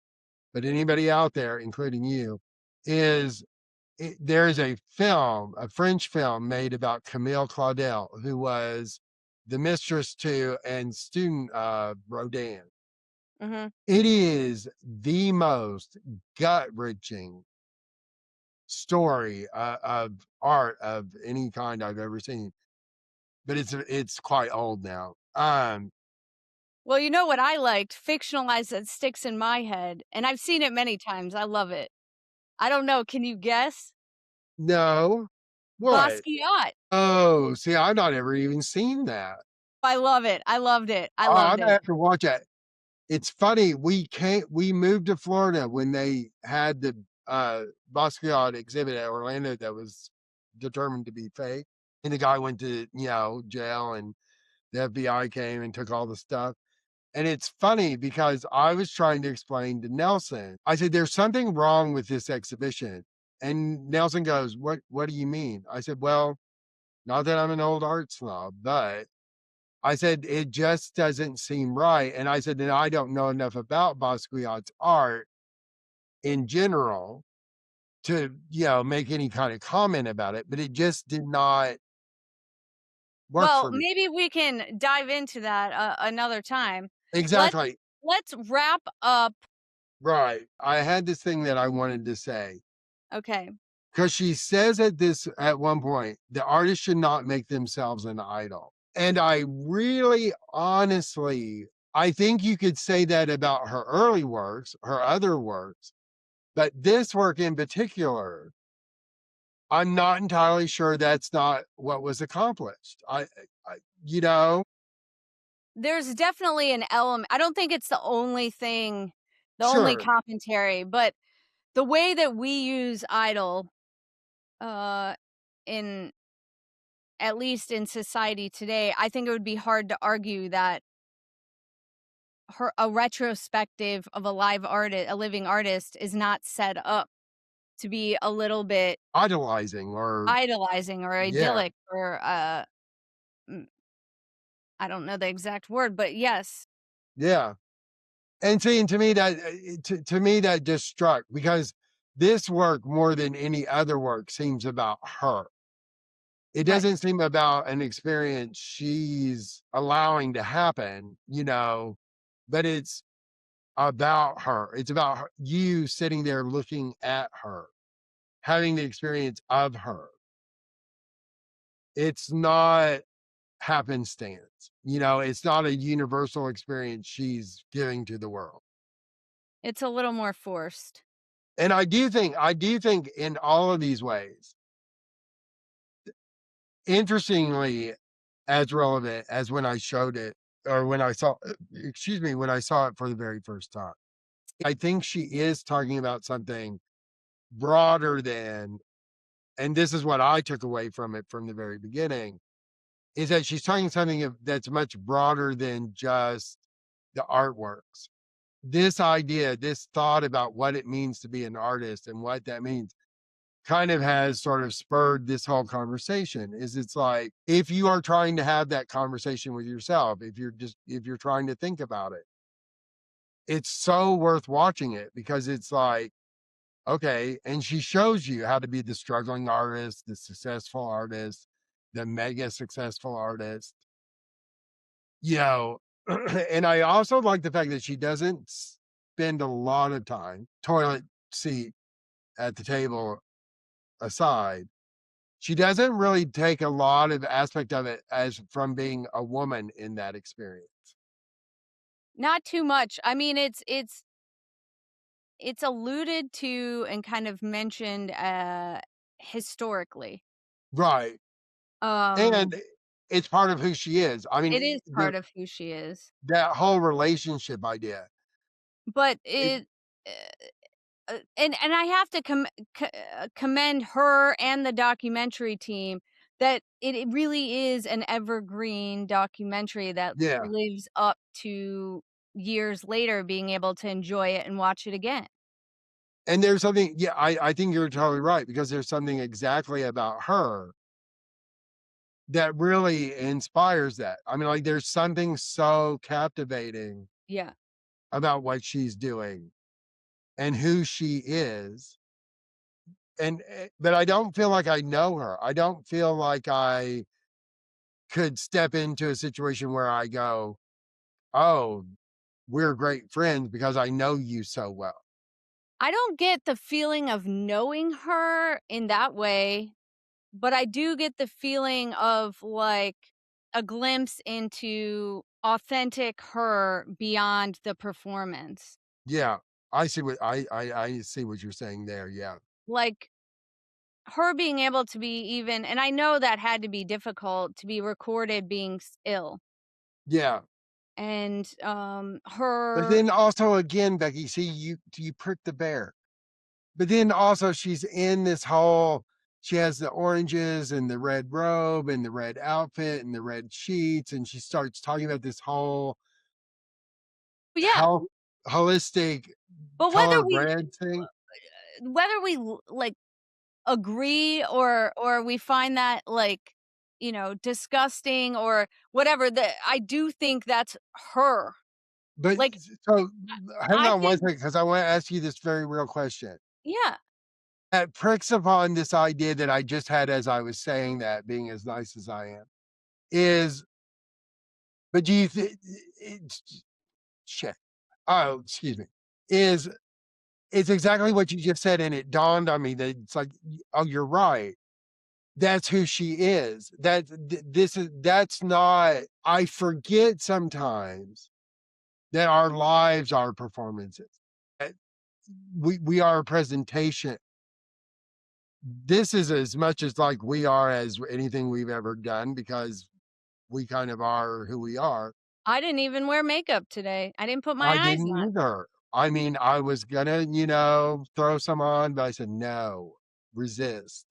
but anybody out there, including you, is there is a French film made about Camille Claudel, who was the mistress to and student of Rodin. Mhm. It is the most gut wrenching, story of art of any kind I've ever seen. But it's quite old now. Well, you know what I liked? Fictionalized that sticks in my head, and I've seen it many times. I love it. I don't know. Can you guess? No, what? Basquiat. Oh, see, I've not ever even seen that. I love it. I loved it. I Oh, loved I'm gonna it. have to watch that. It's funny, we moved to Florida when they had the, Basquiat exhibit at Orlando that was determined to be fake, and the guy went to, jail, and the FBI came and took all the stuff, and it's funny because I was trying to explain to Nelson, I said, "There's something wrong with this exhibition," and Nelson goes, What do you mean?" I said, "Well, not that I'm an old art snob, but," I said, "it just doesn't seem right." And I said, "And I don't know enough about Basquiat's art in general to, make any kind of comment about it, but it just did not work Well, for me." maybe we can dive into that another time. Let's Exactly. let's wrap up. Right. I had this thing that I wanted to say Okay. because she says at one point, the artist should not make themselves an idol. And I really honestly, I think you could say that about her early works, her other works. But this work in particular, I'm not entirely sure that's not what was accomplished. I you know? There's definitely an element. I don't think it's the only thing, the only Sure. commentary, but the way that we use idol uh in at least in society today, I think it would be hard to argue that her a retrospective of a live artist, a living artist, is not set up to be a little bit Idolizing or idolizing or yeah, idyllic or mm, I don't know the exact word, but yes. yeah. And see, and to me that to me that just struck because this work more than any other work seems about her. It Right. doesn't seem about an experience she's allowing to happen, but it's about her. It's about you sitting there looking at her, having the experience of her. It's not happenstance, it's not a universal experience she's giving to the world. It's a little more forced. And I do think in all of these ways, interestingly, as relevant as when I showed it or when I saw, excuse me, when I saw it for the very first time. I think she is talking about something broader than, and this is what I took away from it from the very beginning, is that she's talking that's much broader than just the artworks. This idea, this thought about what it means to be an artist and what that means kind of has sort of spurred this whole conversation. Is it's like if you are trying to have that conversation with yourself, if you're trying to think about it, it's so worth watching it because it's like, okay, and she shows you how to be the struggling artist, the successful artist, the mega successful artist, you know. And I also like the fact that she doesn't spend a lot of time, toilet seat at the table aside, she doesn't really take a lot of aspect of it as from being a woman in that experience. Not too much. I mean, it's alluded to and kind of mentioned historically. Right. Um And it's part of who she is. I it mean, is part of who she is. that whole relationship idea. But It, it and I have to commend her and the documentary team that it really is an evergreen documentary that yeah. lives up to years later being able to enjoy it and watch it again. And there's something, yeah, I think you're totally right because there's something exactly about her that really inspires that. I mean, like, there's something so captivating Yeah. about what she's doing and who she is. And, but I don't feel like I know her. I don't feel like I could step into a situation where I go, oh, we're great friends because I know you so well. I don't get the feeling of knowing her in that way, but I do get the feeling of, like, a glimpse into authentic her beyond the performance. Yeah, I see what I see what you're saying there, yeah. Like, her being able to be even, and I know that had to be difficult to be recorded being ill, Yeah. and, But her then also again, Becky, see, you pricked the bear. But then also she's in this whole she has the oranges and the red robe and the red outfit and the red sheets, and she starts talking about this whole yeah, health holistic but color bread thing. whether we like, agree or we find that, like, disgusting or whatever, that I do think that's her. But Like, so hang I on one think second, because I want to ask you this very real question. yeah. That pricks upon this idea that I just had as I was saying that, being as nice as I am, is but do you think it's shit. Oh, excuse me. Is it's exactly what you just said, and it dawned on me that it's like, oh, you're right. That's who she is. This is that's not. I forget sometimes that our lives are performances. Uh, we are a presentation. This is as much as like we are as anything we've ever done because we kind of are who we are. I didn't even wear makeup today. I didn't put I my eyes didn't on. either. I mean, I was gonna, throw some on, but I said, "No, resist."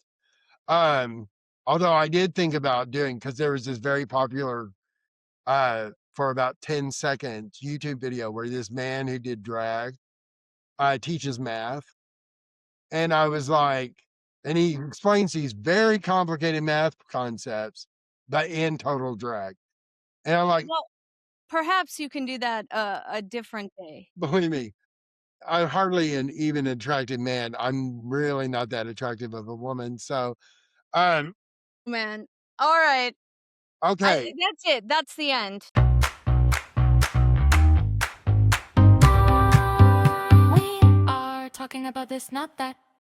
Um, Although I did think about doing because there was this very popular, for about 10 seconds YouTube video where this man who did drag, teaches math, and I was like and he explains these very complicated math concepts, but in total drag, and I'm like, Well, perhaps you can do that a different day. believe me, I'm hardly an even attractive man. I'm really not that attractive of a woman. So, um, Man. Alright. okay. That's it. That's the end. We are talking about this, not that.